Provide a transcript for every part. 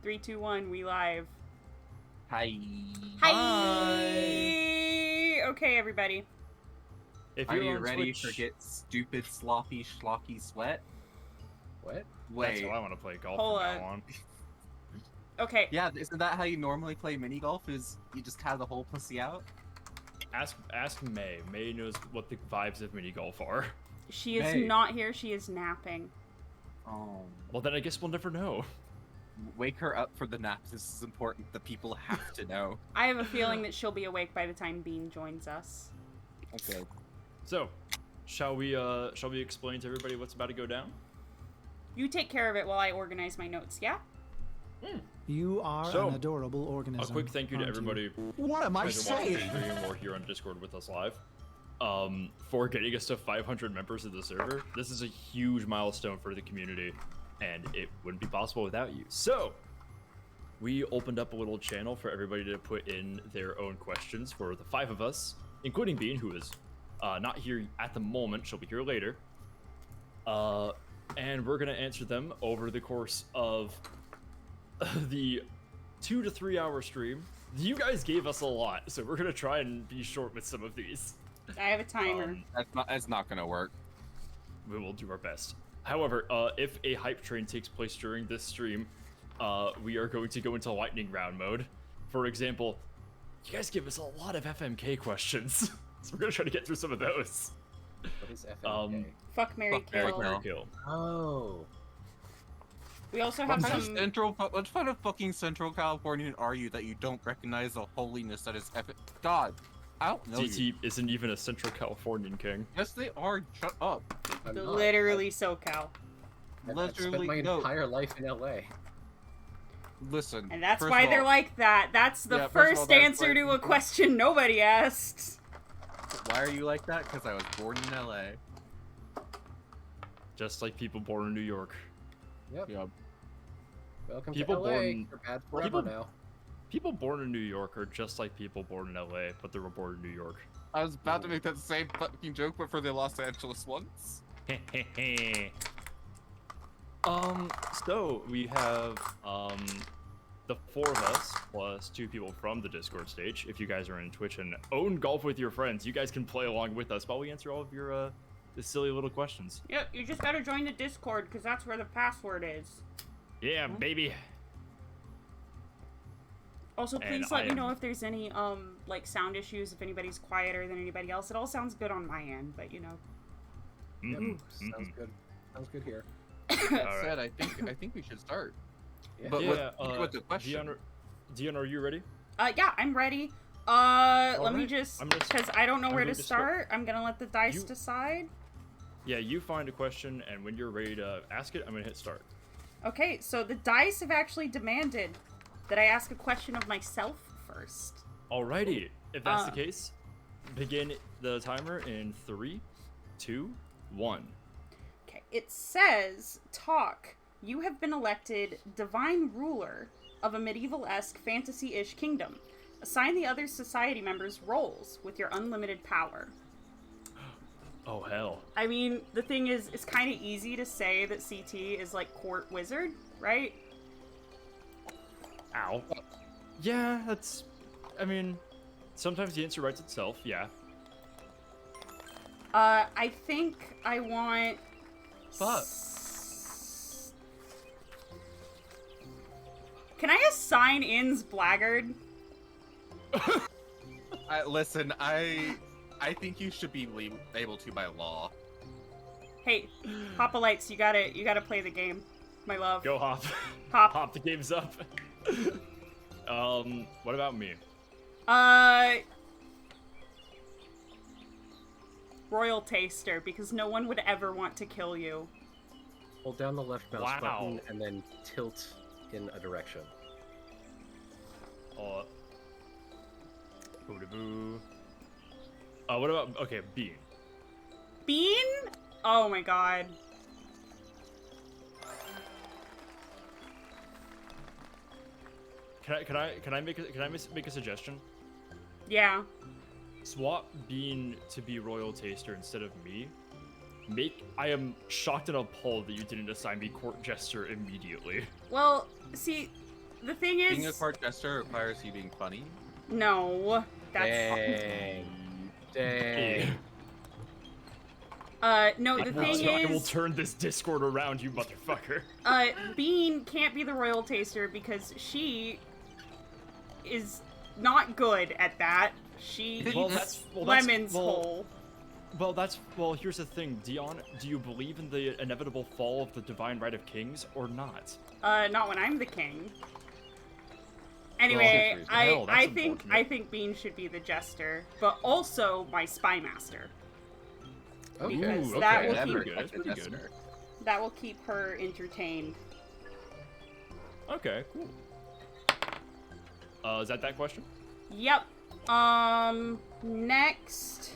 3, 2, 1, we live. Hi. Hi. Okay, everybody. Are you ready to get stupid, sloppy, schlocky sweat? What? Wait. That's how I want to play golf Hold from now on. Okay. Yeah, isn't that how you normally play mini golf? Is you just have the whole pussy out? Ask May. May knows what the vibes of mini golf are. She is May. not here. She is napping. Oh. Well, then I guess we'll never know. Wake her up for the nap. This is important. The people have to know. I have a feeling that she'll be awake by the time Bean joins us. Okay. So, shall we explain to everybody what's about to go down? You take care of it while I organize my notes, yeah? You are an adorable organism. A quick thank you to everybody. What am I either watching the saying? stream or here on Discord with us live, for getting us to 500 members of the server. This is a huge milestone for the community, and it wouldn't be possible without you. So, we opened up a little channel for everybody to put in their own questions for the 5 of us, including Bean, who is not here at the moment. She'll be here later. And we're gonna answer them over the course of the 2 to 3 hour stream. You guys gave us a lot, so we're gonna try and be short with some of these. I have a timer. That's not gonna work. We will do our best. However, if a hype train takes place during this stream, we are going to go into lightning round mode. For example, you guys give us a lot of FMK questions, so we're gonna try to get through some of those. What is FMK? Fuck, Mary, kill. Marry, Kill. Oh. We also have What kind some... what kind of fucking Central Californian are you that you don't recognize the holiness that is epic? God, I don't know you. DT isn't even a Central Californian king. Yes, they are. Shut up. I'm not. Literally SoCal. I've spent my entire life in LA. Listen. And that's first why of they're all- like that. That's the Yeah, first of all, first that's answer why- to a question nobody asked. Why are you like that? Because I was born in LA. Just like people born in New York. Yep. Yep. Welcome People to LA. born- You're bad forever people- now. People born in New York are just like people born in LA, but they were born in New York. I was about to make that same fucking joke, but for the Los Angeles ones. So we have the 4 of us plus 2 people from the Discord stage. If you guys are in Twitch and own golf with your friends, you guys can play along with us while we answer all of your the silly little questions. Yep, you just gotta join the Discord, because that's where the password is. Yeah, baby. Also, And please let I me know am- if there's any, like, sound issues, if anybody's quieter than anybody else. It all sounds good on my end, but, you know. Mhm, Sounds mhm. good. Sounds good here. That Alright. said, I think we should start. Yeah. But Yeah, with the question. Dion, are you ready? Yeah, I'm ready. Let me Alright. just, I'm gonna- because I don't know I'm where going to to start. start. I'm gonna let the dice You- decide. Yeah, you find a question, and when you're ready to ask it, I'm gonna hit start. Okay, so the dice have actually demanded that I ask a question of myself first. Alrighty, if that's the Uh. case, begin the timer in 3, 2, 1. Okay, it says, Talk, you have been elected divine ruler of a medieval-esque fantasy-ish kingdom. Assign the other society members roles with your unlimited power. Oh hell. I mean, the thing is, it's kind of easy to say that CT is like court wizard, right? Ow. Yeah, that's. I mean, sometimes the answer writes itself. Yeah. I think I want... Fuck. Can I assign In's Blackguard? Listen, I think you should be able to by law. Hey, Papa Lights, you gotta play the game, my love. Go hop. Hop. Hop. The game's up. What about me? Royal Taster, because no one would ever want to kill you. Hold down the left mouse Wow. button and then tilt in a direction. Boo-da-boo. What about Bean? Bean? Oh my god. Can I make a suggestion? Yeah. Swap Bean to be Royal Taster instead of me. I am shocked and appalled that you didn't assign me Court Jester immediately. Well, see, the thing Being a is, court jester requires you being funny. no, that's Dang. Dang. no. The thing I will is, turn this Discord around, you motherfucker. Bean can't be the royal taster because she is not good at that. She eats lemons whole. Well, here's the thing, Dion. Do you believe in the inevitable fall of the divine right of kings or not? Not when I'm the king. Anyway, Hell, I that's think unfortunate. Bean should be the jester, but also my spy master. Okay. Because Ooh, that okay, will that's keep pretty good. That's pretty good. that will keep her entertained. Okay, cool. Is that question? Yep. Next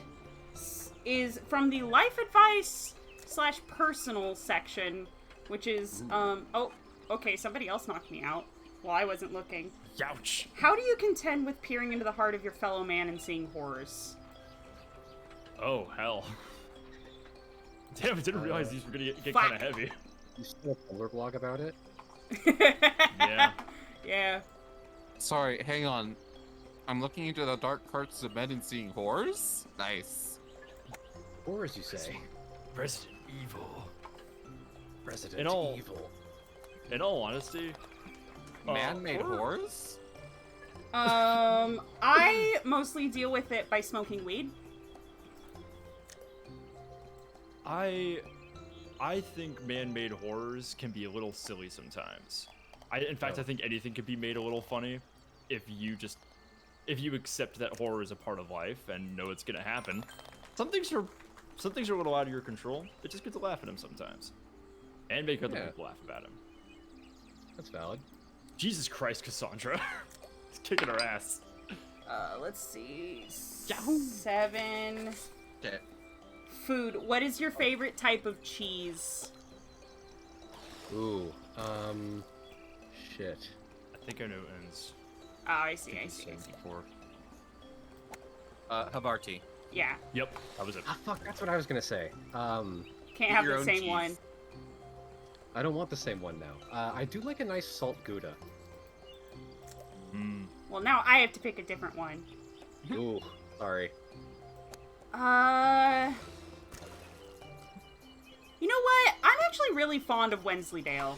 is from the life advice / personal section, which is, oh, okay, somebody else knocked me out while I wasn't looking. Youch. How do you contend with peering into the heart of your fellow man and seeing horrors? Oh, hell. Damn, I didn't realize these were gonna get Fuck. kind of heavy. You still a Tumblr blog about it? Yeah. Yeah. Sorry, hang on. I'm looking into the dark hearts of men and seeing horrors? Nice. Or as you say, Resident Evil. Resident In all- Evil. In all honesty, Man-made horror- horrors? I mostly deal with it by smoking weed. I think man-made horrors can be a little silly sometimes. In fact, I think anything could be made a little funny if you accept that horror is a part of life and know it's gonna happen. Some things are a little out of your control. It's just good to laugh at them sometimes, and make other people laugh about them. That's valid. Jesus Christ, Cassandra, it's kicking her ass. Let's see. Yahoo! 7. Okay. Food. What is your favorite type of cheese? Ooh. Shit. I think I know it ends. Oh, I see. I see. 74. Havarti. Yeah. Yep, that was it. Ah, fuck, that's what I was gonna say. Can't have your the own same cheese. one. I don't want the same one now. I do like a nice salt Gouda. Well, now I have to pick a different one. Ooh, sorry. You know what? I'm actually really fond of Wensleydale.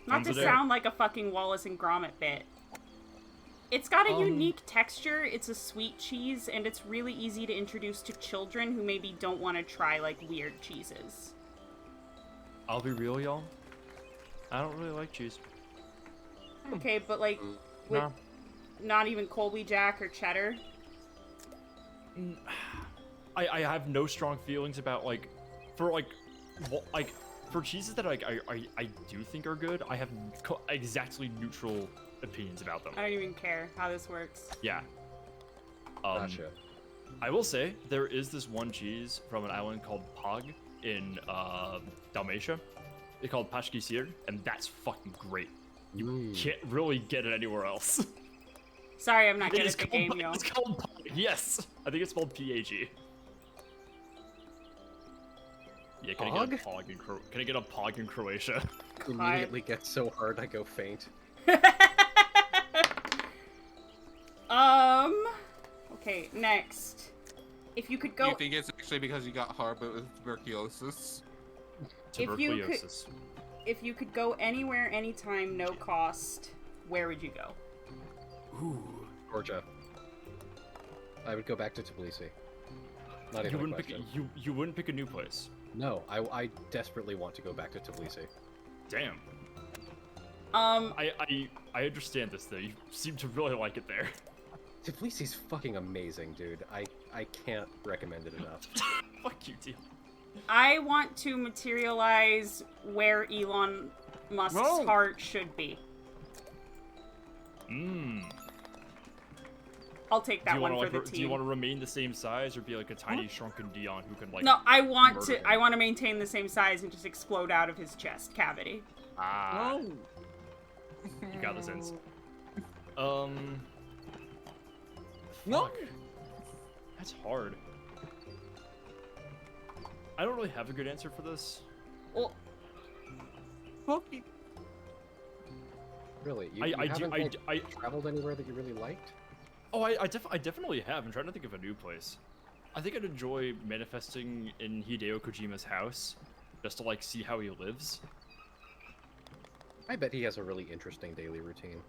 Not to Wensleydale? sound like a fucking Wallace and Gromit bit. It's got a unique texture, it's a sweet cheese, and it's really easy to introduce to children who maybe don't want to try, like, weird cheeses. I'll be real, y'all. I don't really like cheese. Okay, but, like, with No. not even Colby Jack or cheddar? I have no strong feelings about for cheeses that I do think are good. I have exactly neutral opinions about them. I don't even care how this works. Yeah. Gotcha. I will say there is this one cheese from an island called Pog in Dalmatia. It's called Pashki Sir, and that's fucking great. You can't really get it anywhere else. Sorry, I'm not good It is at the called, game, y'all. it's called Pog. Yes, I think it's spelled P-A-G. Yeah, can I get a Pog in Can I get a Pog in Croatia? Immediately gets so hard I go faint. Okay, next. If you could go... You think it's actually because you got harbor with tuberculosis? Tuberculosis. If you could go anywhere, anytime, no cost, where would you go? Ooh. Georgia. I would go back to Tbilisi. Not even a question. You wouldn't pick a new place. No, I desperately want to go back to Tbilisi. Damn. I I understand this though. You seem to really like it there. Tbilisi's fucking amazing, dude. I can't recommend it enough. Fuck you, Teal. I want to materialize where Elon Musk's Whoa. heart should be. I'll take that one for the team. Do you want to remain the same size or be like a tiny shrunken Dion who can like? No, I want murder to. him? I want to maintain the same size and just explode out of his chest cavity. Ah, No. you got the sense. No. Fuck. That's hard. I don't really have a good answer for this. Well, Fucking. Really? You I haven't do. I traveled anywhere that you really liked? Oh, I definitely have. I'm trying to think of a new place. I think I'd enjoy manifesting in Hideo Kojima's house, just to like see how he lives. I bet he has a really interesting daily routine.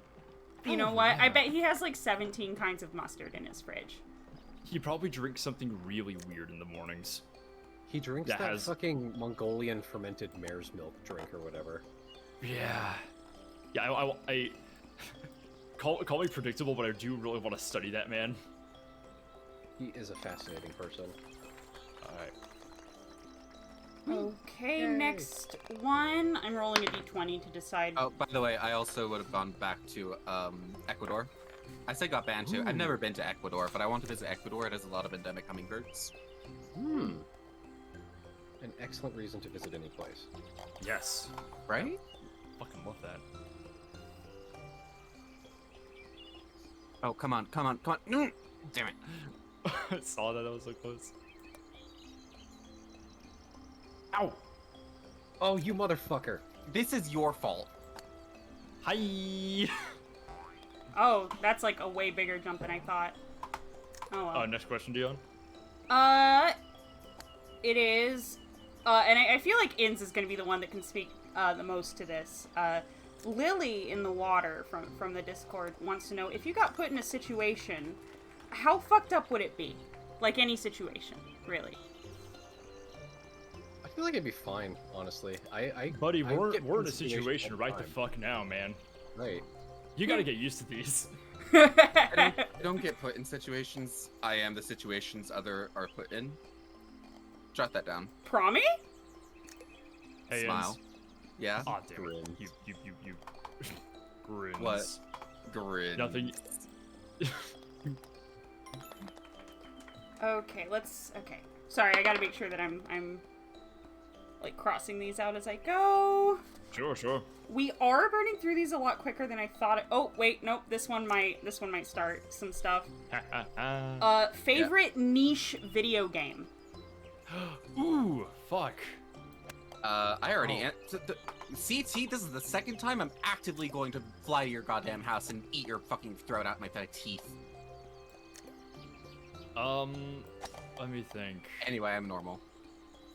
You know what? I bet he has like 17 kinds of mustard in his fridge. He probably drinks something really weird in the mornings. He drinks that fucking Mongolian fermented mare's milk drink or whatever. Yeah. Yeah, I call me predictable, but I do really want to study that man. He is a fascinating person. Alright. Okay, Yay. next one. I'm rolling a d20 to decide. Oh, by the way, I also would have gone back to Ecuador. I said got banned too. I've never been to Ecuador, but I want to visit Ecuador. It has a lot of endemic hummingbirds. Hmm. An excellent reason to visit any place. Yes. Right? Fucking love that. Oh, come on, come on, come on. Mm! Damn it. I saw that. I was so close. Ow! Oh, you motherfucker. This is your fault. Hi! Oh, that's like a way bigger jump than I thought. Oh well. Next question, Dion. It is, and I feel like Inns is going to be the one that can speak the most to this. Lily in the water from the Discord wants to know, if you got put in a situation, how fucked up would it be? Like any situation, really. I feel like it'd be fine, honestly. Buddy, I we're get in a put situation all the right the time. fuck now, man. Right. You gotta get used to these. I don't get put in situations. I am the situations other are put in. Jot that down. Promi? Hey, Smile. Yeah? Aw, damn it. Grins. You. Grins. What? Grin. Nothing. Okay, okay. Sorry, I gotta make sure that I'm like crossing these out as I go. Sure. We are burning through these a lot quicker than I thought. Oh wait, nope. This one might start some stuff. Favorite niche video game. Ooh, fuck. I already CT, this is the second time I'm actively going to fly to your goddamn house and eat your fucking throat out my teeth. Let me think. Anyway, I'm normal.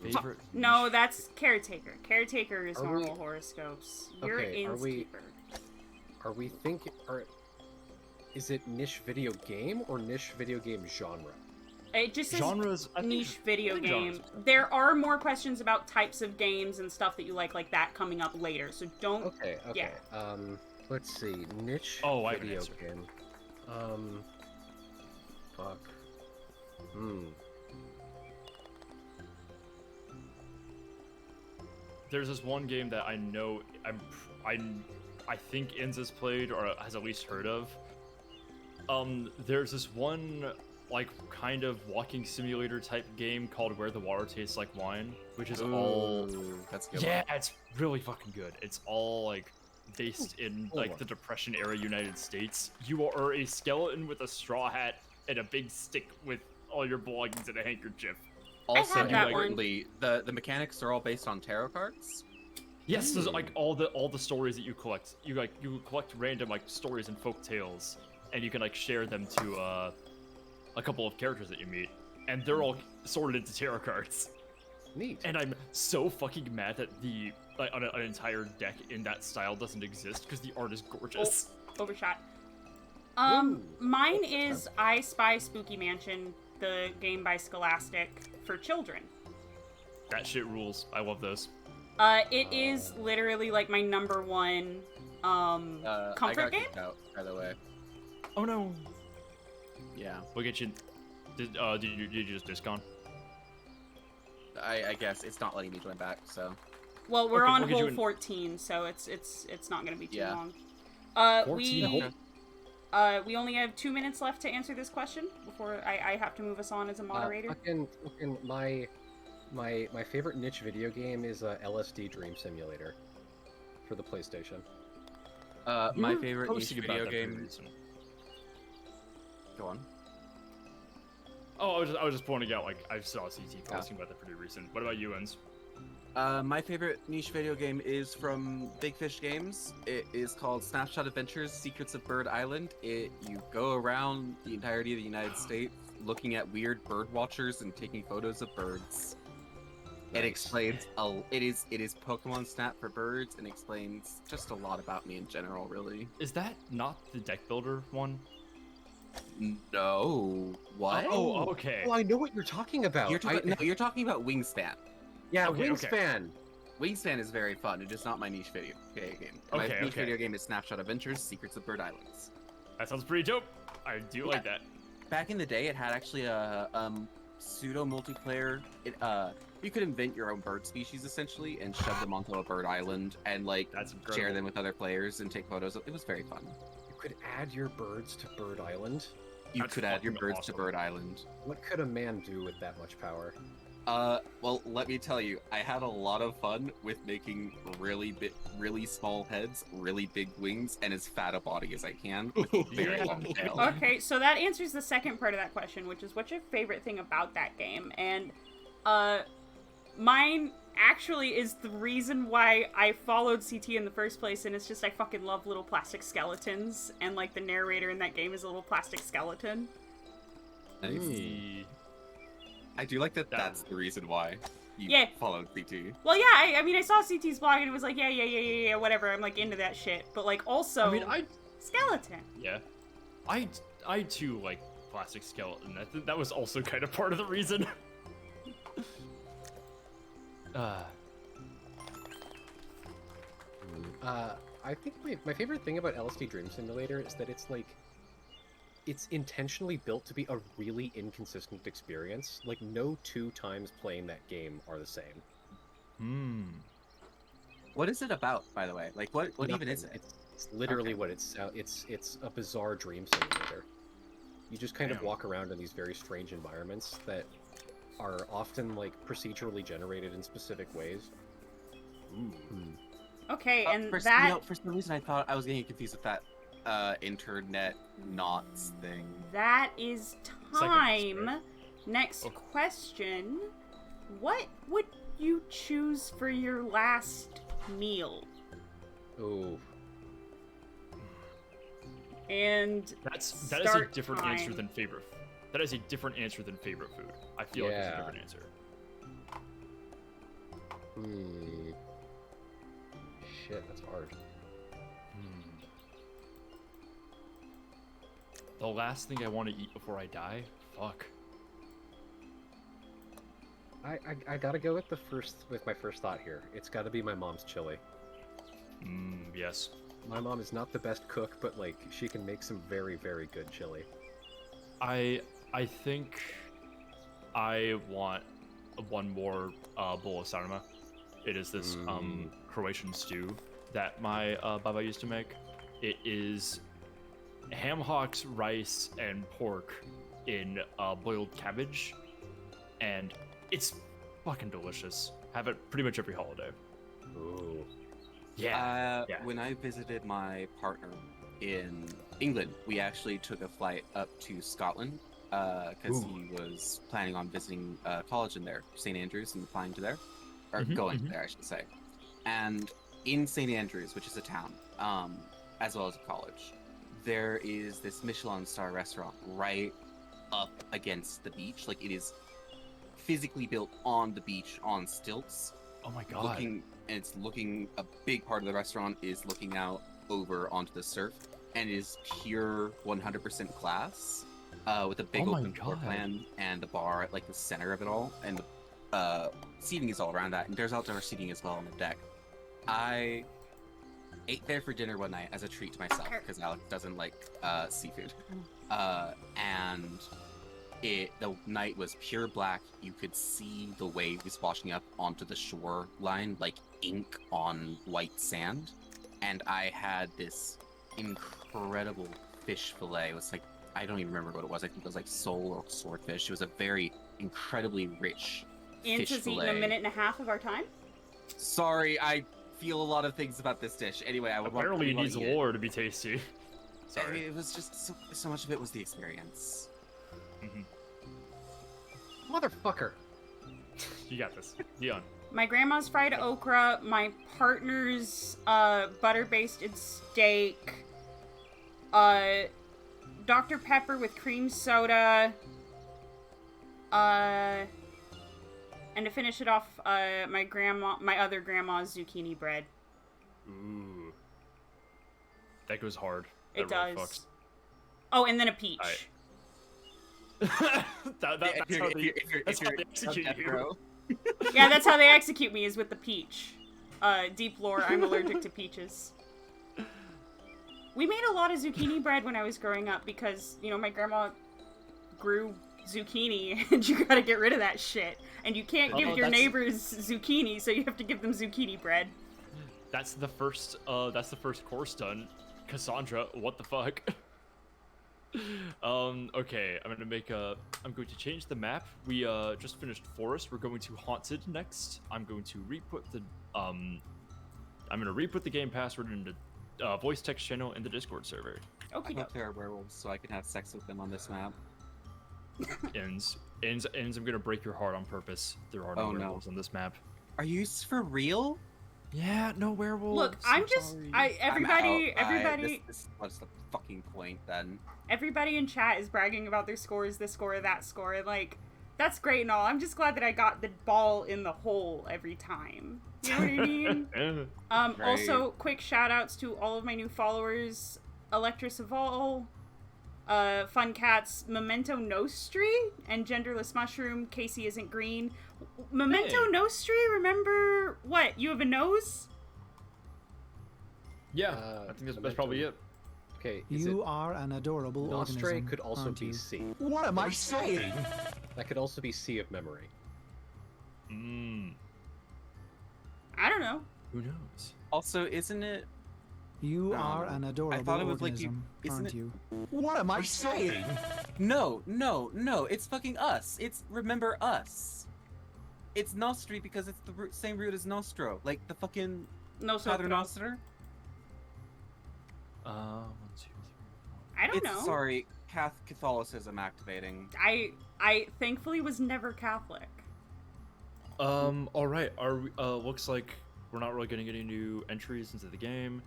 Favorite? No, that's Caretaker. Caretaker is Are normal we- horoscopes. You're Okay, are we- Innskeeper. Are we thinking... Is it niche video game or niche video game genre? It just says Genres. I think- niche video I think game. genres. There are more questions about types of games and stuff that you like that coming up later. So don't. Okay. Yeah. Let's see. Niche Oh, I have an video answer. game. Fuck. There's this one game that I know I think Inns has played or has at least heard of. There's this one like kind of walking simulator type game called Where the Water Tastes Like Wine, which is all That's a good. yeah, it's really fucking good. It's all like based in like the Depression era United States. You are a skeleton with a straw hat and a big stick with all your belongings in a handkerchief. Also, had that importantly, the mechanics are all based on tarot cards. Yes, there's like all the stories that you collect. You collect random like stories and folk tales, and you can like share them to a couple of characters that you meet, and they're all sorted into tarot cards. Neat. And I'm so fucking mad that the like an entire deck in that style doesn't exist because the art is gorgeous. Overshot. Ooh. Mine is I Spy Spooky Mansion, the game by Scholastic for children. That shit rules. I love those. It is literally like my number one I comfort got game. kicked out, by the way. Oh no. Yeah. We'll get you. Did you just discon? I guess it's not letting me join back, so. Well, we're Okay, on we'll get you hole in- 14, so it's not gonna be too Yeah. long. 14 We only have 2 minutes left to answer this question before I have to move us on as a moderator. Fucking my favorite niche video game is LSD Dream Simulator for the PlayStation. My favorite niche Posting about video that pretty game. recent. Go on. Oh, I was just pointing out like I saw CT posting about that pretty recent. What about you, Ens? My favorite niche video game is from Big Fish Games. It is called Snapshot Adventures: Secrets of Bird Island. You go around the entirety of the United States looking at weird bird watchers and taking photos of birds. Nice. It explains it is Pokemon Snap for birds and explains just a lot about me in general, really. Is that not the deck builder one? No. What? Oh, okay. Oh, I know what you're talking about. You're talking about Wingspan. Yeah, Okay, Wingspan. Wingspan is very fun. It is not my niche video game. My niche video game is Snapshot Adventures: Secrets of Bird Islands. That sounds pretty dope. I do like that. Back in the day, it had actually a pseudo multiplayer. You could invent your own bird species essentially and shove them onto a bird island and That's share them with other players and take photos. It was very fun. You could add your birds to Bird Island. You could add your birds to Bird Island. What could a man do with that much power? Well, let me tell you, I had a lot of fun with making really small heads, really big wings, and as fat a body as I can with a very long tail. Okay, so that answers the second part of that question, which is what's your favorite thing about that game? And, mine actually is the reason why I followed CT in the first place, and it's just I fucking love little plastic skeletons, and, the narrator in that game is a little plastic skeleton. Nice. I do like that that's the reason why you followed CT. Well, yeah, I mean, I saw CT's blog, and it was like, yeah, whatever, I'm, into that shit. But, also, skeleton. Yeah. I too like plastic skeleton. I think that was also kind of part of the reason. I think my favorite thing about LSD Dream Simulator is that it's intentionally built to be a really inconsistent experience. No 2 times playing that game are the same. What is it about, by the way? What even is it? It's literally what it's a bizarre dream simulator. You just kind of walk around in these very strange environments that are often procedurally generated in specific ways. Okay, and for some reason I thought I was getting confused with that internet knots thing. That is time. Next question. What would you choose for your last meal? Oh. And that is a different answer than favorite. That is a different answer than favorite food. I feel like it's a different answer. Shit, that's hard. The last thing I want to eat before I die? Fuck. I gotta go with my first thought here. It's gotta be my mom's chili. Yes. My mom is not the best cook, but she can make some very, very good chili. I think I want one more bowl of sarma. It is this Croatian stew that my baba used to make. It is ham hocks, rice, and pork in boiled cabbage, and it's fucking delicious. Have it pretty much every holiday. Ooh. Yeah. When I visited my partner in England, we actually took a flight up to Scotland because he was planning on visiting college in there, St. Andrews, and flying to there, or going there, I should say. And in St. Andrews, which is a town, as well as a college, there is this Michelin star restaurant right up against the beach. It is physically built on the beach on stilts. Oh my god. A big part of the restaurant is looking out over onto the surf, and it is pure 100% glass, with a big open floor plan and the bar at the center of it all, and the seating is all around that, and there's outdoor seating as well on the deck. I ate there for dinner one night as a treat to myself because Alex doesn't like seafood, and the night was pure black. You could see the waves washing up onto the shoreline like ink on white sand, and I had this incredible fish fillet. It was I don't even remember what it was. I think it was sole or swordfish. It was a very incredibly rich fish fillet. Eaten a minute and a half of our time. Sorry, I feel a lot of things about this dish. Anyway, apparently it needs lore to be tasty. Sorry. It was just so much of it was the experience. Motherfucker. You got this. Dion. My grandma's fried okra, my partner's butter-based steak, Dr. Pepper with cream soda, and to finish it off, my other grandma's zucchini bread. Ooh. That goes hard. It That really does. fucks. Oh, and then a peach. That's how they execute you. Yeah, that's how they execute me, is with the peach. Deep lore, I'm allergic to peaches. We made a lot of zucchini bread when I was growing up because, you know, my grandma grew zucchini and you gotta get rid of that shit. And you can't give your neighbors zucchini, so you have to give them zucchini bread. That's the first course done. Cassandra, what the fuck? Okay, I'm going to change the map. We just finished Forest. We're going to Haunted next. I'm going to re-put the game password into voice text channel in the Discord server. I hope there are werewolves so I can have sex with them on this map. Ends, I'm gonna break your heart on purpose. There are no werewolves on this map. Are you for real? Yeah, no werewolves. Look, everybody. What's the fucking point then? Everybody in chat is bragging about their scores, this score, that score. Like, that's great and all. I'm just glad that I got the ball in the hole every time. You know what I mean? Right. Also, quick shout outs to all of my new followers: Electrus Evol, Fun Cats, Memento Nostri, and Genderless Mushroom. Casey Isn't Green. Memento Nostri, remember what? You have a nose? Yeah, I think that's probably it. Okay, you are an adorable Nostre organism, could also aren't be you? C. What am I saying? That could also be C of memory. I don't know. Who knows? Also, isn't it? You are an adorable I thought it was organism, isn't aren't it? you? What am I saying? No, it's fucking us. It's remember us. It's Nostri because it's the same root as Nostro. Like the fucking Padre Noster. 1, 2, 3, 4. I don't know. Sorry, Catholicism activating. I thankfully was never Catholic. All right. Are we, looks like we're not really getting any new entries into the game.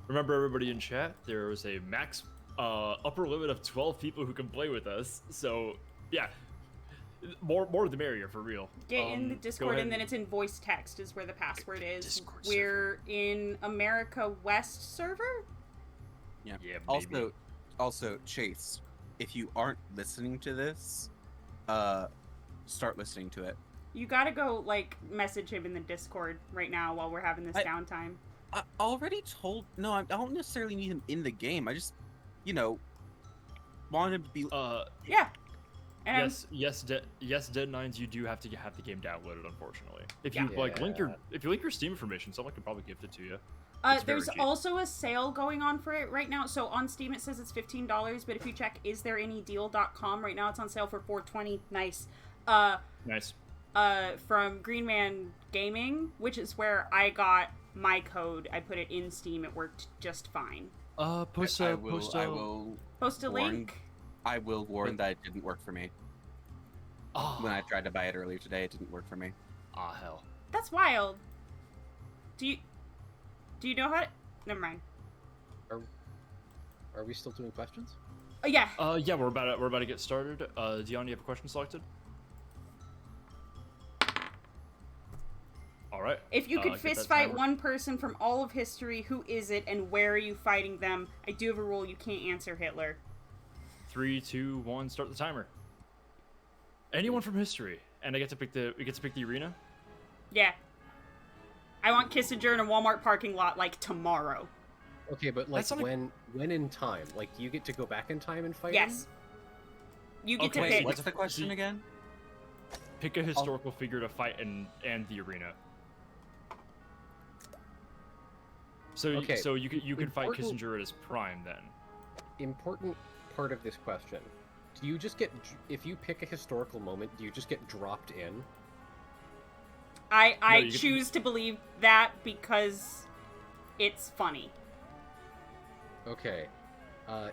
Remember everybody in chat, there was a max upper limit of 12 people who can play with us. So yeah, more the merrier for real. Get in the Discord, and then it's in voice text is where the password is. Discord We're in America West server. Yeah. Baby. Also, Chase, if you aren't listening to this, start listening to it. You gotta go like message him in the Discord right now while we're having this downtime. I already told. No, I don't necessarily need him in the game. I just, want him to be. Yeah. And Yes, Dead Nines, you do have to have the game downloaded. Unfortunately, if you link your Steam information, someone can probably gift it to you. there's also a sale going on for it right now. So on Steam it says it's $15, but if you check isthereanydeal.com right now, it's on sale for $4.20. Nice. Nice. From Green Man Gaming, which is where I got my code. I put it in Steam. It worked just fine. Post a link. I will warn that it didn't work for me. When I tried to buy it earlier today, it didn't work for me. Hell. That's wild. Do you know how to... Never mind. Are we still doing questions? Yeah. Yeah, we're about to get started. Dion, you have a question selected? All right. If you could fist fight one person from all of history, who is it, and where are you fighting them? I do have a rule: you can't answer Hitler. 3, 2, 1. Start the timer. Anyone from history, and we get to pick the arena. Yeah. I want Kissinger in a Walmart parking lot like tomorrow. Okay, but like when in time? Like you get to go back in time and fight? Yes. Him? You get to Wait, pick. what's the question again? Pick a historical figure to fight and the arena. So you can fight Kissinger at his prime then. Important part of this question. Do you just get, if you pick a historical moment, do you just get dropped in? I choose to believe that because it's funny. Okay.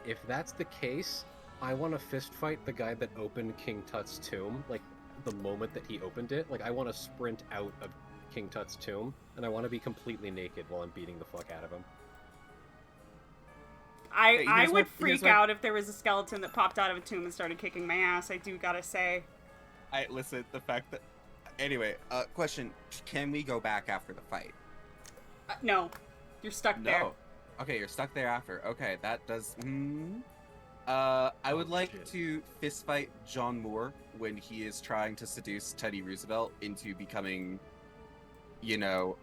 If that's the case, I want to fist fight the guy that opened King Tut's tomb. Like, the moment that he opened it. Like, I want to sprint out of King Tut's tomb, and I want to be completely naked while I'm beating the fuck out of him. I would freak out if there was a skeleton that popped out of a tomb and started kicking my ass, I do gotta say. Listen, the fact that... Anyway, question. Can we go back after the fight? No. You're stuck there. No. Okay, you're stuck there after. Okay, that does... I would like to fistfight John Moore when he is trying to seduce Teddy Roosevelt into becoming, you know,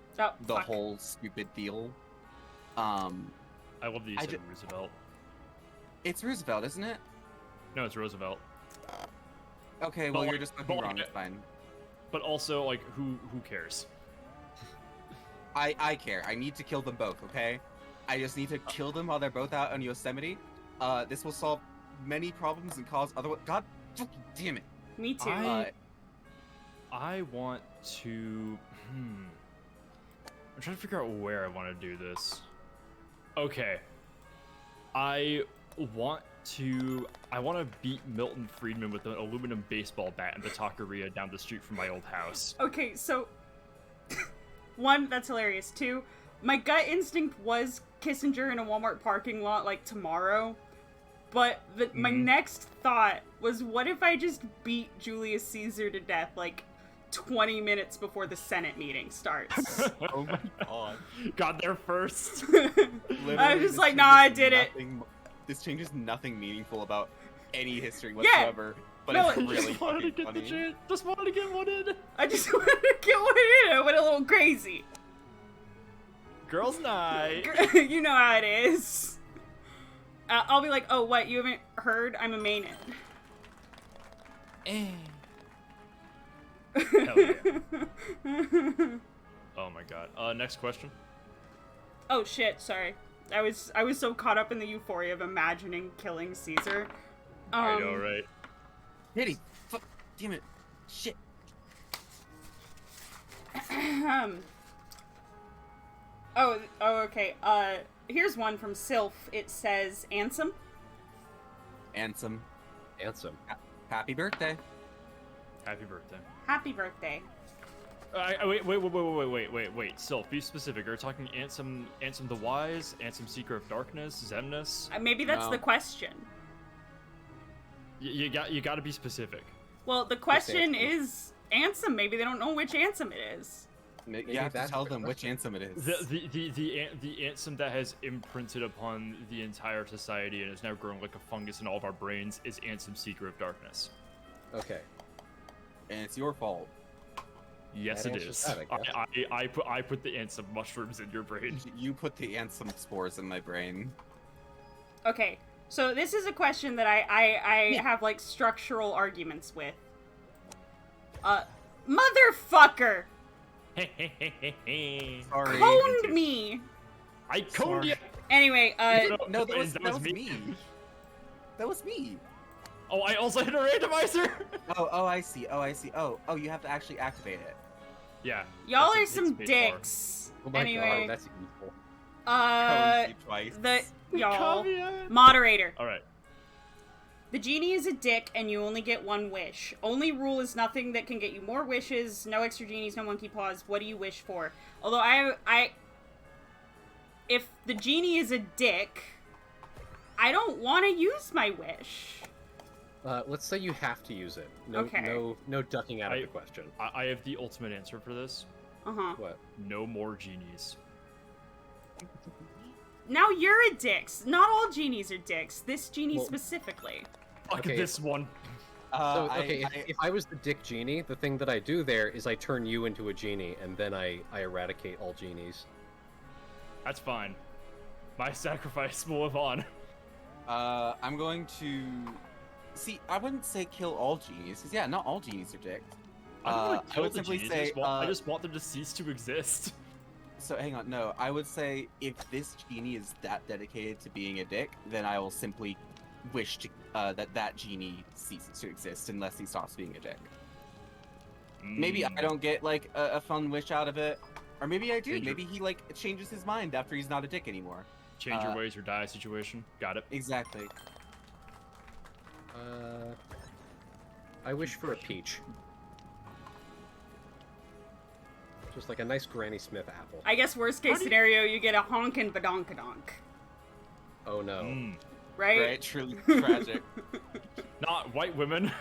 the whole stupid deal. I love that you said Roosevelt. It's Roosevelt, isn't it? No, it's Roosevelt. Okay, well, you're just fucking wrong. It's fine. But also, like, who cares? I care. I need to kill them both, okay? I just need to kill them while they're both out on Yosemite. This will solve many problems and cause other... God fucking damn it. Me too. I want to... I'm trying to figure out where I want to do this. Okay. I want to beat Milton Friedman with an aluminum baseball bat in the taqueria down the street from my old house. Okay, so... 1, that's hilarious. 2, my gut instinct was Kissinger in a Walmart parking lot, like, tomorrow. But my next thought was, what if I just beat Julius Caesar to death, like, 20 minutes before the Senate meeting starts? Oh my god. Got there first. I was just like, nah, I did it. This changes nothing meaningful about any history whatsoever. Yeah. But No, it's really just wanted to get funny. the chance. Just wanted to get one in. I just wanted to get one in. I went a little crazy. Girls' night. You know how it is. I'll be like, oh, what? You haven't heard? I'm a main Hell yeah. Oh my god. Next question. Oh shit, sorry. I was so caught up in the euphoria of imagining killing Caesar. I know, right? Hitty, fuck, damn it, shit. Oh, okay. Here's one from Sylph. It says, Ansem. Ansem. Happy birthday. Happy birthday. Happy birthday. Wait. Sylph, be specific. Are you talking Ansem the Wise, Ansem Seeker of Darkness, Zemnis? Maybe that's the question. You got to be specific. Well, the question is Ansem. Maybe they don't know which Ansem it is. You have to tell them which Ansem it is. The Ansem that has imprinted upon the entire society and is now growing like a fungus in all of our brains is Ansem Seeker of Darkness. Okay. And it's your fault. Yes, it is. I put the Ansem mushrooms in your brain. You put the Ansem spores in my brain. Okay, so this is a question that I have, like, structural arguments with. Motherfucker! Sorry. Coned me! I coned you! Anyway, No, that was me. That was me. Oh, I also hit a randomizer! Oh, I see. Oh, you have to actually activate it. Yeah. Y'all are some dicks. Oh my anyway, god, that's evil. Y'all. Moderator. Alright. The genie is a dick, and you only get one wish. Only rule is nothing that can get you more wishes, no extra genies, no monkey paws. What do you wish for? Although if the genie is a dick, I don't want to use my wish. Let's say you have to use it. No ducking out of the question. I have the ultimate answer for this. Uh-huh. What? No more genies. Now you're a dick. Not all genies are dicks. This genie specifically. Fuck this one. If I was the dick genie, the thing that I do there is I turn you into a genie, and then I eradicate all genies. That's fine. My sacrifice will live on. I'm going to... See, I wouldn't say kill all genies, because yeah, not all genies are dicks. I would simply genies. say... I just want them to cease to exist. So hang on, no, I would say if this genie is that dedicated to being a dick, then I will simply wish to that genie ceases to exist unless he stops being a dick. Maybe I don't get like a fun wish out of it, or maybe I do. Maybe he like changes his mind after he's not a dick anymore. Change your ways or die situation. Got it. Exactly. I wish for a peach. Just like a nice Granny Smith apple. I guess worst case scenario, you get a honkin' badonkadonk. Oh no. Right? Right, truly tragic. Not white women.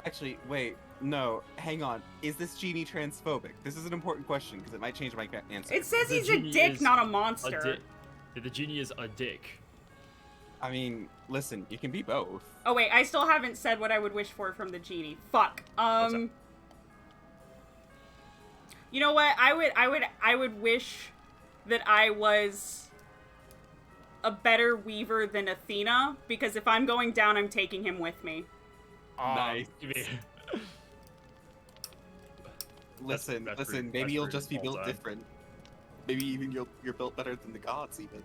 Actually, wait, no, hang on. Is this genie transphobic? This is an important question because it might change my answer. It says The he's a genie dick, is not a monster. The genie is a dick. I mean, listen, you can be both. Oh wait, I still haven't said what I would wish for from the genie. Fuck. You know what? I would wish that I was a better weaver than Athena, because if I'm going down, I'm taking him with me. Nice. That's Listen, maybe you'll just be built different. Maybe even you're built better than the gods, even.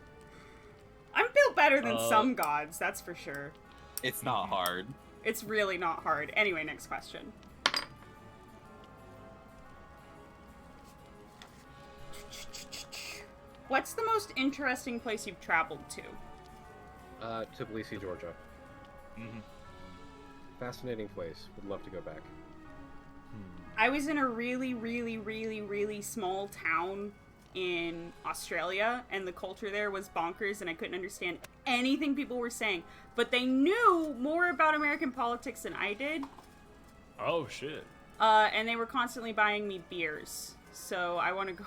I'm built better than some gods, that's for sure. It's not hard. It's really not hard. Anyway, next question. What's the most interesting place you've traveled to? Tbilisi, Georgia. Fascinating place. Would love to go back. I was in a really, really, really, really small town in Australia, and the culture there was bonkers, and I couldn't understand anything people were saying. But they knew more about American politics than I did. Oh, shit. And they were constantly buying me beers. So I want to go...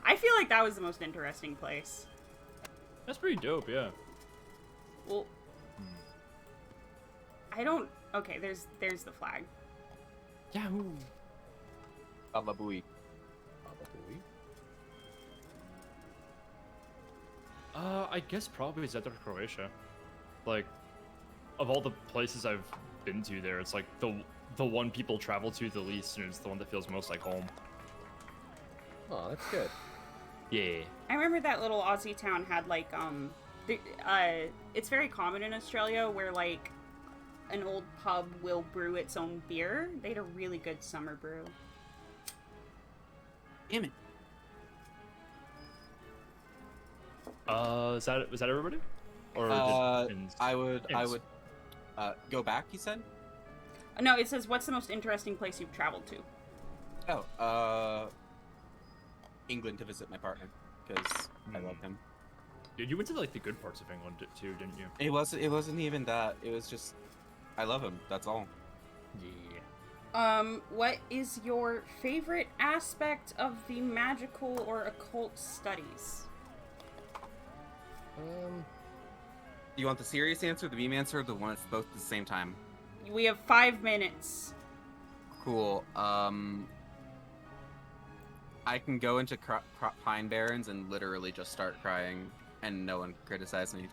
I feel like that was the most interesting place. That's pretty dope, yeah. Well... I don't... Okay, there's the flag. Yahoo! Baba Booey. I guess probably Zadar, Croatia. Like, of all the places I've been to there, it's like the one people travel to the least, and it's the one that feels most like home. Oh, that's good. Yeah. I remember that little Aussie town had, like, it's very common in Australia where, like, an old pub will brew its own beer. They had a really good summer brew. Damn it. Was that everybody? Or I would go back, you said? No, it says, what's the most interesting place you've traveled to? Oh, England to visit my partner, because I love him. Dude, you went to, like, the good parts of England, too, didn't you? It wasn't even that. It was just, I love him, that's all. Yeah. What is your favorite aspect of the magical or occult studies? Do you want the serious answer, the meme answer, or the one that's both at the same time? We have 5 minutes. Cool. I can go into Pine Barrens and literally just start crying, and no one criticize me.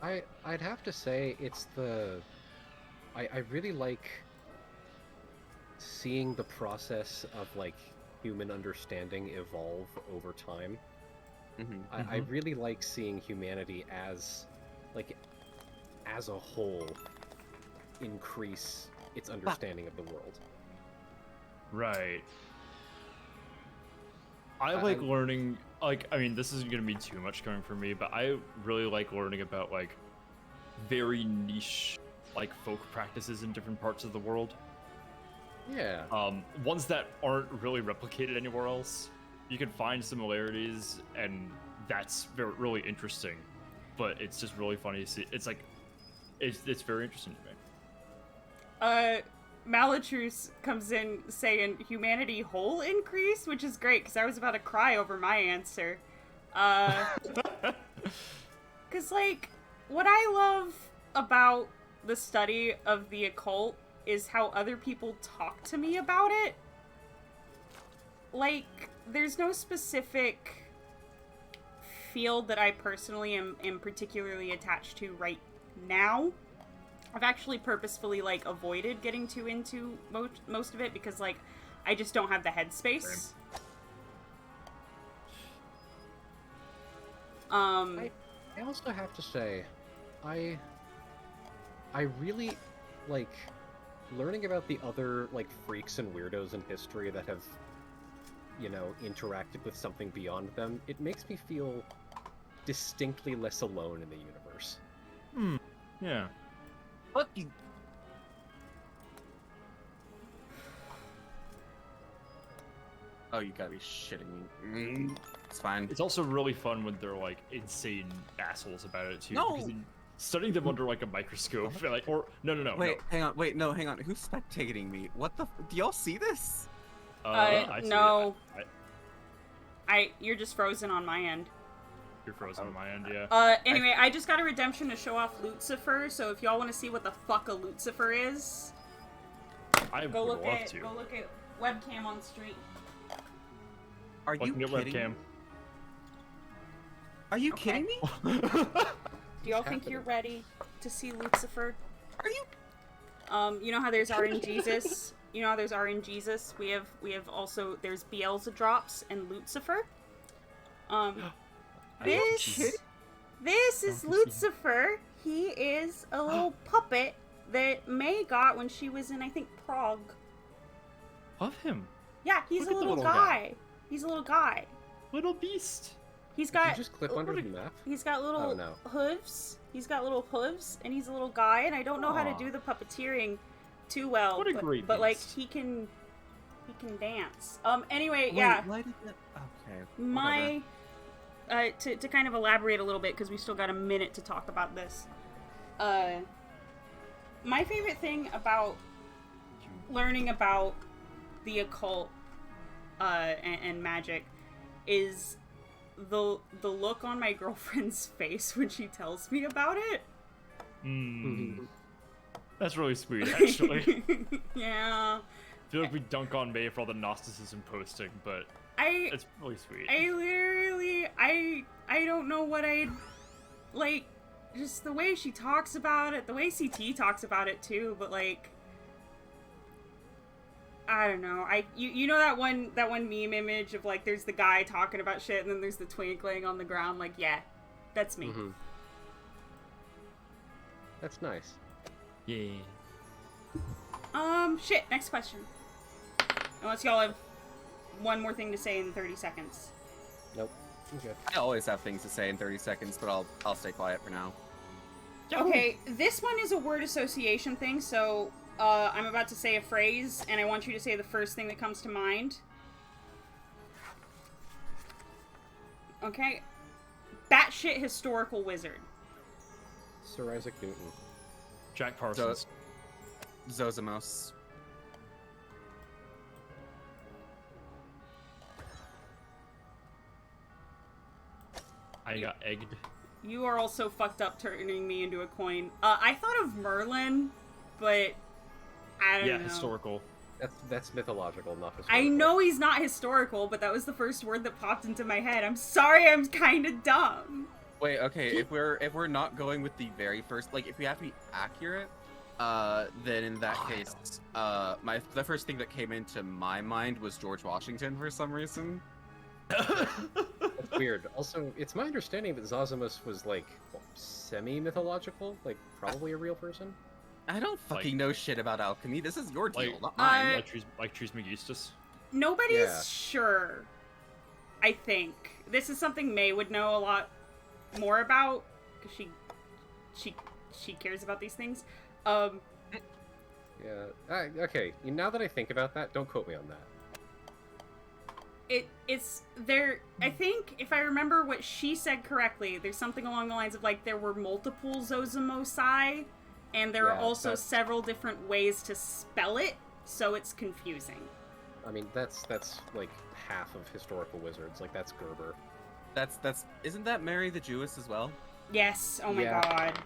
I'd have to say it's the... I really like seeing the process of, like, human understanding evolve over time. I really like seeing humanity as a whole increase its understanding of the world. Right. I like learning, like, I mean, this isn't going to be too much coming from me, but I really like learning about, like, very niche, like, folk practices in different parts of the world. Yeah. Ones that aren't really replicated anywhere else. You can find similarities, and that's really interesting. But it's just really funny to see. It's like, it's very interesting to me. Malatrus comes in saying humanity whole increase, which is great because I was about to cry over my answer. Because, like, what I love about the study of the occult is how other people talk to me about it. Like, there's no specific field that I personally am particularly attached to right now. I've actually purposefully, like, avoided getting too into most of it because, like, I just don't have the headspace. I also have to say, I really like learning about the other, like, freaks and weirdos in history that have, you know, interacted with something beyond them. It makes me feel distinctly less alone in the universe. Yeah. Fuck you. Oh, you gotta be shitting me. It's fine. It's also really fun when they're like insane assholes about it too. No! Because studying them under like a microscope, like, or no. Wait, hang on. Who's spectating me? What the? Do y'all see this? I see no. it. You're just frozen on my end. You're frozen on my end, yeah. Anyway, I just got a redemption to show off Lucifer, so if y'all want to see what the fuck a Lucifer is, I go would look love at to. webcam on stream. Are you Looking at kidding webcam. me? Are you Okay. kidding me? Do y'all think you're ready to see Lucifer? Are you? You know how there's RNGesus? You know how there's RNGesus? We have also, there's Beelzedrops and Lucifer. This is Lucifer. He is a little puppet that May got when she was in, I think, Prague. Love him. Yeah, he's Look a at the little little guy. guy. He's a little guy. Little beast. He's Did you got just clip under the map? he's got little Oh, no. hooves. He's got little hooves, and he's a little guy. And I don't know how to Aw. do the puppeteering too well. What a but, great but like beast. he can dance. Anyway, Wait, yeah. why did that? Okay. My to kind of elaborate a little bit because we still got a minute to talk about this. My favorite thing about learning about the occult and magic is the look on my girlfriend's face when she tells me about it. That's really sweet, actually. Yeah. I feel like we dunk on May for all the Gnosticism posting, but it's really sweet. I literally, I don't know what I'd, like, just the way she talks about it, the way CT talks about it too, but like, I don't know, you know that one meme image of like, there's the guy talking about shit and then there's the twinkling on the ground, like, yeah, that's me. That's nice. Yeah. Shit, next question. Unless y'all have one more thing to say in 30 seconds. Nope. Okay. I always have things to say in 30 seconds, but I'll stay quiet for now. Okay, this one is a word association thing, so I'm about to say a phrase, and I want you to say the first thing that comes to mind. Okay? Batshit historical wizard. Sir Isaac Newton. Jack Parsons. Zozimos. I got egged. You are also fucked up turning me into a coin. I thought of Merlin, but I don't know. Yeah, historical. That's mythological, not historical. I know he's not historical, but that was the first word that popped into my head. I'm sorry, I'm kind of dumb. Wait, okay, if we're not going with the very first, like, if we have to be accurate, then in that case, the first thing that came into my mind was George Washington for some reason. That's weird. Also, it's my understanding that Zosimus was, like, semi-mythological, like, probably a real person. I don't fucking know shit about alchemy. This is your deal, Like- not mine. Like Trismegistus. Nobody's Yeah. sure, I think. This is something May would know a lot more about, because she cares about these things. Yeah. Okay, now that I think about that, don't quote me on that. It's there. I think if I remember what she said correctly, there's something along the lines of like there were multiple Zozimosai, and there are Yeah, also that's- several different ways to spell it, so it's confusing. I mean, that's like half of historical wizards. Like, that's Gerber. That's isn't that Mary the Jewess as well? Yes. Oh my Yeah. god.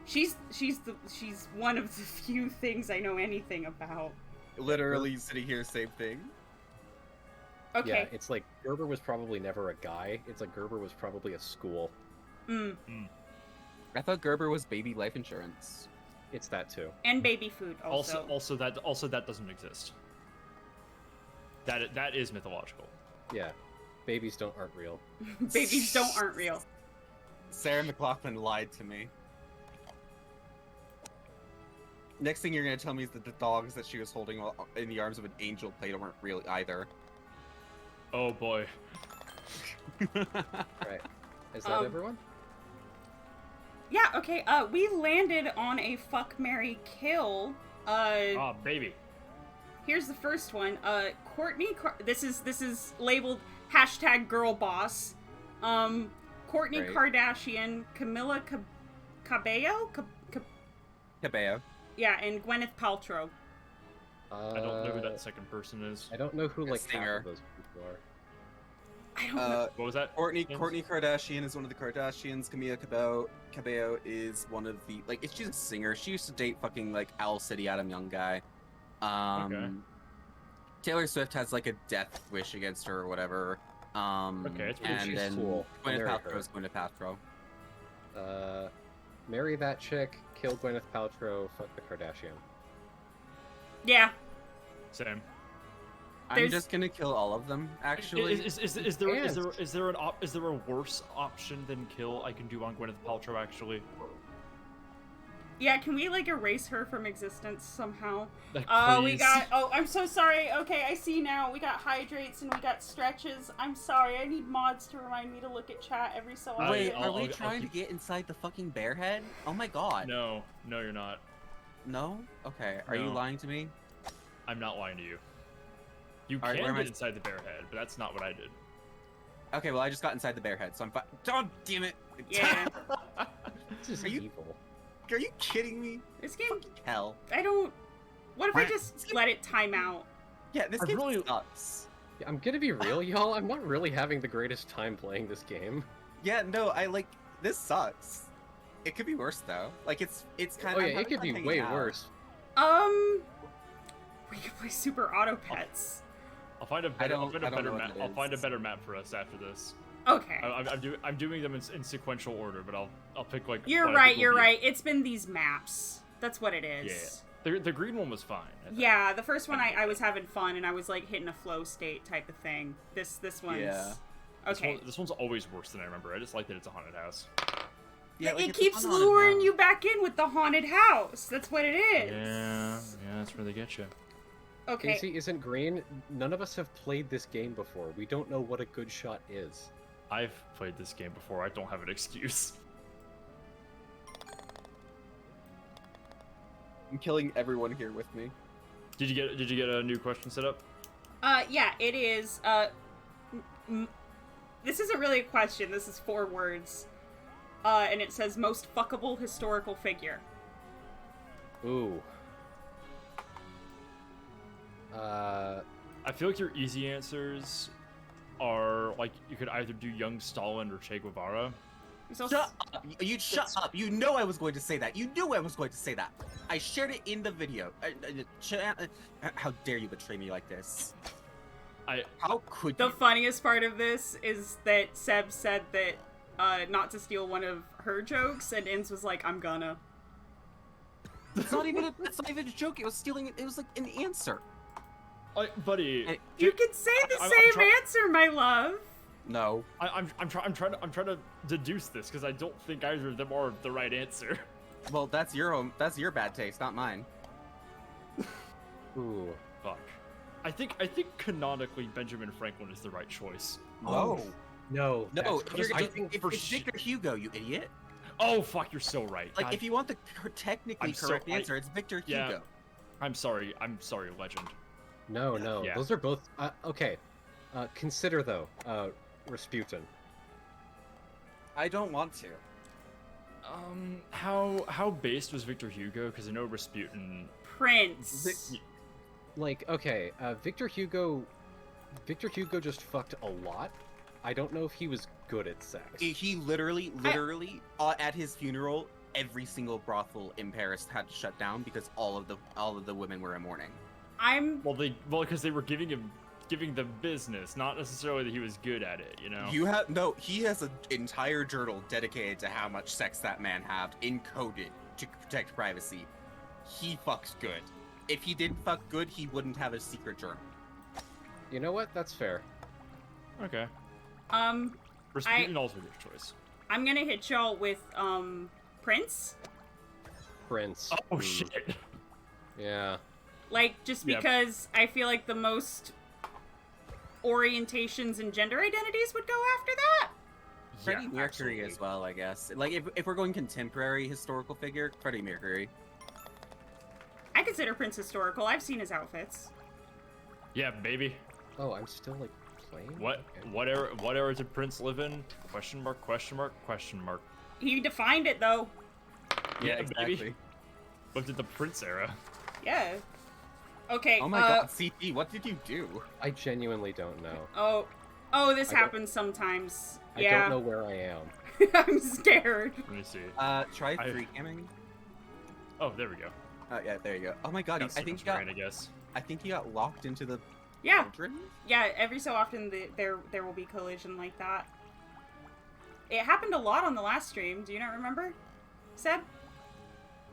She's one of the few things I know anything about. Literally sitting here, same thing. Okay. Yeah, it's like Gerber was probably never a guy. It's like Gerber was probably a school. I thought Gerber was baby life insurance. It's that too. And baby food also. Also that doesn't exist. That is mythological. Yeah, babies aren't real. Babies aren't real. Sarah McLachlan lied to me. Next thing you're gonna tell me is that the dogs that she was holding in the arms of an angel plate weren't real either. Oh boy. Right. Is that everyone? Yeah, okay, we landed on a fuck, marry, kill. Ah, baby. Here's the first one. This is labeled #girlboss. Courtney Right. Kardashian, Camila Cabello? Cabello. Yeah, and Gwyneth Paltrow. I don't know who that second person is. I don't know who like half singer. of those people are. I don't know. What was that? Courtney James? Kardashian is one of the Kardashians. Camila Cabello is one of the she's a singer. She used to date fucking like Owl City Adam Young guy. Okay. Taylor Swift has like a death wish against her or whatever. Okay, it's pretty and she's then cool. Gwyneth Marry Paltrow her. is Gwyneth Paltrow. Marry that chick, kill Gwyneth Paltrow, fuck the Kardashian. Yeah. Same. I'm There's- just gonna kill all of them. Actually, Is there a worse option than kill I can do on Gwyneth Paltrow actually? Yeah, can we, like, erase her from existence somehow? Like, We please. got... Oh, I'm so sorry. Okay, I see now. We got hydrates and we got stretches. I'm sorry. I need mods to remind me to look at chat every so often. wait, I'll- are we I'll trying to get inside the fucking bear head? Oh my god. No, you're not. No? Okay. Are you No. lying to me? I'm not lying to you. You All right, can where am get I- inside the bear head, but that's not what I did. Okay, well I just got inside the bear head, so I'm fine. God damn it! Yeah. This is Are you- evil. Are you kidding me? This game... Hell. I don't... What if I just let it time out? Yeah, this I game really- sucks. Yeah, I'm gonna be real, y'all. I'm not really having the greatest time playing this game. Yeah, no, this sucks. It could be worse though. Like it's kind Oh of. yeah, it could be way worse. We could play Super Auto Pets. I'll find a better, don't know what map. it I'll find a is. better map for us after this. Okay. I'm doing them in sequential order, but I'll pick like. You're what I right, think will be- right. It's been these maps. That's what it is. Yeah. The green one was fine. I think. Yeah, the first one I was having fun and I was like hitting a flow state type of thing. This one's... Yeah. Okay. This one's always worse than I remember. I just like that it's a haunted house. Yeah, like, it it's keeps fun on it luring now. you back in with the haunted house. That's what it is. Yeah, that's where they get you. Okay. Casey isn't green. None of us have played this game before. We don't know what a good shot is. I've played this game before. I don't have an excuse. I'm killing everyone here with me. Did you get a new question set up? Yeah, it is. This isn't really a question. This is 4 words. And it says most fuckable historical figure. Ooh. I feel like your easy answers are like you could either do young Stalin or Che Guevara. There's also- Shut up! You shut up! You know I was going to say that. You knew I was going to say that. I shared it in the video. How dare you betray me like this? How could The you? funniest part of this is that Seb said that not to steal one of her jokes, and Inns was like, I'm gonna. It's not even a joke. It was stealing. It was like an answer. Buddy, You can say the I'm same try- answer, my love. No. I'm trying to deduce this because I don't think either of them are the right answer. Well, that's your bad taste, not mine. Ooh. Fuck. I think canonically Benjamin Franklin is the right choice. No. No. No. that's- If I you're, think if for it's Victor Hugo, you idiot. Oh fuck, you're so right. Like, God, if you want the technically I'm so- correct answer, it's Victor yeah. Hugo. I'm sorry, Legend. No. Yeah. Those are both. Okay. Consider though. Rasputin. I don't want to. How based was Victor Hugo? Because I know Rasputin. Prince. Like, okay, Victor Hugo just fucked a lot. I don't know if he was good at sex. He literally, at his funeral, every single brothel in Paris had to shut down because all of the women were in mourning. Because they were giving the business, not necessarily that he was good at it. You know. He has an entire journal dedicated to how much sex that man had, encoded to protect privacy. He fucks good. If he didn't fuck good, he wouldn't have a secret journal. You know what? That's fair. Okay. I'm Rasputin also a good choice. gonna hit y'all with Prince. Prince. Oh Mm, shit. Yeah. Like, just Yeah. because I feel like the most orientations and gender identities would go after that. Freddie Yeah, Mercury absolutely. as well, I guess. Like, if we're going contemporary historical figure, Freddie Mercury. I consider Prince historical. I've seen his outfits. Yeah, baby. Oh, I'm still like playing. What? Okay. What era did Prince live in? Question mark? Question mark? Question mark? He defined it though. Yeah, baby. exactly. Looked at the Prince era. Yeah. Okay. Oh my god, CP, what did you do? I genuinely don't know. Oh, this I don't- happens sometimes. I Yeah. don't know where I am. I'm scared. Let me see. Try free camming. Oh, there we go. Yeah, there you go. Oh my god, Got I think sequence rain, I guess. he got locked into the Yeah. cauldron? Yeah. Every so often there will be collision like that. It happened a lot on the last stream. Do you not remember, Seb?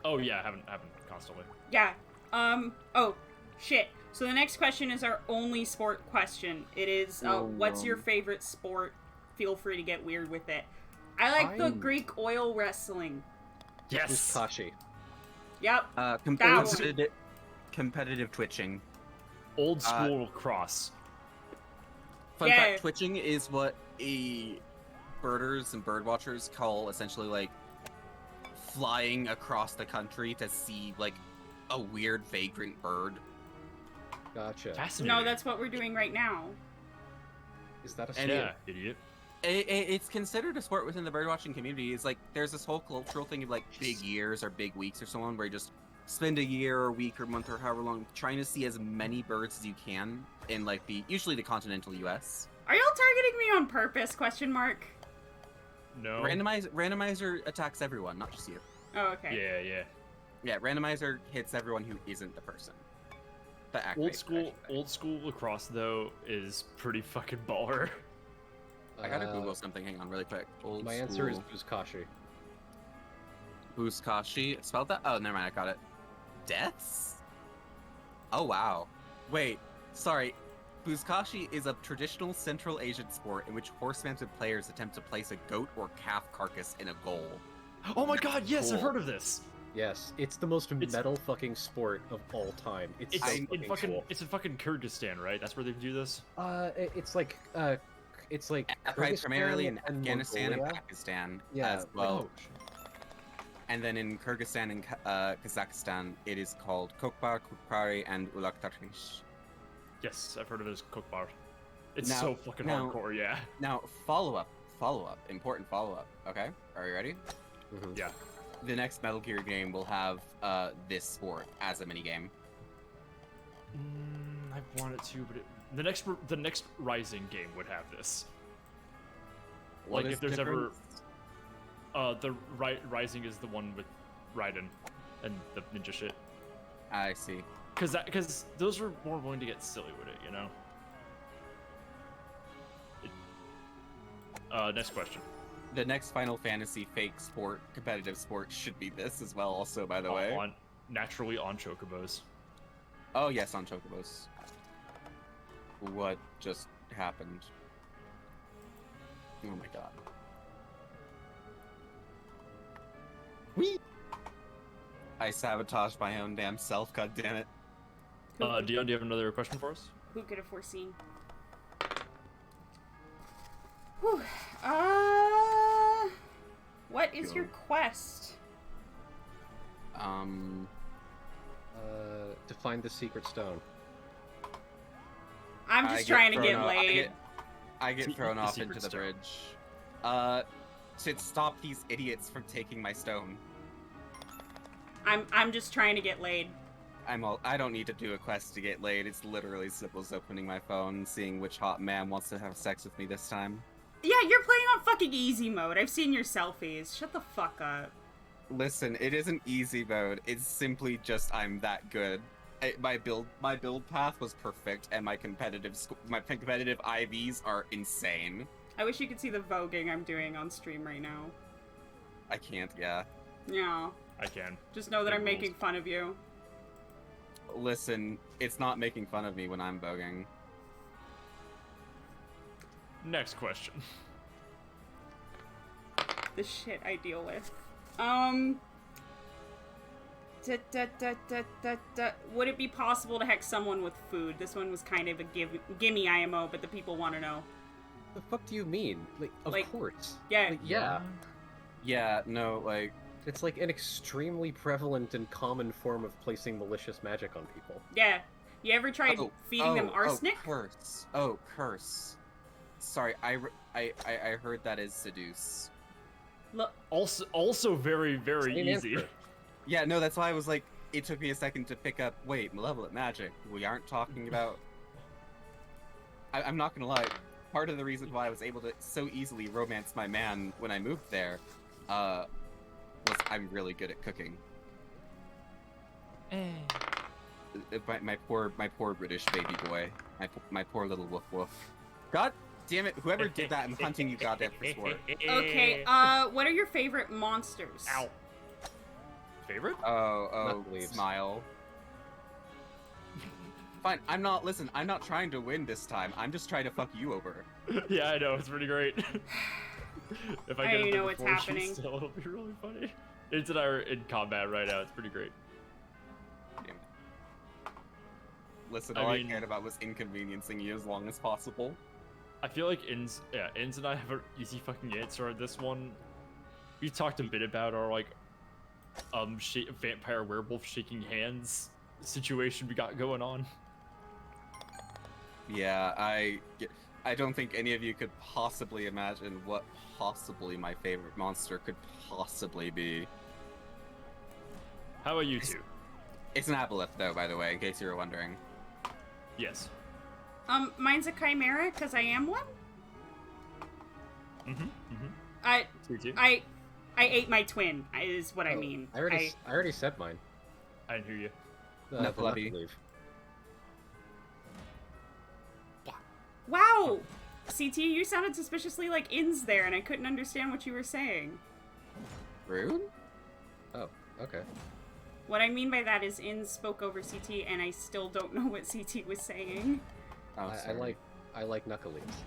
Oh yeah, haven't constantly. Yeah. Oh, shit. So the next question is our only sport question. It is, what's your favorite sport? Feel free to get weird with it. I like the Greek oil wrestling. Yes. Kashi. Yep. Competitive twitching. Old school cross. Fun Yeah. fact, twitching is what birders and bird watchers call essentially like flying across the country to see like a weird vagrant bird. Gotcha. Fascinating. No, that's what we're doing right now. Is that a And sport? Yeah, idiot. It's considered a sport within the birdwatching community. It's like there's this whole cultural thing of like big years or big weeks or so on, where you just spend a year or week or month or however long trying to see as many birds as you can in like usually the continental U.S. Are y'all targeting me on purpose? Question mark. No. Randomizer attacks everyone, not just you. Oh, okay. Yeah. Yeah, randomizer hits everyone who isn't the person. That Old school lacrosse though is pretty fucking baller. I gotta Google something. Hang on, really quick. My answer is Buzkashi. Buzkashi. Spelled that? Oh, never mind. I got it. Deaths? Oh wow. Wait. Sorry. Buzkashi is a traditional Central Asian sport in which horse-mounted players attempt to place a goat or calf carcass in a goal. Oh my god, yes, Cool. I've heard of this. Yes, it's the most metal fucking sport of all time. It's It's so in fucking fucking cool. it's in fucking Kyrgyzstan, right? That's where they do this. It's like Primarily in Kyrgyzstan and Afghanistan and Mongolia. Pakistan Yeah, as well. Oh, And then in Kyrgyzstan and Kazakhstan, it is called Kokbar, Kukpari, and Ulaktarkish. yes, I've heard of it as Cookbar. It's Now- so fucking now- hardcore, yeah. Now, important follow-up, okay? Are you ready? Mhm. Yeah. The next Metal Gear game will have this sport as a minigame. I want it to, but the next Rising game would have this. What Like is if there's the ever difference? the Rising is the one with Raiden and the ninja shit. I see. Because those are more willing to get silly with it, you know. Next question. The next Final Fantasy fake sport, competitive sport, should be this as well. Also, by the way. Naturally on chocobos. Oh yes, on Chocobos. What just happened? Oh my god. Whee! I sabotaged my own damn self, god damn it. Dion, do you have another question for us? Who could have foreseen? Whew. What is your quest? To find the secret stone. I'm just trying to get thrown laid. I get See, thrown the off secret into the stone. bridge. To stop these idiots from taking my stone. I'm just trying to get laid. I don't need to do a quest to get laid. It's literally simple as opening my phone and seeing which hot man wants to have sex with me this time. Yeah, you're playing on fucking easy mode. I've seen your selfies. Shut the fuck up. Listen, it isn't easy mode. It's simply just I'm that good. My build path was perfect, and my competitive IVs are insane. I wish you could see the voguing I'm doing on stream right now. I can't. Yeah. Yeah. I can. Just know that Big I'm rules. making fun of you. Listen, it's not making fun of me when I'm voguing. Next question. The shit I deal with. Would it be possible to hex someone with food? This one was kind of a gimme IMO, but the people want to know. The fuck do you mean? Of Like- course. Yeah. Yeah. Yeah. No. Like. It's like an extremely prevalent and common form of placing malicious magic on people. Yeah. You ever tried feeding them arsenic? Oh, curse. Sorry, I heard that is seduce. Look. Also very, very Same easy. answer. Yeah, no, that's why I was like, it took me a second to pick up, wait, malevolent magic. We aren't talking about... I'm not gonna lie, part of the reason why I was able to so easily romance my man when I moved there, was I'm really good at cooking. My poor British baby boy. My poor little woof woof. God damn it, whoever did that, I'm hunting you goddamn for sport. Okay, what are your favorite monsters? Ow. Favorite? Smile. Fine, I'm not trying to win this time. I'm just trying to fuck you over. Yeah, I know, it's pretty great. If I don't get know what's happening. Still, it'll be really funny. It's and I are in combat right now, it's pretty great. Damn it. Listen, all I cared about was inconveniencing you as long as possible. I feel like Inns and I have an easy fucking answer on this one. We talked a bit about our like vampire werewolf shaking hands situation we got going on. Yeah, I don't think any of you could possibly imagine what possibly my favorite monster could possibly be. How about you two? It's an aboleth, though, by the way, in case you were wondering. Yes. Mine's a chimera, because I am one. I ate my twin, is what I mean. I already said mine. I didn't hear you. Knuckle-leaf. Wow! CT, you sounded suspiciously like Inns there, and I couldn't understand what you were saying. Rude? Oh, okay. What I mean by that is Inns spoke over CT, and I still don't know what CT was saying. Oh, I like knuckle leaves.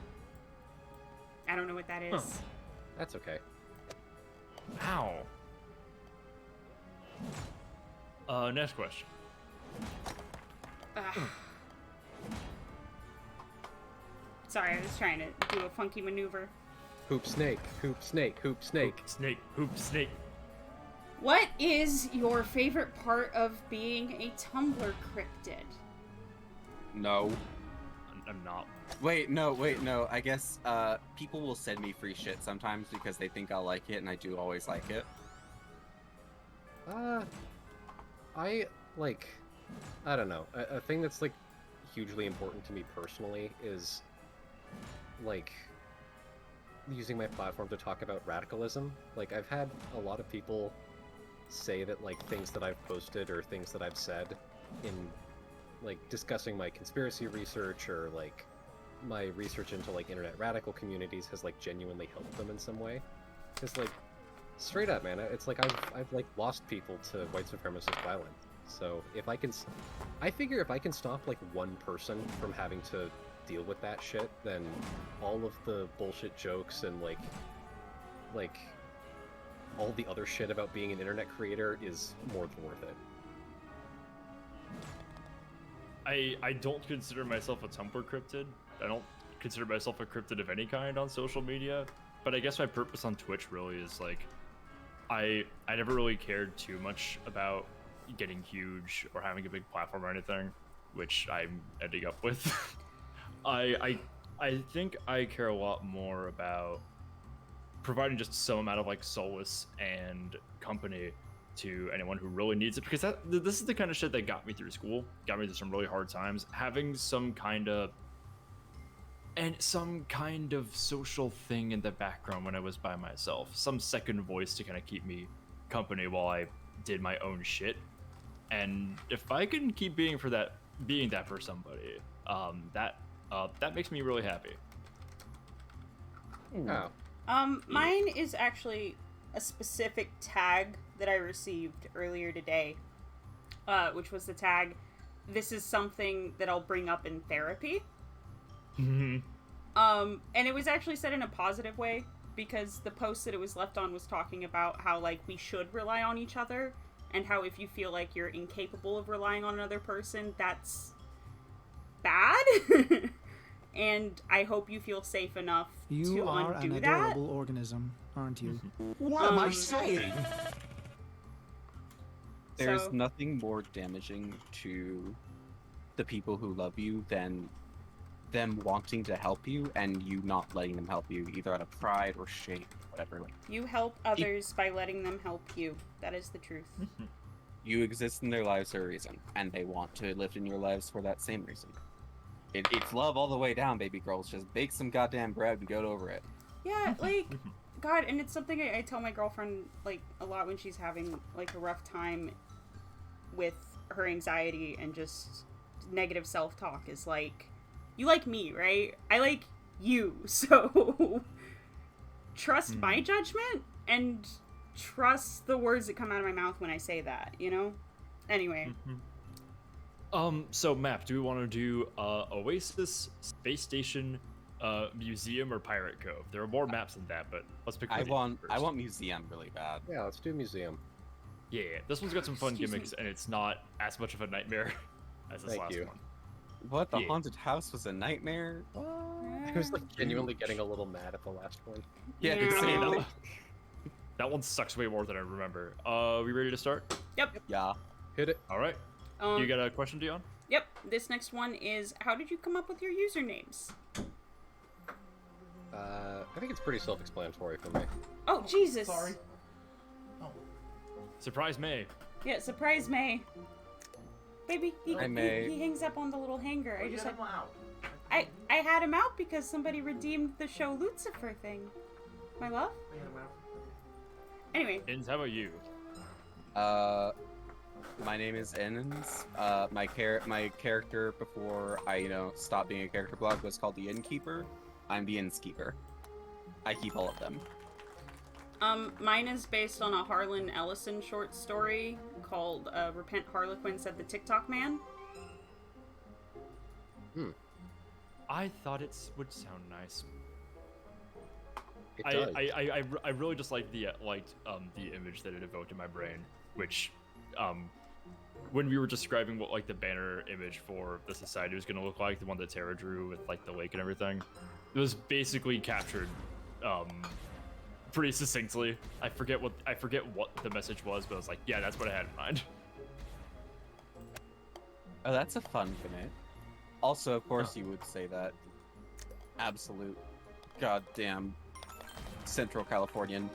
I don't know what that is. Huh. That's okay. Ow. Next question. Sorry, I was trying to do a funky maneuver. Hoop snake, hoop snake, hoop snake. Hoop snake, hoop snake. What is your favorite part of being a Tumblr cryptid? No. I'm not. Wait, no. I guess, people will send me free shit sometimes because they think I'll like it, and I do always like it. I don't know. A thing that's, like, hugely important to me personally is, like, using my platform to talk about radicalism. Like, I've had a lot of people say that, like, things that I've posted or things that I've said in, like, discussing my conspiracy research or, like, my research into, like, internet radical communities has, like, genuinely helped them in some way. Because, like, straight up, man, it's like I've like, lost people to white supremacist violence. So I figure if I can stop, like, one person from having to deal with that shit, then all of the bullshit jokes and, like, all the other shit about being an internet creator is more than worth it. I don't consider myself a Tumblr cryptid. I don't consider myself a cryptid of any kind on social media. But I guess my purpose on Twitch really is, like, I never really cared too much about getting huge or having a big platform or anything, which I'm ending up with. I think I care a lot more about providing just some amount of, like, solace and company to anyone who really needs it, because this is the kind of shit that got me through school, got me through some really hard times. Having some kind of social thing in the background when I was by myself, some second voice to kind of keep me company while I did my own shit. And if I can keep being that for somebody, that makes me really happy. Oh. Mine is actually a specific tag that I received earlier today, which was the tag, "This is something that I'll bring up in therapy." And it was actually said in a positive way, because the post that it was left on was talking about how, like, we should rely on each other, and how if you feel like you're incapable of relying on another person, that's bad. And I hope you feel safe enough to undo that. You are an adorable organism, aren't you? What am I saying? There's nothing more damaging to the people who love you than them wanting to help you and you not letting them help you, either out of pride or shame, whatever. Like, You help others by letting them help you. That is the truth. you exist in their lives for a reason, and they want to live in your lives for that same reason. It's love all the way down, baby girls. Just bake some goddamn bread and go over it. Yeah, like, God, and it's something I tell my girlfriend, like, a lot when she's having, like, a rough time with her anxiety and just negative self-talk is, like, you like me, right? I like you, so trust my judgment and trust the words that come out of my mouth when I say that, you know? Anyway. So map, do we want to do Oasis, Space Station, Museum, or Pirate Cove? There are more maps than that, but let's pick. I want first. museum really bad. Yeah, let's do museum. Yeah, this one's got some fun Excuse gimmicks, and it's not as much of a nightmare as this Thank last you. one. What, the Yeah. haunted house was a nightmare? I was like genuinely getting a little mad at the last one. Yeah, Yeah. exactly. That one sucks way more than I remember. We ready to start? Yep. Yeah. Hit it. All right. You got a question, Dion? Yep. This next one is, how did you come up with your usernames? I think it's pretty self-explanatory for me. Oh, Jesus. Sorry. Surprise May. Yeah, surprise May. Baby, he May. he hangs up on the little hanger. I just had, out. I had him out because somebody redeemed the show Lucifer thing. My love? Anyway. Ins, how about you? My name is Ennens. My character before I, stopped being a character blog was called the Innkeeper. I'm the Innskeeper. I keep all of them. Mine is based on a Harlan Ellison short story called Repent Harlequin Said the TikTok Man. I thought it would sound nice. It does. I really just liked the image that it evoked in my brain, which when we were describing what like the banner image for the society was going to look like, the one that Tara drew with like the lake and everything, it was basically captured pretty succinctly. I forget what the message was, but I was like, yeah, that's what I had in mind. Oh, that's a fun commit. Also, of course, you would say that absolute goddamn Central Californian.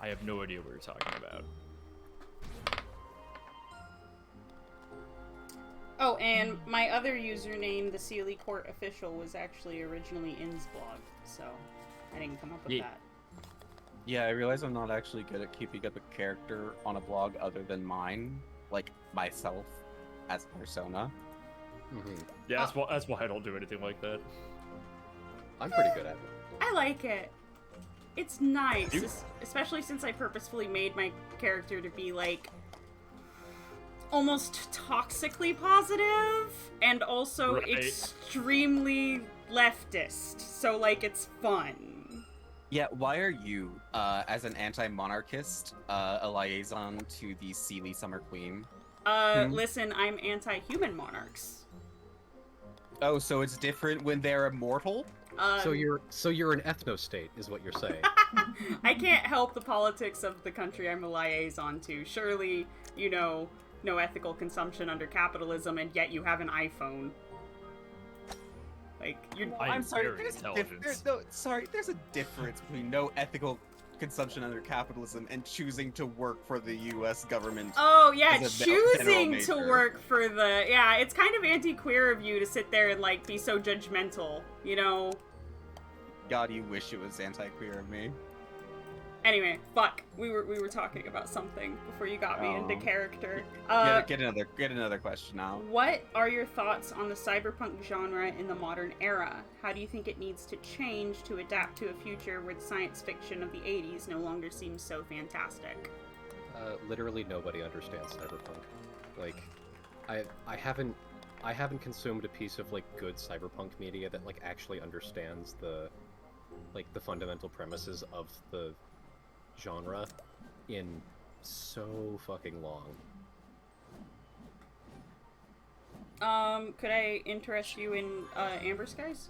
I have no idea what you're talking about. Oh, and my other username, the Sealy Court Official, was actually originally In's blog, so I didn't come up with that. Yeah, I realize I'm not actually good at keeping up a character on a blog other than mine, like myself as a persona. Yeah, that's why I don't do anything like that. I'm pretty good at it. I like it. It's nice, especially since I purposefully made my character to be, like, almost toxically positive, and also extremely leftist, so, like, it's fun. Yeah, why are you, as an anti-monarchist, a liaison to the Sealy Summer Queen? Listen, I'm anti-human monarchs. Oh, so it's different when they're immortal? So you're an ethno-state, is what you're saying. I can't help the politics of the country I'm a liaison to. Surely, no ethical consumption under capitalism, and yet you have an iPhone. Like, you're... I'm sorry, very there's a difference between no ethical consumption under capitalism and choosing to work for the U.S. government. Oh, yeah, as a choosing general to major. work for the... Yeah, it's kind of anti-queer of you to sit there and, like, be so judgmental, God, you wish it was anti-queer of me. Anyway, fuck. We were talking about something before you got me into character. Get another question now. What are your thoughts on the cyberpunk genre in the modern era? How do you think it needs to change to adapt to a future where the science fiction of the 80s no longer seems so fantastic? Literally nobody understands cyberpunk. Like, I haven't consumed a piece of like good cyberpunk media that like actually understands the fundamental premises of the genre in so fucking long. Could I interest you in Amber Skies?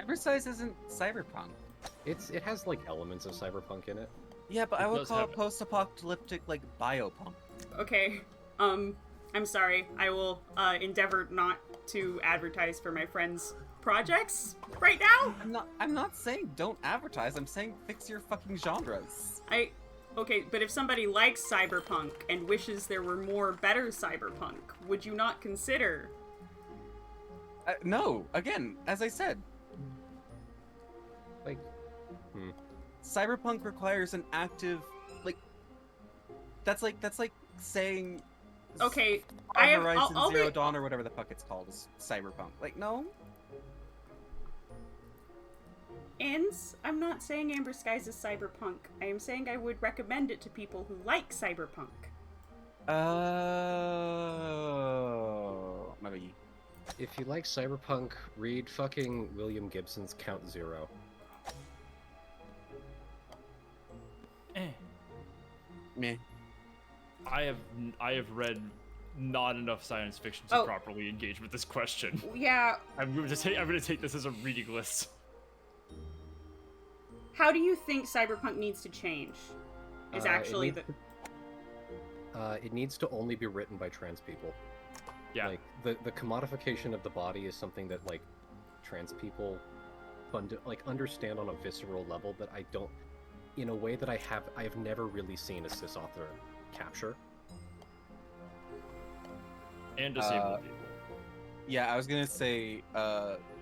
Amber Skies isn't cyberpunk. It has like elements of cyberpunk in it. Yeah, but It I would does call have it it. post-apocalyptic, like, biopunk. Okay, I'm sorry. I will endeavor not to advertise for my friends' projects right now. I'm not saying don't advertise. I'm saying fix your fucking genres. Okay, but if somebody likes cyberpunk and wishes there were more better cyberpunk, would you not consider? No. Again, as I said, Like, cyberpunk requires an active, like. That's like saying. Okay, Horizon I'll Zero be... Dawn or whatever the fuck it's called is cyberpunk. Like, no. Ends, I'm not saying Amber Skies is cyberpunk. I am saying I would recommend it to people who like cyberpunk. Oh, maybe. if you like cyberpunk, read fucking William Gibson's Count Zero. Meh. I have read not enough science fiction to properly engage with this question. Yeah. I'm going to take this as a reading list. How do you think cyberpunk needs to change? Is actually it needs to only be written by trans people. Yeah. Like the commodification of the body is something that like trans people understand on a visceral level that I don't, in a way that I have never really seen a cis author capture. And disabled people. Yeah, I was gonna say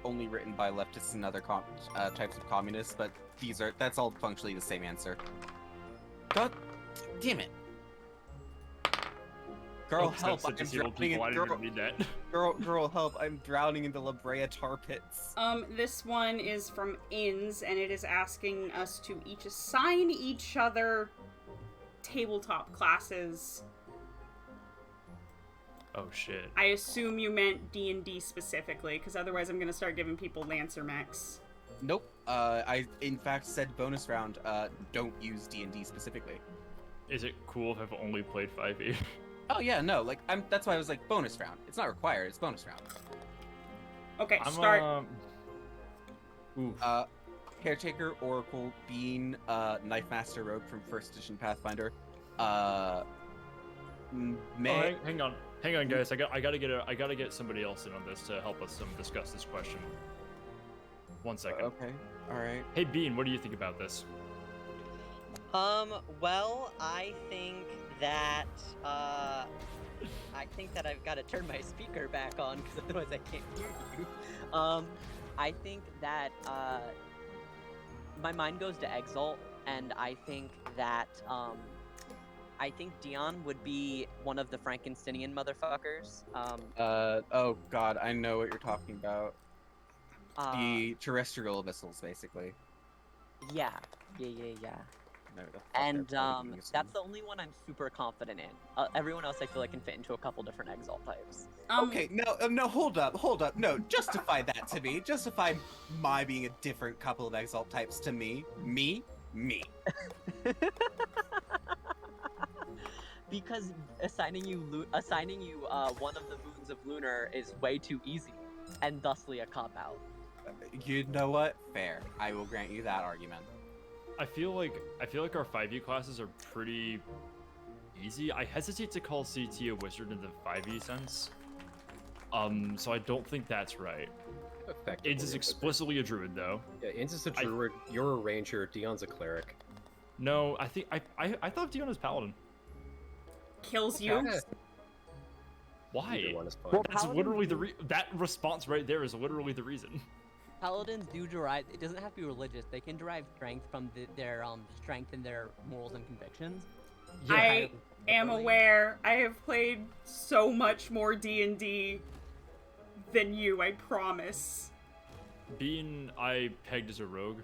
only written by leftists and other types of communists, but that's all functionally the same answer. God damn it. Girl, help! I'm drowning in girl, help! I'm drowning in the La Brea tar pits. This one is from Inns, and it is asking us to each assign each other tabletop classes. Oh shit! I assume you meant D&D specifically, because otherwise I'm gonna start giving people Lancer mechs. Nope. I in fact said bonus round. Don't use D&D specifically. Is it cool if I've only played 5e? Oh yeah, no, like that's why I was like bonus round. It's not required, it's bonus round. Okay, start. Caretaker, Oracle, Bean, Knife Master Rogue from First Edition Pathfinder. Hang on, guys. I gotta get somebody else in on this to help us discuss this question. 1 second. Okay. All right. Hey Bean, what do you think about this? Well, I think that I've got to turn my speaker back on because otherwise I can't hear you. I think that my mind goes to Exalt, and I think that Dion would be one of the Frankensteinian motherfuckers. Oh god, I know what you're talking about. The terrestrial missiles, basically. Yeah. And that's the only one I'm super confident in. Everyone else I feel like can fit into a couple different Exalt types. Okay, no, hold up. No, justify that to me. Justify my being a different couple of Exalt types to me. Me. Because assigning you one of the moons of Lunar is way too easy, and thusly a cop-out. You know what? Fair. I will grant you that argument. I feel like our 5e classes are pretty easy. I hesitate to call CT a wizard in the 5e sense. So I don't think that's right. Inns is explicitly a druid, though. Yeah, Inns is a druid. You're a ranger. Dion's a cleric. No, I think I thought Dion was paladin. Kills you. Yeah. Why? Well, that's literally that response right there is literally the reason. Paladins do derive. It doesn't have to be religious. They can derive strength from their strength in their morals and convictions. Yeah, I am aware. I have played so much more D&D than you. I promise. Being I pegged as a rogue,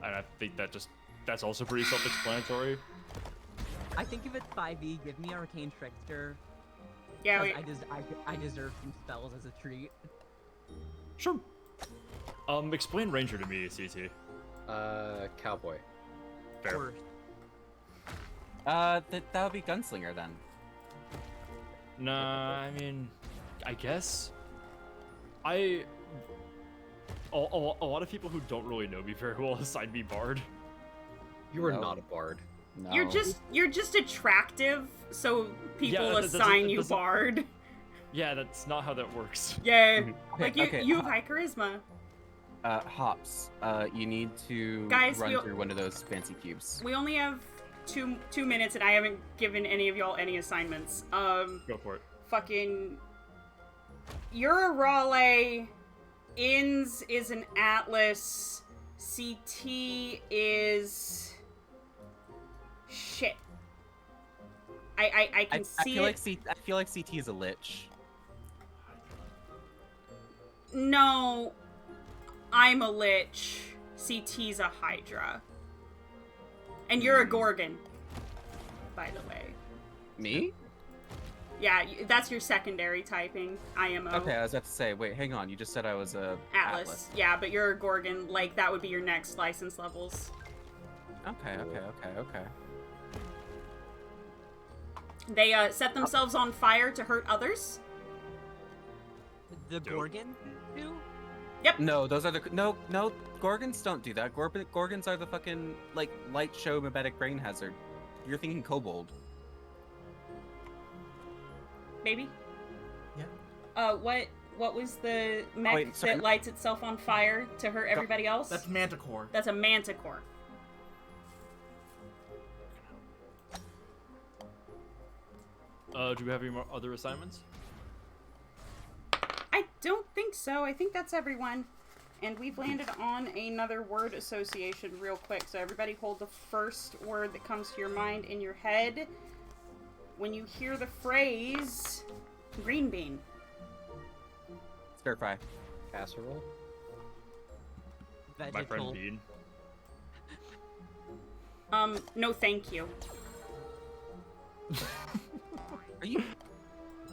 and I think that's also pretty self-explanatory. I think if it's 5e, give me Arcane Trickster. Yeah, I deserve some spells as a treat. Sure. Explain Ranger to me, CT. Cowboy. Fair. That would be Gunslinger then. Nah, I mean, I guess. A lot of people who don't really know me very well assign me Bard. You are not a Bard. No. You're just attractive, so people assign you Bard. Yeah, that's not how that works. Yeah, Okay, like you okay, you have high charisma. Hops. You need to Guys, run through one of those fancy cubes. We only have two minutes, and I haven't given any of y'all any assignments. Go for it. Fucking, you're a Raleigh. Inns is an Atlas. CT is shit. I can see it. I feel like CT is a lich. No, I'm a lich. CT's a Hydra. And you're a Gorgon, by the way. Me? Yeah, that's your secondary typing, IMO. Okay, I was about to say, wait, hang on. You just said I was a Atlas. Yeah, but you're a Gorgon. Like, that would be your next license levels. Okay. They set themselves on fire to hurt others. The Gorgon do? Yep. No, those are the no. Gorgons don't do that. Gorgons are the fucking like light show mimetic brain hazard. You're thinking kobold. Maybe. Yeah. What was the mech that lights itself on fire to hurt everybody else? That's Manticore. That's a Manticore. Do we have any more other assignments? I don't think so. I think that's everyone. And we've landed on another word association real quick. So everybody hold the first word that comes to your mind in your head when you hear the phrase green bean. Stir fry. Casserole. Vegetal. My friend Bean. No thank you. Are you?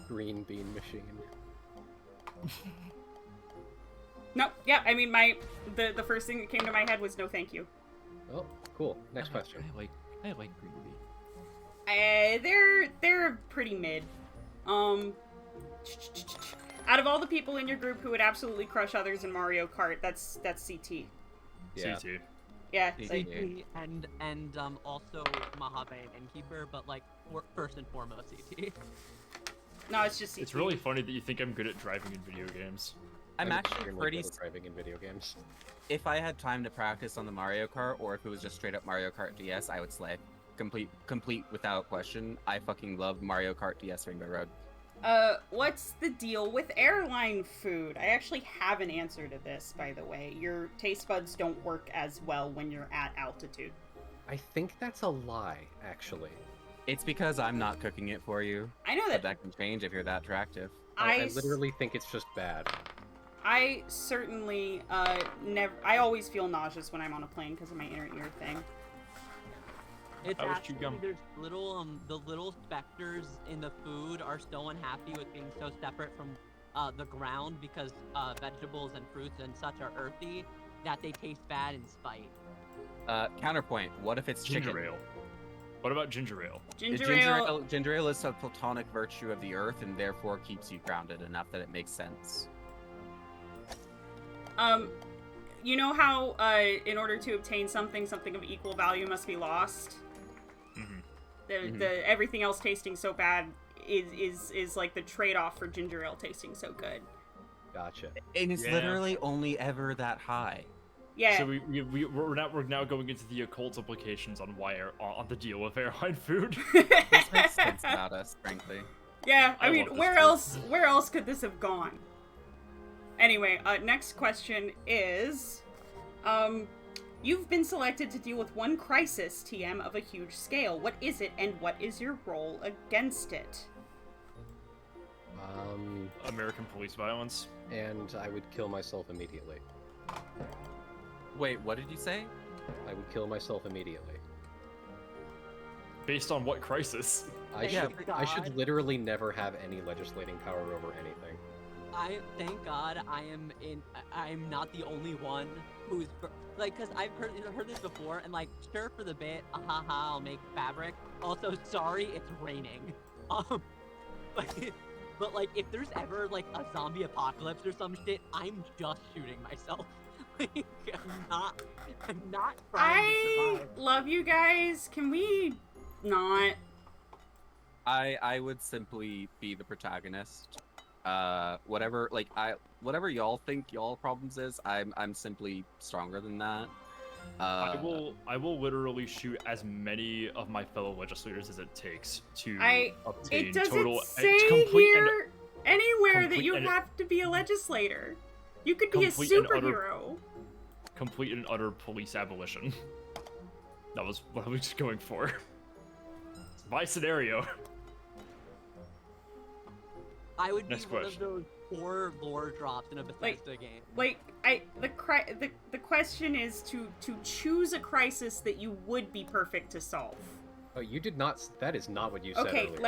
Green bean machine. Nope. Yeah, I mean the first thing that came to my head was no thank you. Oh, cool. Next question. I like green bean. They're pretty mid. Out of all the people in your group who would absolutely crush others in Mario Kart, that's CT. Yeah. CT. Yeah. CT and also Mojave and Innkeeper, but like first and foremost CT. No, it's just CT. It's really funny that you think I'm good at driving in video games. I'm actually extremely pretty. good at driving in video games. If I had time to practice on the Mario Kart, or if it was just straight up Mario Kart DS, I would slay. Complete without question. I fucking love Mario Kart DS Rainbow Road. What's the deal with airline food? I actually have an answer to this, by the way. Your taste buds don't work as well when you're at altitude. I think that's a lie, actually. It's because I'm not cooking it for you. I know But that. that can change if you're that attractive. I literally think it's just bad. I certainly, I always feel nauseous when I'm on a plane because of my inner ear thing. It's I was actually, chewing gum. there's little, the little specters in the food are so unhappy with being so separate from the ground because vegetables and fruits and such are earthy that they taste bad in spite. Counterpoint, what if it's Ginger chicken? ale. What about ginger ale? Ginger ale. Ginger ale is a platonic virtue of the earth and therefore keeps you grounded enough that it makes sense. You know how, in order to obtain something of equal value must be lost? Mm-hmm. The everything else tasting so bad is like the trade-off for ginger ale tasting so good. Gotcha. And it's Yeah. literally only ever that high. Yeah. So we're now going into the occult implications on on the deal with airline food. This makes sense about us, frankly. Yeah, I I mean, love this where else could this have gone? Anyway, next question is, you've been selected to deal with one crisis, TM, of a huge scale. What is it, and what is your role against it? American police violence. And I would kill myself immediately. Wait, what did you say? I would kill myself immediately. Based on what crisis? I should literally never have any legislating power over anything. Thank God I'm not the only one who's like, cause I've heard this before, and like, sure, for the bit, I'll make fabric. Also, sorry, it's raining. But like, if there's ever like a zombie apocalypse or some shit, I'm just shooting myself. Like, I'm not trying to survive. Love you guys. Can we not? I would simply be the protagonist. Whatever, like whatever y'all think y'all problems is, I'm simply stronger than that. I will literally shoot as many of my fellow legislators as it takes to obtain It doesn't total say complete here anywhere that complete you and- have to be a legislator. You could be a complete and superhero. complete and utter police abolition. That was what I was just going for. It's my scenario. I would be Next one question. of those 4 lore drops in a Bethesda game. Like the question is to choose a crisis that you would be perfect to solve. Oh, you did not. That is not what you said Okay, earlier.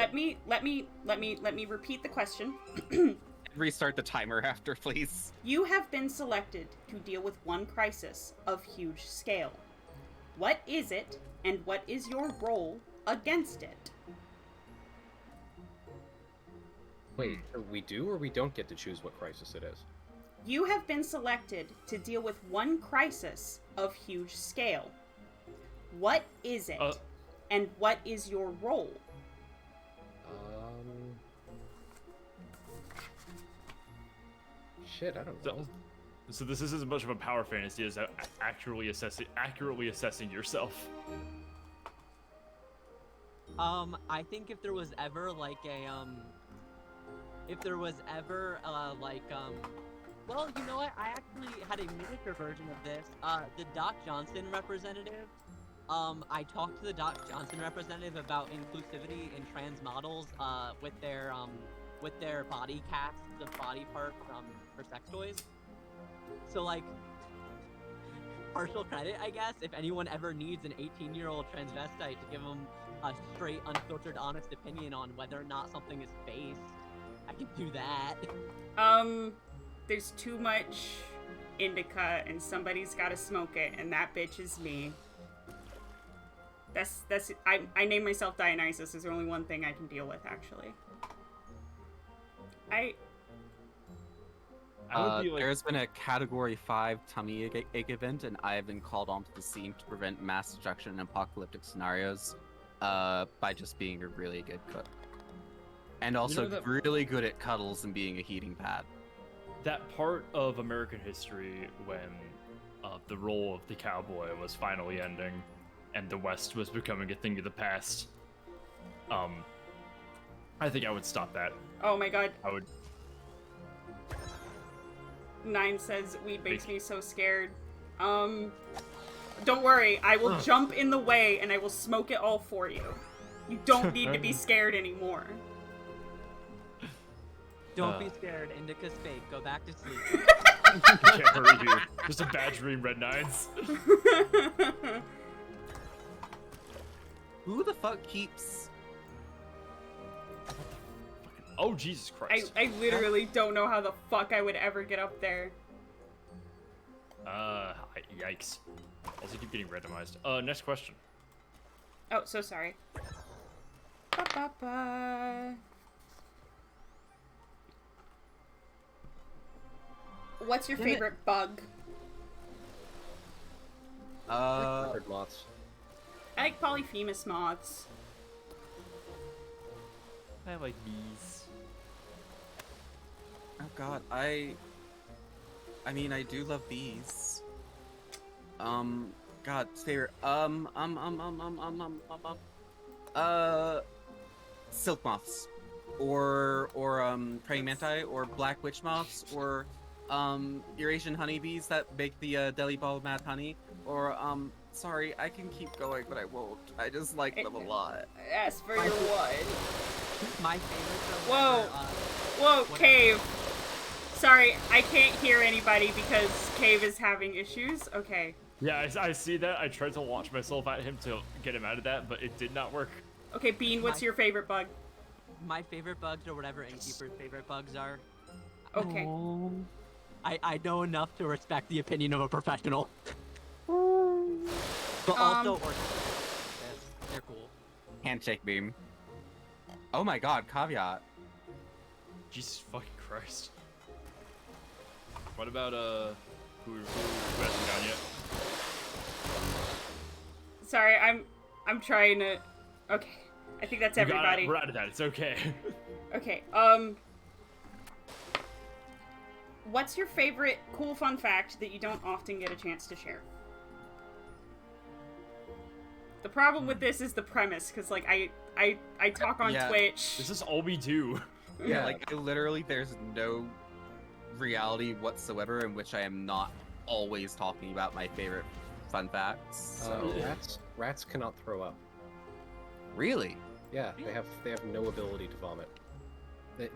let me repeat the question. Restart the timer after, please. You have been selected to deal with one crisis of huge scale. What is it, and what is your role against it? Wait, we do or we don't get to choose what crisis it is? You have been selected to deal with one crisis of huge scale. What is it, and what is your role? Shit, I don't know. So this isn't as much of a power fantasy as accurately assessing yourself. I think if there was ever like a well, you know what? I actually had a miniature version of this. The Doc Johnson representative. I talked to the Doc Johnson representative about inclusivity in trans models, with their body casts of body parts for sex toys. So like, partial credit, I guess, if anyone ever needs an 18-year-old transvestite to give them a straight, unfiltered, honest opinion on whether or not something is based, I can do that. There's too much indica and somebody's gotta smoke it, and that bitch is me. I name myself Dionysus. There's only one thing I can deal with, actually. There's been a Category 5 tummy ache event, and I have been called onto the scene to prevent mass destruction in apocalyptic scenarios by just being a really good cook. And also really good at cuddles and being a heating pad. That part of American history when the role of the cowboy was finally ending and the West was becoming a thing of the past, I think I would stop that. Oh my god. I would. 9 says, weed makes me so scared. Don't worry, I will jump in the way and I will smoke it all for you. You don't need to be scared anymore. Don't be scared, Indica's fake. Go back to sleep. I can't hurt you. Just a bad dream, Red Nines. Who the fuck keeps... Oh, Jesus Christ. I literally don't know how the fuck I would ever get up there. Yikes. Also keep getting randomized. Next question. Oh, so sorry. Ba-ba-ba. What's your favorite bug? Leopard moths. I like polyphemus moths. I like bees. Oh god, I mean, I do love bees. God, favorite, silk moths, or praying mantis, or black witch moths, or Eurasian honeybees that make the deli ball of mad honey, or sorry, I can keep going, but I won't. I just like them a lot. Ask for your one. My favorite. Whoa, Cave. Sorry, I can't hear anybody because Cave is having issues. Okay. Yeah, I see that. I tried to launch myself at him to get him out of that, but it did not work. Okay, Bean, what's your favorite bug? My favorite bugs, or whatever Innkeeper's favorite bugs are. Okay. I know enough to respect the opinion of a professional. But also, they're cool. Handshake beam. Oh my god, caveat. Jesus fucking Christ. What about, who hasn't gone yet? Sorry, I'm trying to... Okay. I think that's everybody. We're out of that. It's okay. Okay, what's your favorite cool fun fact that you don't often get a chance to share? The problem with this is the premise, because, like, I talk on Twitch. This is all we do. Yeah, like, there's no reality whatsoever in which I am not always talking about my favorite fun facts. So. Rats cannot throw up. Really? Yeah, they have no ability to vomit.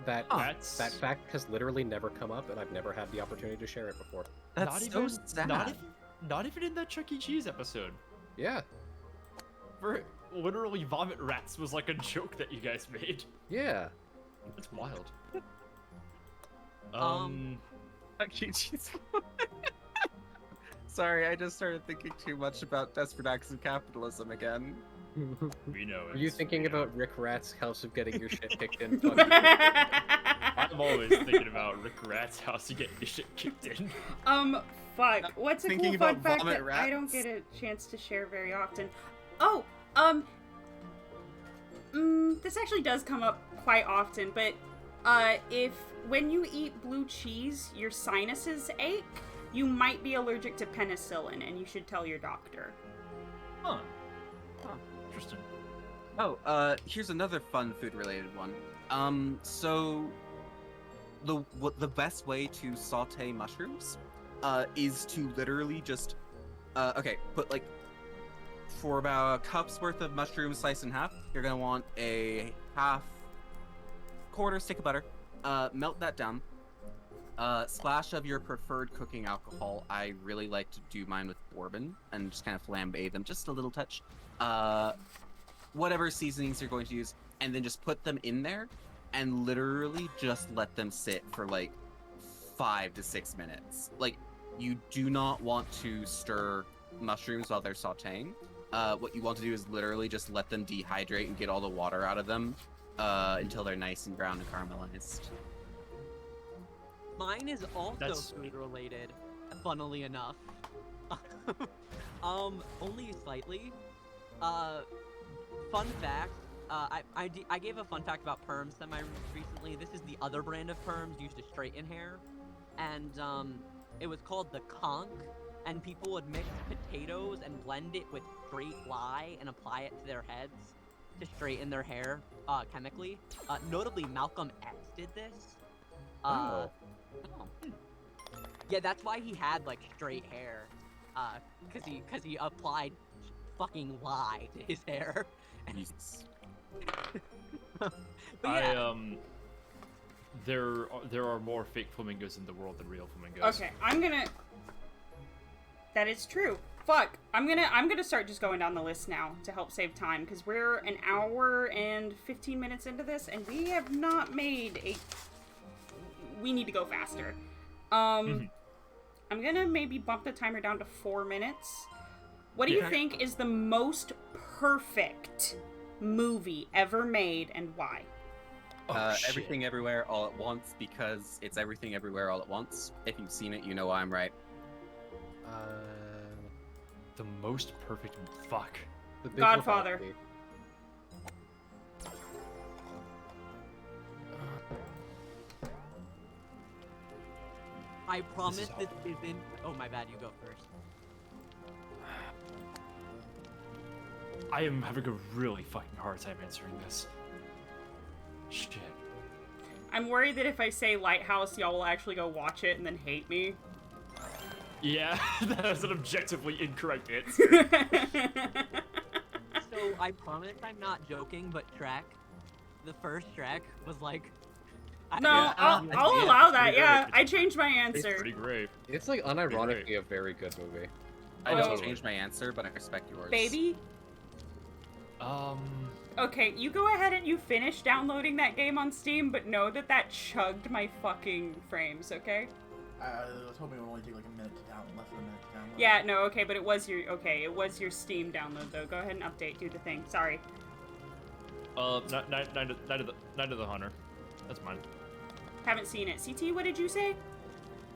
That fact has literally never come up, and I've never had the opportunity to share it before. That's so sad. Not even in that Chuck E. Cheese episode. Yeah. For literally vomit rats was like a joke that you guys made. Yeah. That's wild. Chuck E. Cheese. Sorry, I just started thinking too much about desperate acts of capitalism again. We know it. Are you thinking about Rick Rat's house of getting your shit kicked in? I'm always thinking about Rick Rat's house of getting your shit kicked in. Fuck. What's a cool fun fact that I don't get a chance to share very often? Oh, this actually does come up quite often, but, when you eat blue cheese, your sinuses ache, you might be allergic to penicillin, and you should tell your doctor. Huh. Interesting. Oh, here's another fun food-related one. So the best way to saute mushrooms, is to literally just, put like, for about a cup's worth of mushrooms sliced in half, you're gonna want a quarter stick of butter. Melt that down. Splash of your preferred cooking alcohol. I really like to do mine with bourbon and just kind of flambe them just a little touch. Whatever seasonings you're going to use, and then just put them in there and literally just let them sit for like 5 to 6 minutes. Like, you do not want to stir mushrooms while they're sauteing. What you want to do is literally just let them dehydrate and get all the water out of them until they're nice and brown and caramelized. Mine is also food related, funnily enough. Only slightly. Fun fact, I gave a fun fact about perms recently. This is the other brand of perms used to straighten hair. And it was called the conch, and people would mix potatoes and blend it with straight lye and apply it to their heads to straighten their hair chemically. Notably, Malcolm X did this. Yeah, that's why he had like straight hair, cause he applied fucking lye to his hair. Jesus. But yeah. There are more fake flamingos in the world than real flamingos. Okay, that is true. Fuck. I'm gonna start just going down the list now to help save time, because we're an hour and 15 minutes into this, and we have not made we need to go faster. I'm gonna maybe bump the timer down to 4 minutes. What do you think is the most perfect movie ever made, and why? Everything Everywhere All at Once, because it's Everything Everywhere All at Once. If you've seen it, you know I'm right. The most perfect... Fuck. The Big Godfather. Lebowski. I promise this isn't... Oh, my bad, you go first. I am having a really fucking hard time answering this. Shit. I'm worried that if I say Lighthouse, y'all will actually go watch it and then hate me. Yeah, that is an objectively incorrect answer. So, I promise I'm not joking, but Shrek, the first Shrek, was like... I'll allow that, yeah. I changed my answer. It's pretty great. It's like unironically a very good movie. I don't change my answer, but I respect yours. Baby? Okay, you go ahead and you finish downloading that game on Steam, but know that that chugged my fucking frames, okay? I was hoping it would only take like a minute to download, less than a minute to download. Yeah, no, okay, but it was your Steam download though. Go ahead and update, do the thing. Sorry. Night of the Hunter. That's mine. Haven't seen it. CT, what did you say?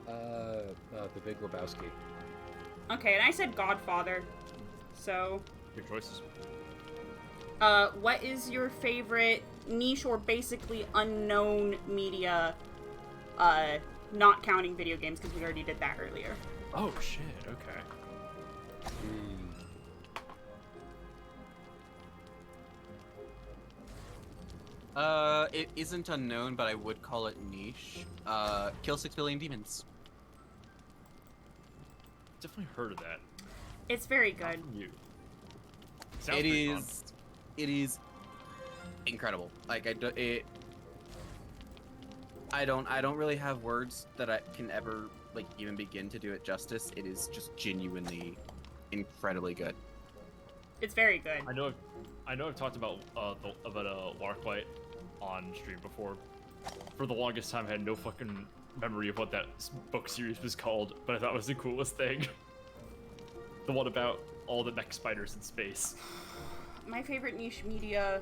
The Big Lebowski. Okay, and I said Godfather. So... Good choices. What is your favorite niche or basically unknown media, not counting video games because we already did that earlier. Oh shit. Okay. It isn't unknown, but I would call it niche. Kill 6 billion demons. Definitely heard of that. It's very good. You. It is incredible. Like I don't really have words that I can ever like even begin to do it justice. It is just genuinely incredibly good. It's very good. I know I've talked about Larklight on stream before. For the longest time, I had no fucking memory of what that book series was called, but I thought it was the coolest thing. The one about all the mech spiders in space. My favorite niche media.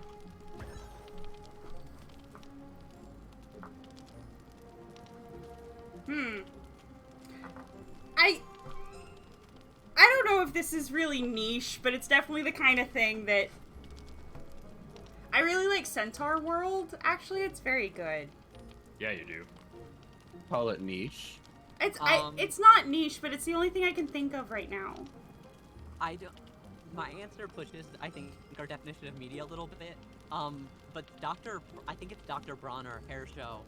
I don't know if this is really niche, but it's definitely the kind of thing that I really like. Centaur World. Actually, it's very good. Yeah, you do. Call it niche. It's not niche, but it's the only thing I can think of right now. My answer pushes, I think, our definition of media a little bit. But I think it's Dr. Bronner Hair Show,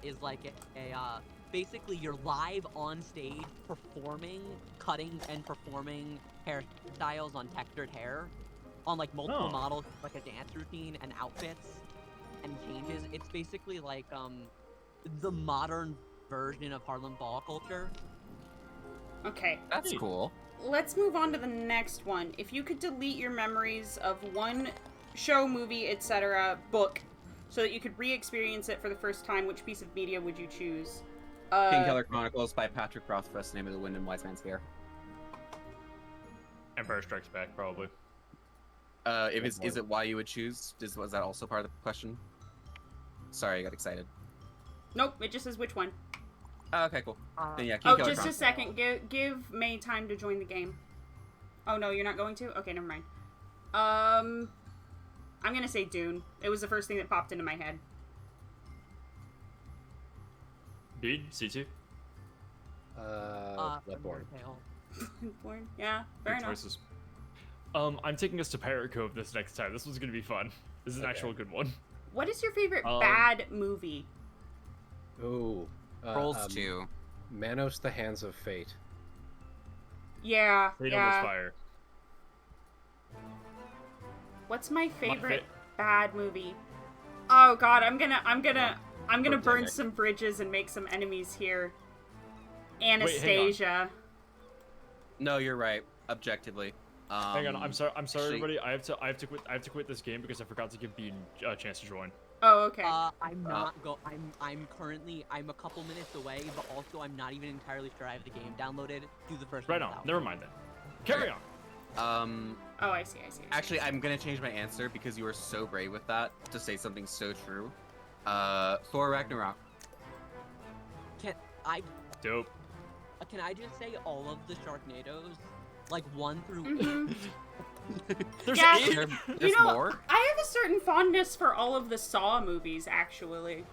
is like basically you're live on stage cutting and performing hairstyles on textured hair, on like multiple models, like a dance routine and outfits and changes. It's basically like the modern version of Harlem Ball culture. Okay. That's cool. Let's move on to the next one. If you could delete your memories of one show, movie, etc., book, so that you could re-experience it for the first time, which piece of media would you choose? King Keller Chronicles by Patrick Rothfuss, Name of the Wind and Wise Man's Fear. Empire Strikes Back, probably. Is it why you would choose? Was that also part of the question? Sorry, I got excited. Nope, it just says which one. Okay, cool. Then yeah, King Keller just Chronicles. a second. Give May time to join the game. Oh no, you're not going to? Okay, never mind. I'm gonna say Dune. It was the first thing that popped into my head. Bede, C2? Bloodborne. Born. Yeah, fair Good enough. choices. I'm taking us to Pirate Cove this next time. This one's gonna be fun. This is an actual good one. What is your favorite bad movie? Ooh. Trolls 2. Manos: The Hands of Fate. Yeah, Fate yeah. Almost Fire. What's my favorite bad movie? Oh god, I'm gonna burn Pandemic. some bridges and make some enemies here. Anastasia. No, you're right. Objectively. Hang on, I'm sorry, actually- everybody. I have to quit this game because I forgot to give Bede a chance to join. Oh, okay. I'm a couple minutes away, but also I'm not even entirely sure I have the game downloaded. Do the first Right one on. without. Never mind then. Carry on. Oh, I see. Actually, I'm gonna change my answer because you were so brave with that to say something so true. Thor Ragnarok. Dope. Can I just say all of the Sharknadoes, like 1 through 8? Mm-hmm. There's Yeah. 8. There's more. I have a certain fondness for all of the Saw movies, actually.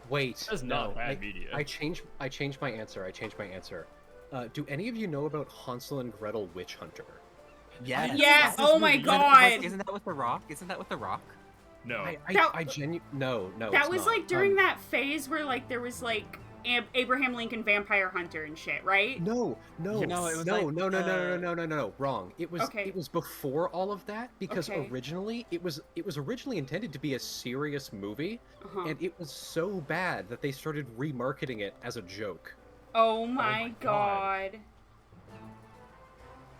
Wait, That's not bad media. I changed my answer. Do any of you know about Hansel and Gretel Witch Hunter? Yes. Yeah. Oh my god. Isn't that with The Rock? No. No. That it's was not. like during that phase where like there was like Abraham Lincoln Vampire Hunter and shit, right? No, You know, it was no, like, no, wrong. It was Okay. it was before all of that because Okay. originally it was originally intended to be a serious movie, Uh-huh. and it was so bad that they started remarketing it as a joke. Oh my my god. God.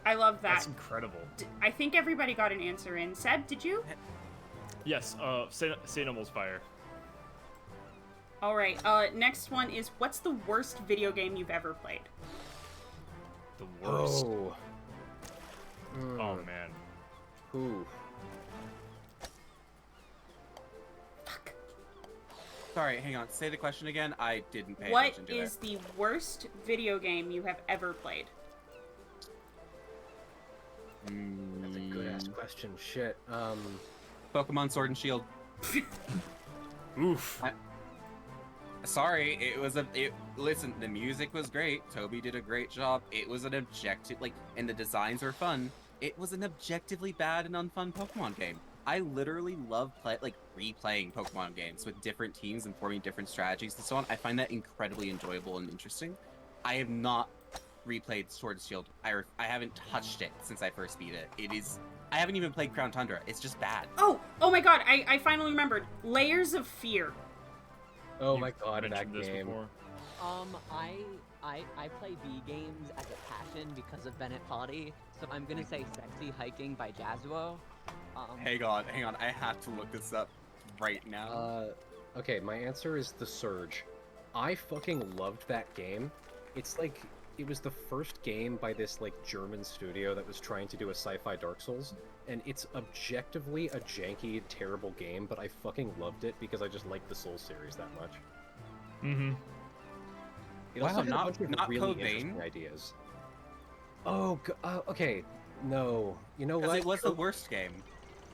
I love that. That's incredible. I think everybody got an answer in. Seb, did you? Yes. St. Almost Fire. All right. Next one is, what's the worst video game you've ever played? The worst. Oh. Oh man. Ooh. Fuck. Sorry, hang on. Say the question again. I didn't pay What attention to is the worst video game you have ever played? it. That's a good ass question. Shit. Pokemon Sword and Shield. Oof. Sorry, listen, the music was great. Toby did a great job. It was an objective, and the designs were fun. It was an objectively bad and unfun Pokemon game. I literally love replaying Pokemon games with different teams and forming different strategies and so on. I find that incredibly enjoyable and interesting. I have not replayed Sword and Shield. I haven't touched it since I first beat it. I haven't even played Crown Tundra. It's just bad. Oh my god, I finally remembered. Layers of Fear. Oh my god, that game. Before. I play V games as a passion because of Bennett Potty, so I'm gonna say Sexy Hiking by Jazzuo. Hang on, I have to look this up right now. Okay, my answer is The Surge. I fucking loved that game. It's like, it was the first game by this, German studio that was trying to do a sci-fi Dark Souls, and it's objectively a janky, terrible game, but I fucking loved it because I just liked the Souls series that much. Mm-hmm. It also Wow, had a bunch of not really Code Vein? interesting ideas. Oh, okay. No. You know what? It was the worst game.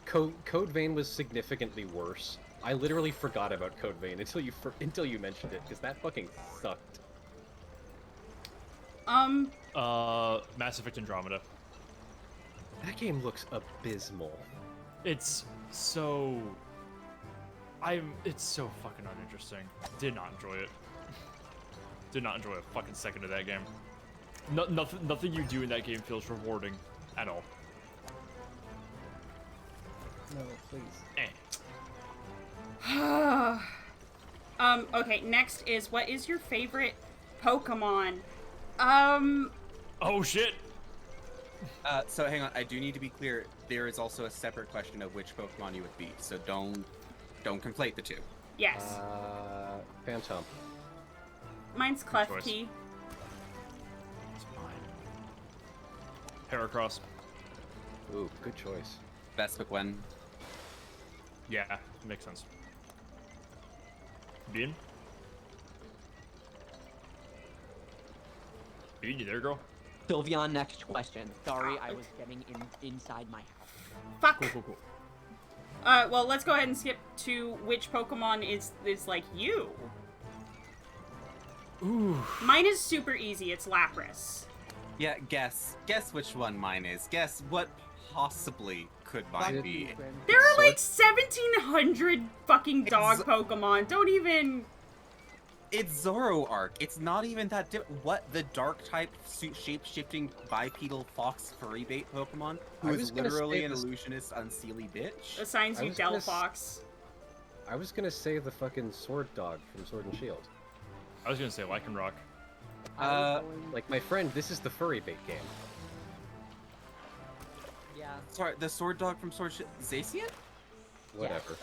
Code Vein was significantly worse. I literally forgot about Code Vein until you mentioned it, because that fucking sucked. Mass Effect Andromeda. That game looks abysmal. It's so fucking uninteresting. Did not enjoy it. Did not enjoy a fucking second of that game. Nothing you do in that game feels rewarding at all. No, please. Okay, next is, what is your favorite Pokemon? Oh shit! So hang on, I do need to be clear. There is also a separate question of which Pokemon you would be, so don't conflate the two. Yes. Phantom. Mine's Klefki. It's mine. Heracross. Ooh, good choice. Vespiquen. Yeah, makes sense. Bean? Bean, you there, girl? Sylveon, next question. Sorry, I was getting inside my house. Fuck. Cool. Well, let's go ahead and skip to which Pokemon is like you. Ooh. Mine is super easy. It's Lapras. Yeah, guess which one mine is. Guess what possibly could mine be. There are like 1,700 fucking dog Pokemon. Don't even... It's Zoroark. It's not even that What? The dark type shape-shifting bipedal fox furry bait Pokemon? Who is literally an illusionist unseely bitch? Assigns you Delphox. I was gonna say the fucking sword dog from Sword and Shield. I was gonna say Lycanroc. Like my friend, this is the furry bait game. Yeah. Sorry, the sword dog from Zacian? Whatever.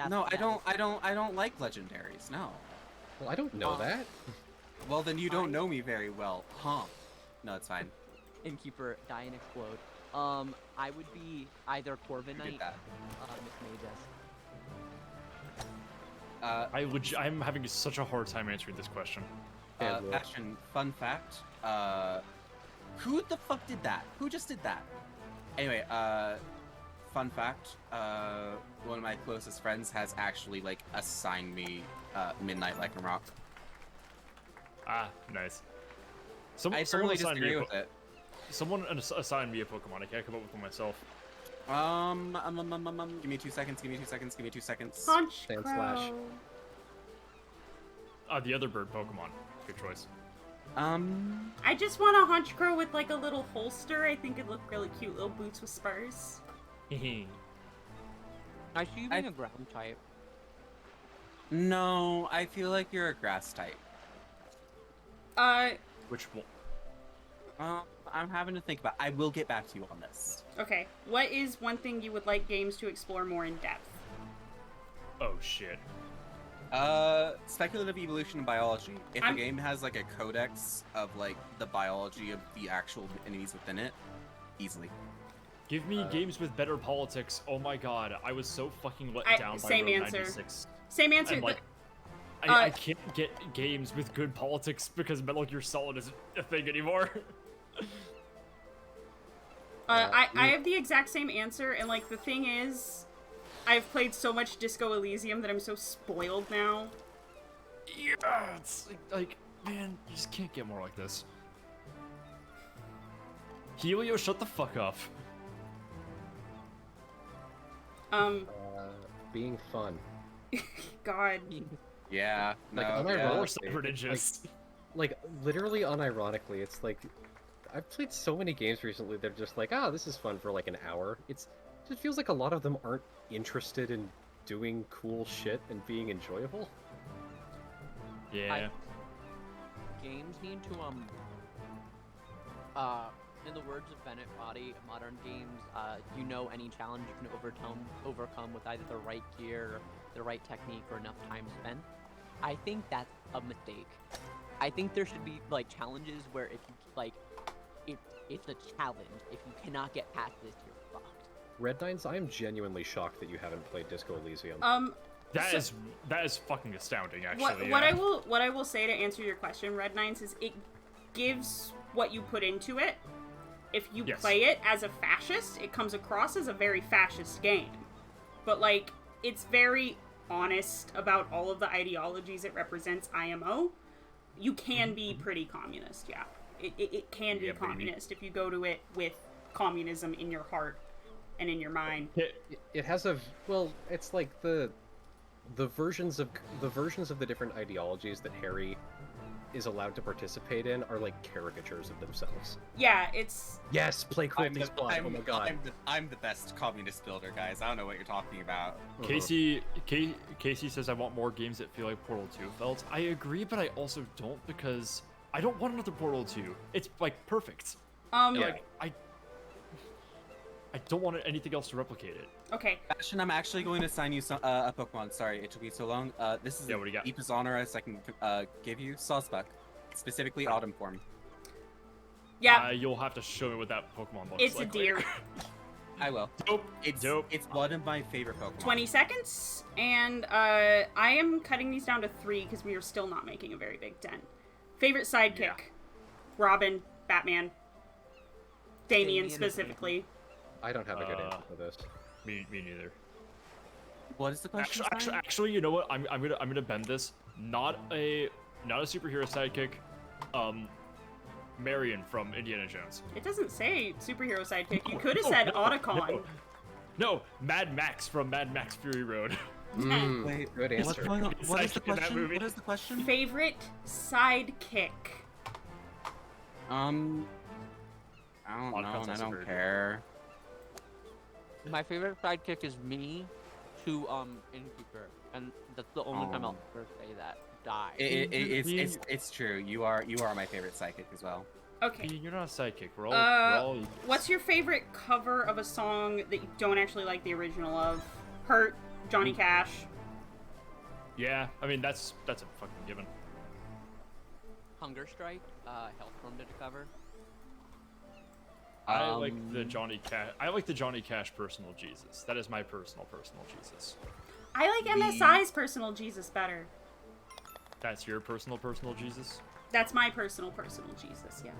No, I don't like legendaries, no. Well, I don't know that. Well, then you don't know me very well, huh? No, it's fine. Innkeeper, die and explode. I would be either Corviknight, Magus. I'm having such a hard time answering this question. Bastion, fun fact, who the fuck did that? Who just did that? Anyway, fun fact, one of my closest friends has actually, assigned me, Midnight Lycanroc. Ah, nice. I totally disagree with it. Someone assigned me a Pokemon. I can't come up with one myself. Give me 2 seconds, give me 2 seconds. Honchkrow. The other bird Pokemon. Good choice. I just want a Honchkrow with like a little holster. I think it'd look really cute. Little boots with spurs. I see you being a ground type. No, I feel like you're a grass type. Which one? I'm having to think about. I will get back to you on this. Okay. What is one thing you would like games to explore more in depth? Oh shit. Speculative evolution and biology. If a game has a codex of the biology of the actual enemies within it, easily. Give me games with better politics. Oh my god, I was so fucking let down by same Road answer. 96. Same answer. I can't get games with good politics because Metal Gear Solid isn't a thing anymore. I have the exact same answer, and the thing is, I've played so much Disco Elysium that I'm so spoiled now. Yeah, it's like, man, you just can't get more like this. Helio, shut the fuck up. Being fun. God. Yeah, Like, no, unironically, yeah. Or separages. Like, literally unironically, it's like, I've played so many games recently that are just like, this is fun for like an hour. It just feels like a lot of them aren't interested in doing cool shit and being enjoyable. Yeah. Games need to in the words of Bennett Body, modern games, any challenge you can overcome with either the right gear, the right technique, or enough time spent. I think that's a mistake. I think there should be like challenges where if you it's a challenge. If you cannot get past this, you're fucked. Red Nines, I am genuinely shocked that you haven't played Disco Elysium. That is fucking astounding, actually. What I will say to answer your question, Red Nines, is it gives what you put into it. If you play it as a fascist, it comes across as a very fascist game. But like, it's very honest about all of the ideologies it represents. IMO, you can be pretty communist. Yeah, it can be communist if you go to it with communism in your heart and in your mind. It has it's like the versions of the different ideologies that Harry is allowed to participate in are like caricatures of themselves. Yeah, it's... Yes, play Cruelty's Blood, oh my god. I'm the best communist builder, guys. I don't know what you're talking about. Casey says, I want more games that feel like Portal 2 felt. I agree, but I also don't, because I don't want another Portal 2. It's, like, perfect. Like, I don't want anything else to replicate it. Okay. Bastion, I'm actually going to assign you a Pokemon. Sorry, it took me so long. This is what do you got? deepest honor as I can give you. Sawsbuck. Specifically Autumn form. Yeah. You'll have to show me what that Pokemon looks it's like. It's a deer. I will. Dope. It's one of my favorite Pokemon. 20 seconds, and I am cutting these down to 3 because we are still not making a very big dent. Favorite sidekick? Yeah. Robin, Batman, Damien specifically. I don't have a good answer for this. Me neither. What is the question? Actually, you know what? I'm gonna bend this. Not a superhero sidekick. Marion from Indiana Jones. It doesn't say superhero sidekick. You could have said Otacon. No, Mad Max from Mad Max Fury Road. Wait, good answer. what's going on? What is the Sidekick in that question? movie. What is the question? Favorite sidekick? I don't know. I don't care. My favorite sidekick is me to Innkeeper, and that's the only time I'll ever say that. Die. It's true. You are my favorite psychic as well. Okay. You're not a sidekick. We're all what's your favorite cover of a song that you don't actually like the original of? Hurt, Johnny Cash. Yeah, I mean that's a fucking given. Hunger Strike, Hellstorm did a cover. I like the Johnny Cash personal Jesus. That is my personal Jesus. I like MSI's personal Jesus better. That's your personal Jesus? That's my personal Jesus, yeah.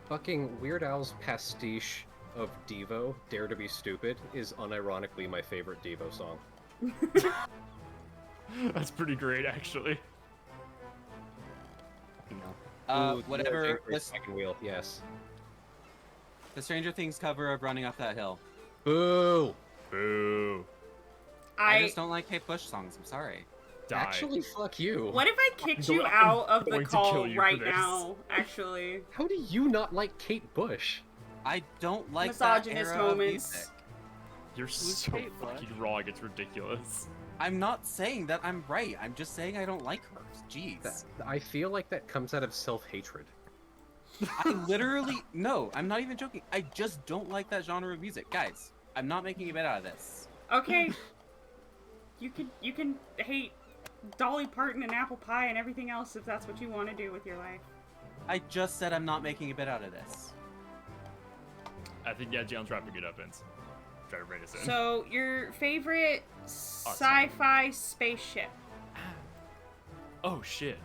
Fucking Weird Al's pastiche of Devo, Dare to Be Stupid, is unironically my favorite Devo song. That's pretty great, actually. Whatever. Second wheel, yes. The Stranger Things cover of Running Up That Hill. Boo! Boo. I just don't like Kate Bush songs. I'm sorry. Die. Actually, fuck you. What if I kicked you out of the going to call kill you right for this. now, actually? How do you not like Kate Bush? I don't like Misogynist that era moments. of music. You're so Kate fucking wrong. It's ridiculous. I'm not saying that I'm right. I'm just saying I don't like her. Jeez. I feel like that comes out of self-hatred. I literally... No, I'm not even joking. I just don't like that genre of music. Guys, I'm not making a bit out of this. Okay. You can hate Dolly Parton and apple pie and everything else if that's what you want to do with your life. I just said I'm not making a bit out of this. I think, yeah, Jalen's wrapping it up, Vince. Try to bring us in. So, your favorite sci-fi spaceship? Oh, shit.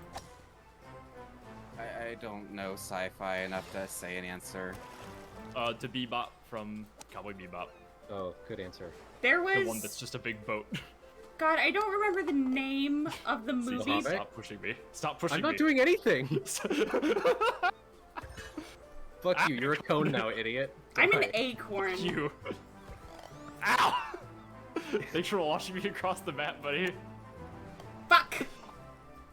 I don't know sci-fi enough to say an answer. To Bebop from Cowboy Bebop. Oh, good answer. There was... The one that's just a big boat. God, I don't remember the name of the Caesar, movie. stop pushing me. Stop pushing me. I'm not doing anything. Fuck you, you're a cone now, idiot. I'm an Die. acorn. You. Ow! Thanks for launching me across the map, buddy. Fuck!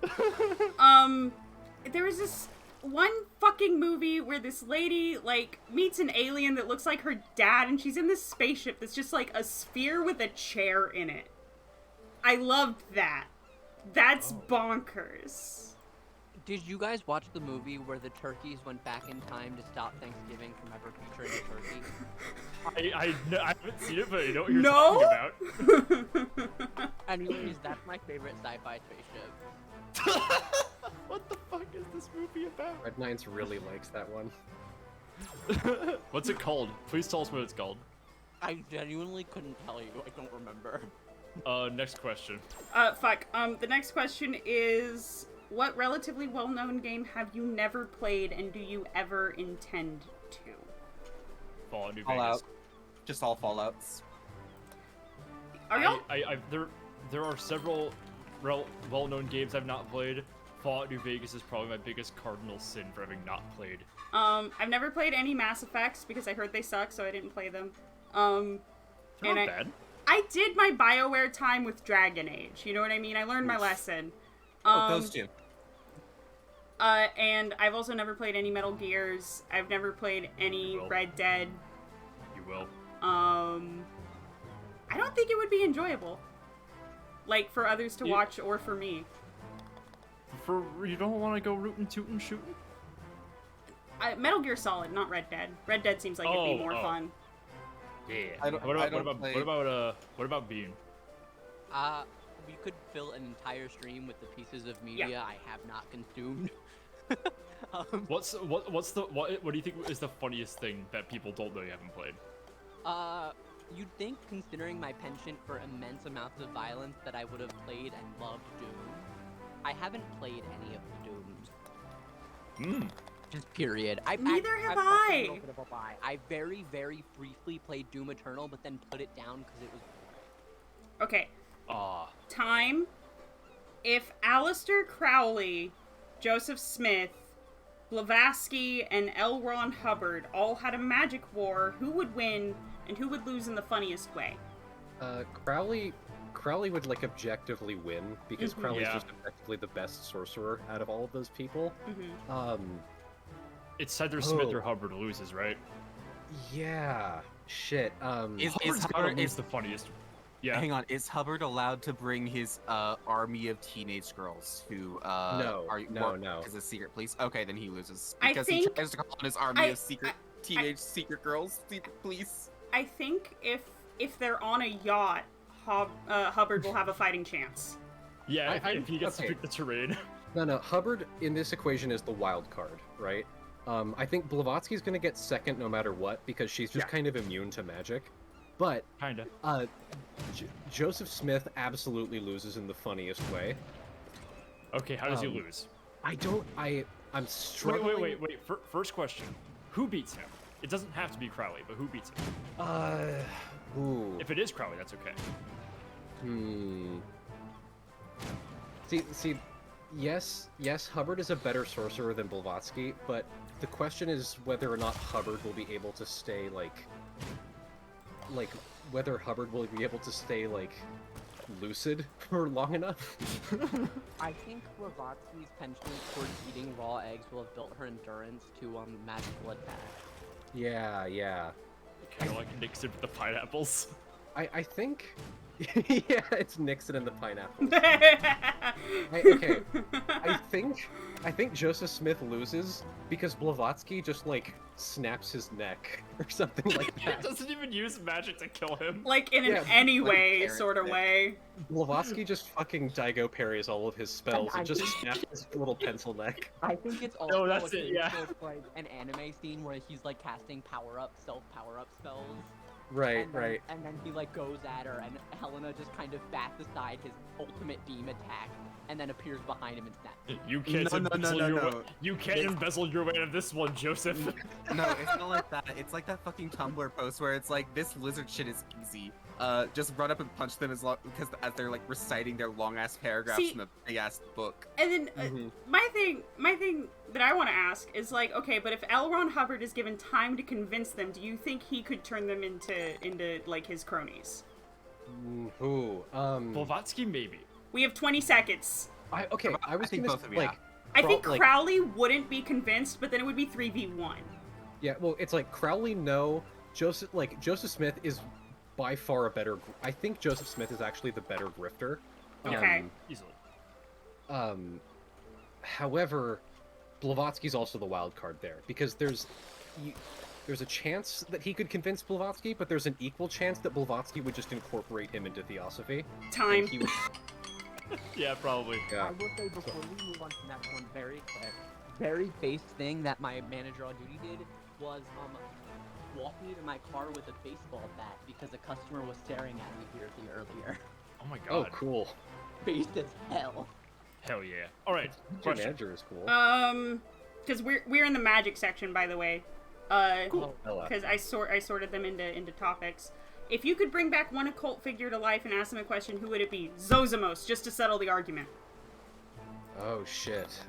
There was this one fucking movie where this lady, like, meets an alien that looks like her dad, and she's in this spaceship that's just, like, a sphere with a chair in it. I loved that. That's bonkers. Did you guys watch the movie where the turkeys went back in time to stop Thanksgiving from ever featuring a turkey? I haven't seen it, but I know what you're talking about. Anyways, that's my favorite sci-fi spaceship. What the fuck is this movie about? Red Nines really likes that one. What's it called? Please tell us what it's called. I genuinely couldn't tell you. I don't remember. Next question. Fuck. The next question is, what relatively well-known game have you never played, and do you ever intend to? Fallout New Fallout. Vegas. Just all Fallouts. Are y'all? There are several well-known games I've not played. Fallout New Vegas is probably my biggest cardinal sin for having not played. I've never played any Mass Effects because I heard they suck, so I didn't play them. They're not bad. I did my BioWare time with Dragon Age. You know what I mean? I learned my lesson. Those two. And I've also never played any Metal Gears. I've never played any Red Dead. You will. I don't think it would be enjoyable. Like, for others to watch or for me. You don't want to go rootin' tootin' shooting? Metal Gear Solid, not Red Dead. Red Dead seems like it'd be more fun. Yeah. What about Bean? We could fill an entire stream with the pieces of media I have not consumed. What do you think is the funniest thing that people don't know you haven't played? You'd think, considering my penchant for immense amounts of violence, that I would have played and loved Doom. I haven't played any of the Dooms. Just period. Neither have I've I. a little bit of a lie. I very, very briefly played Doom Eternal, but then put it down because it was... Okay. Time. If Aleister Crowley, Joseph Smith, Blavatsky, and L. Ron Hubbard all had a magic war, who would win and who would lose in the funniest way? Crowley would, like, objectively win, because Crowley's just effectively the best sorcerer out of all of those people. It's either Smith or Hubbard loses, right? Yeah. Shit. Is Hubbard the funniest? Yeah. Hang on, is Hubbard allowed to bring his army of teenage girls who No. Because of secret police? Okay, then he loses. I Because think- he tries to call on his army of secret girls, secret police. I think if they're on a yacht, Hubbard will have a fighting chance. Yeah, if he gets to pick the terrain. No, Hubbard in this equation is the wild card, right? I think Blavatsky's gonna get second no matter what, because she's just kind of immune to magic. But, Kinda. Joseph Smith absolutely loses in the funniest way. Okay, how does he lose? I'm struggling. Wait. First question. Who beats him? It doesn't have to be Crowley, but who beats him? If it is Crowley, that's okay. See, yes, Hubbard is a better sorcerer than Blavatsky, but the question is whether or not Hubbard will be able to stay, whether Hubbard will be able to stay, lucid for long enough. I think Blavatsky's penchant towards eating raw eggs will have built her endurance to magical attack. Yeah. Kind of like Nixon with the pineapples. I think... yeah, it's Nixon and the pineapple. I think Joseph Smith loses because Blavatsky just, snaps his neck or something like that. He doesn't even use magic to kill him. Like, in an any-way sort of way. Blavatsky just fucking Daigo parries all of his spells and just snaps his little pencil neck. I think it's also that's it, yeah. like an anime scene where he's casting self power-up spells. Right, and then, right. And then he like goes at her, and Helena just kind of bats aside his ultimate beam attack, and then appears behind him and snaps. You can't You can't embezzle your way out of this one, Joseph. No, it's not like that. It's like that fucking Tumblr post where it's like, this lizard shit is easy. Just run up and punch them as they're like reciting their long ass paragraphs in the big ass book. And then my thing that I want to ask is like, okay, but if L. Ron Hubbard is given time to convince them, do you think he could turn them into like his cronies? Who? Blavatsky, maybe. We have 20 seconds. I think both of you. Like, I think Crowley wouldn't be convinced, but then it would be 3v1. Yeah, well, it's like Crowley, no. Joseph Smith is by far a better. I think Joseph Smith is actually the better grifter. Okay. Easily. However, Blavatsky's also the wild card there because there's a chance that he could convince Blavatsky, but there's an equal chance that Blavatsky would just incorporate him into Theosophy. Time. Yeah, probably. Yeah. I will say before we move on to the next one, very base thing that my manager on duty did was walking into my car with a baseball bat because a customer was staring at me weirdly earlier. Oh my god. Oh, cool. Based as hell. Hell yeah. All right. Your manager is cool. Because we're in the magic section, by the way. Cool. Because I sorted them into topics. If you could bring back one occult figure to life and ask them a question, who would it be? Zosimos, just to settle the argument. Oh shit.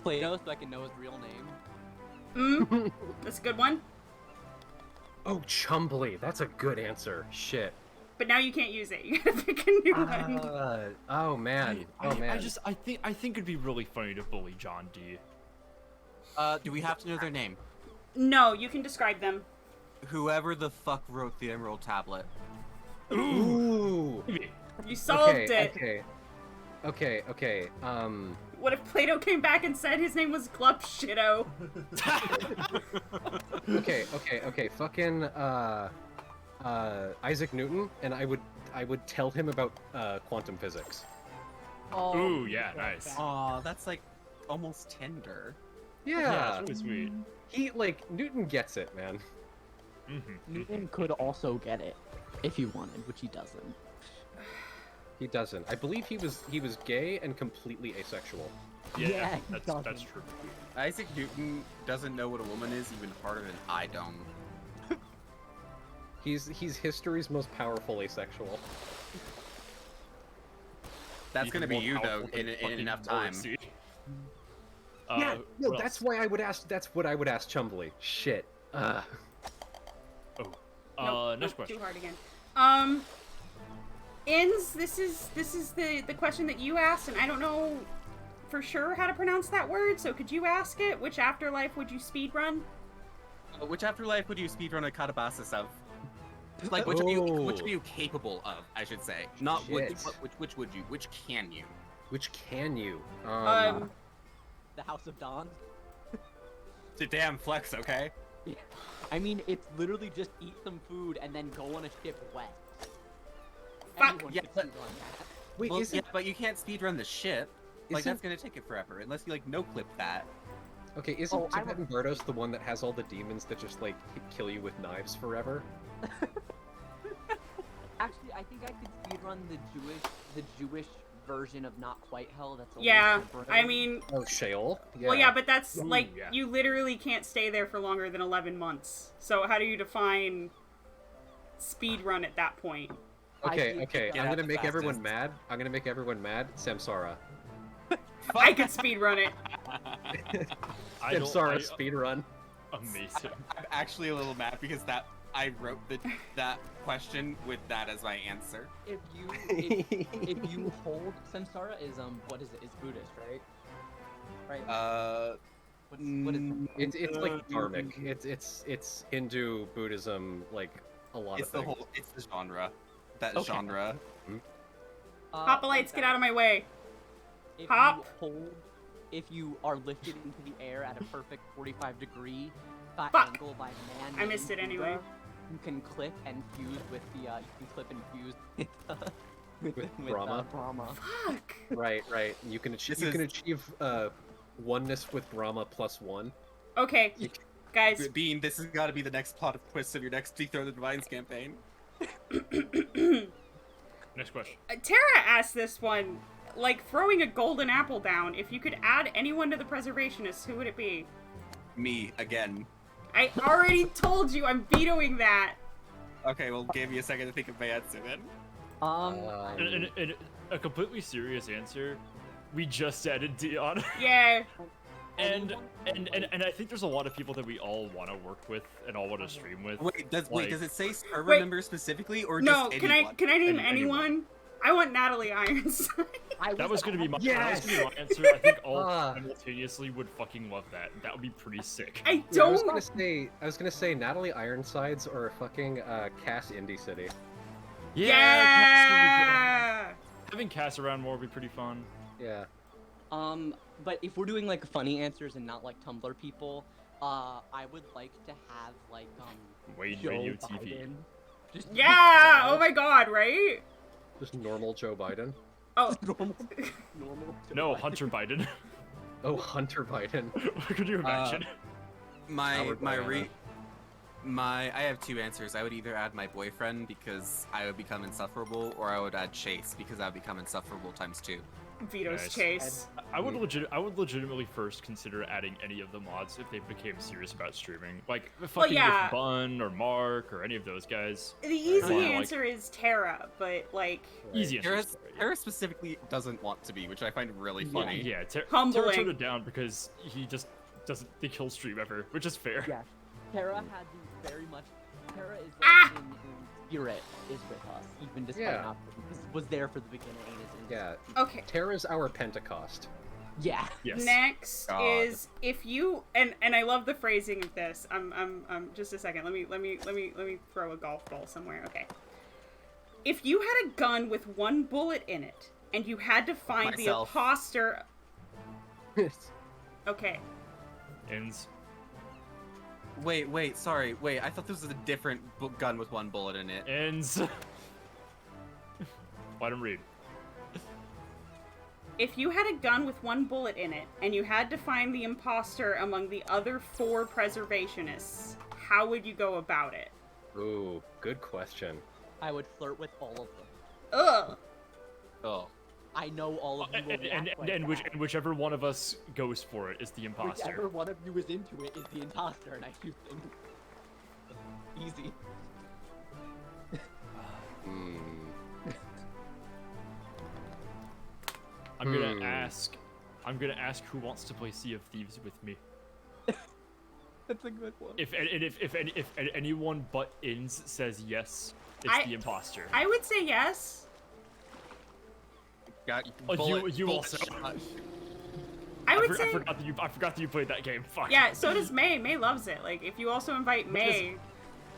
Plato, so I can know his real name. That's a good one. Oh, Chumbly. That's a good answer. Shit. But now you can't use it. You gotta pick a new one. Oh man. I think it'd be really funny to bully John D. Do we have to know their name? No, you can describe them. Whoever the fuck wrote the Emerald Tablet. Ooh. You solved it. Okay. What if Plato came back and said his name was Glup Shitto? Okay. Fucking Isaac Newton, and I would tell him about quantum physics. Oh, ooh, yeah, nice. Aw, that's like almost tender. Yeah, that's really sweet. He Newton gets it, man. Newton could also get it if he wanted, which he doesn't. He doesn't. I believe he was gay and completely asexual. Yeah, that's true. Isaac Newton doesn't know what a woman is even harder than I don't. He's history's most powerful asexual. That's gonna be you though in enough time. Yeah, no, that's why I would ask. That's what I would ask Chumbly. Shit. Next question. Too hard again. Inns, this is the question that you asked, and I don't know for sure how to pronounce that word, so could you ask it? Which afterlife would you speedrun? Which afterlife would you speedrun a Katabasis of? Like, which are you capable of, I should say. Not which would you? Which can you? Which can you? The House of Dawn. It's a damn flex, okay? Yeah. I mean, it's literally just eat some food and then go on a ship west. Fuck. Anyone Yeah, could but- speedrun that. Wait, Well, yeah, but you can't speedrun the ship. Like, Isn't- that's gonna take it forever, unless you, like, no-clip that. Okay, isn't Oh, I Tibetan Bardos the one that has all the demons that just, kill you with knives forever? Actually, I think I could speedrun the Jewish version of Not Quite Hell. That's only Yeah, temporary. I mean, Oh, Sheol? Yeah. well, yeah, but that's Ooh, like yeah. you literally can't stay there for longer than 11 months. So how do you define speedrun at that point? Okay, I think I'm gonna the make everyone fastest. mad. Samsara. I could speedrun it. Samsara speedrun. Amazing. I'm actually a little mad because I wrote that question with that as my answer. If you hold Samsara is what is it? It's Buddhist, right? Right. What is It's like dharmic. It's Hindu, Buddhism, like a lot It's of the things. it's the genre. That Okay. genre. Hoplites, get out of my way. If Hop. If you are lifted into the air at a perfect 45-degree Fuck. angle by man, I missed it named anyway. Buddha, you can clip and fuse with the with Brahma. Brahma. Fuck. Right. You can achieve oneness with Brahma +1. Okay. Guys, Bean, this has got to be the next plot of twists of your next Dethrone the Divines campaign. Next question. Tara asked this one, like throwing a golden apple down. If you could add anyone to the Preservationists, who would it be? Me, again. I already told you I'm vetoing that. Okay, well, give me a second to think of my answer then. And a completely serious answer, we just added Dion. Yeah. And I think there's a lot of people that we all want to work with and all want to stream with. Wait, does it say server Wait. members specifically, or No, just can anyone? I name anyone? Anyone. I want Natalie Ironside. That was gonna be my Yes! answer. I think all simultaneously would fucking love that. That would be pretty sick. I I don't. was gonna say Natalie Ironsides or fucking Cass Indie City. Yeah. Having Cass around more would be pretty fun. Yeah. But if we're doing like funny answers and not like Tumblr people, I would like to have like Wade Joe Radio TV. Biden. Just Yeah. Oh my God. Right. Just normal Joe Biden. Oh. normal. No, Hunter Biden. Oh, Hunter Biden. Could you imagine? Howard Biden. I have two answers. I would either add my boyfriend because I would become insufferable, or I would add Chase because I would become insufferable ×2. Veto's Nice. Chase. I would legitimately first consider adding any of the mods if they became serious about streaming, like fucking yeah. with Bun or Mark or any of those guys. The easy Like- answer is Tara, but like Easy answer. Tara specifically doesn't want to be, which I find really funny. Yeah, Tara Humbling. turned it down because he just doesn't think he'll stream ever, which is fair. Yeah. Tara had the very much. Tara is like Ah! in spirit is with us, even despite Yeah. not was there for the beginning. And is Yeah. okay. Tara's our Pentecost. Yeah. Yes. Next God. is if you and I love the phrasing of this. I'm just a second. Let me throw a golf ball somewhere. Okay. If you had a gun with one bullet in it and you had to find Myself. the imposter. Okay. Ends. Wait, sorry. Wait, I thought this was a different gun with one bullet in it. Ends. Let him read. If you had a gun with one bullet in it and you had to find the imposter among the other 4 preservationists, how would you go about it? Ooh, good question. I would flirt with all of them. Ugh. Oh. I know all of you will react like And that. whichever one of us goes for it is the Whichever imposter. one of you is into it is the imposter, and I do think easy. Hmm. I'm gonna ask who wants to play Sea of Thieves with me. That's a good one. If anyone but Ins says yes, it's the imposter. I would say yes. Got Oh, you bullet also. shot. I would I say forgot that you played that game. Fuck. yeah. So does May. May loves it. Like if you also invite May.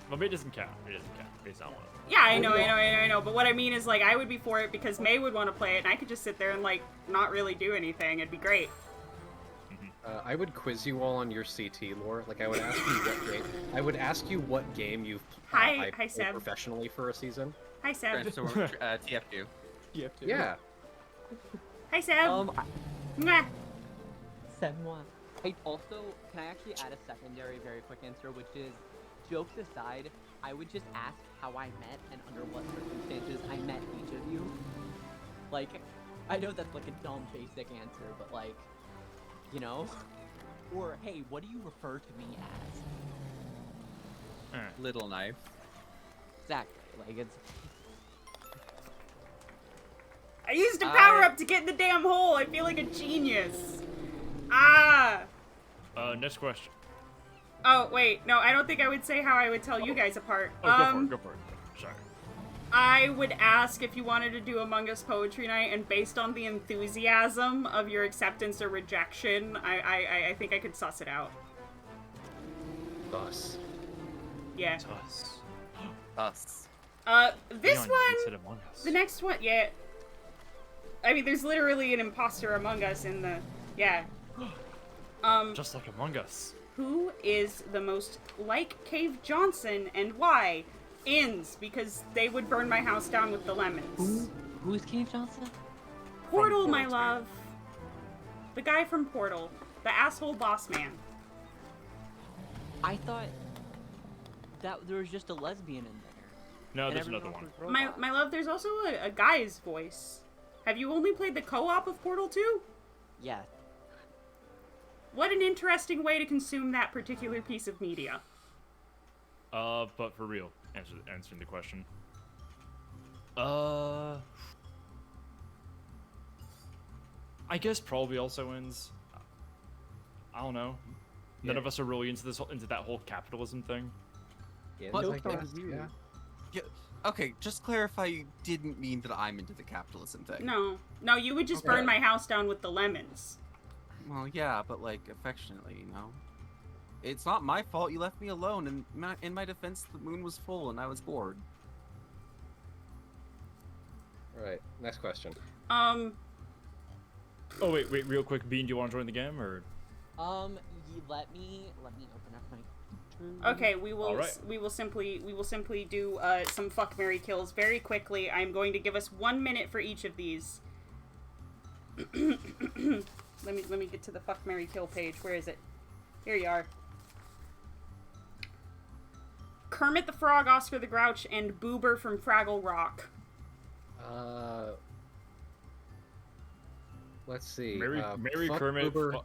Well, May doesn't count. It doesn't count. May's not one of them. Yeah, I know. But what I mean is, like, I would be for it because May would want to play it, and I could just sit there and, like, not really do anything. It'd be great. I would quiz you all on your CT lore. Like, I would ask you what game. I would ask you what game you've Hi, played Seb. professionally for a season. Hi, Seb. Transform, TF2. You have to. Yeah. Hi, Seb. I- Mwah. 7-1. I also, can I actually add a secondary, very quick answer, which is, jokes aside, I would just ask how I met and under what circumstances I met each of you. Like, I know that's like a dumb basic answer, but like, you know? Or, hey, what do you refer to me as? Little knife. Exactly. Like, it's... I used a power up to get in the damn hole. I feel like a genius. Ah. Next question. Oh, wait. No, I don't think I would say how I would tell you guys apart. Oh, go for it. Sorry. I would ask if you wanted to do Among Us Poetry Night, and based on the enthusiasm of your acceptance or rejection, I think I could suss it out. Thus. Yeah. It's us. Us. This Leon, one, instead of Among Us. the next one, yeah. I mean, there's literally an imposter among us in the, yeah. Just like Among Us. Who is the most like Cave Johnson and why? Ins, because they would burn my house down with the lemons. Who's Cave Johnson? Portal, From my Portal. love. The guy from Portal. The asshole boss man. I thought that there was just a lesbian in there. No, and there's everyone another else one. was robots. My love, there's also a guy's voice. Have you only played the co-op of Portal 2? Yeah. What an interesting way to consume that particular piece of media. But for real, answering the question. I guess probably also wins. I don't know. None of us are really into that whole capitalism thing. But- I guess, yeah. Yeah, okay, just clarify you didn't mean that I'm into the capitalism thing. No, you would just burn my house down with the lemons. Well, yeah, but like affectionately, you know. It's not my fault you left me alone, and in my defense, the moon was full and I was bored. Right. Next question. Oh wait, real quick, Bean, do you want to join the game or? Let me open up my. Okay, we will Alright. we will simply do some fuck, marry, kills very quickly. I'm going to give us 1 minute for each of these. let me get to the fuck, marry, kill page. Where is it? Here you are. Kermit the Frog, Oscar the Grouch, and Boober from Fraggle Rock. Let's see. Mary fuck Kermit. Boober,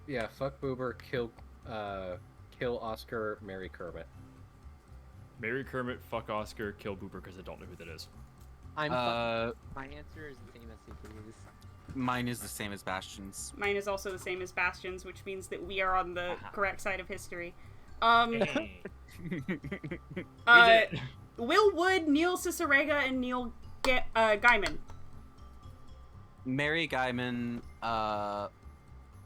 Yeah. fuck Boober, kill Oscar, marry Kermit. Marry Kermit, fuck Oscar, kill Boober because I don't know who that is. My answer is the same as CPU's. Mine is the same as Bastion's. Mine is also the same as Bastion's, which means that we are on the correct side of history. Hey. Will Wood, Neil Cicerega, and Neil Gaiman. Mary Gaiman,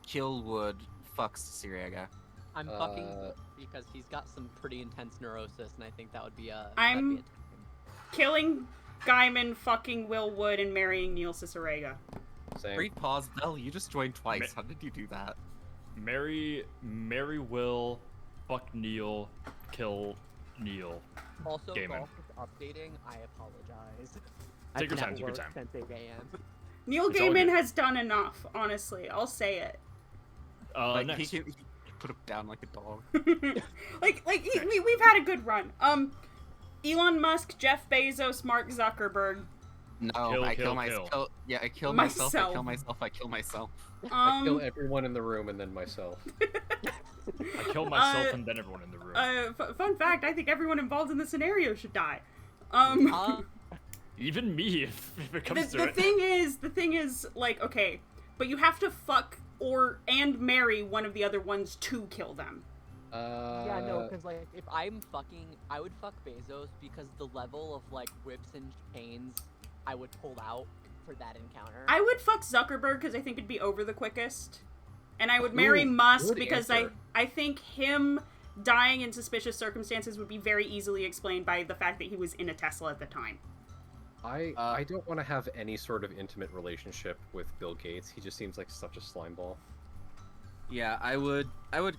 kill Wood, fucks Siriega. I'm fucking because he's got some pretty intense neurosis, and I think that would be a. I'm- that'd be a Killing Gaiman, fucking Will Wood, and marrying Neil Cicerega. Same. Brief pause, Bell, you just joined twice. How did you do that? Marry Will, fuck Neil, kill Neil. Also, Gaiman. golf is updating. I apologize. Take your I've time, been take your at time. work Since 8 a.m. Neil It's all Gaiman good. has done enough, honestly. I'll say it. Like, Next. he put him down like a dog. We've had a good run. Elon Musk, Jeff Bezos, Mark Zuckerberg. No, Kill, I kill, kill myself. Yeah, I kill myself. I kill myself. I kill myself. I kill everyone in the room and then myself. I kill myself and then everyone in the room. Fun fact: I think everyone involved in the scenario should die. Even me, if it comes to The it. thing is, like, okay, but you have to fuck and marry one of the other ones to kill them. Yeah, no, because like if I'm fucking, I would fuck Bezos because the level of like whips and chains I would pull out for that encounter. I would fuck Zuckerberg because I think it'd be over the quickest, and I would marry Musk good because answer. I think him dying in suspicious circumstances would be very easily explained by the fact that he was in a Tesla at the time. I don't want to have any sort of intimate relationship with Bill Gates. He just seems like such a slime ball. Yeah, I would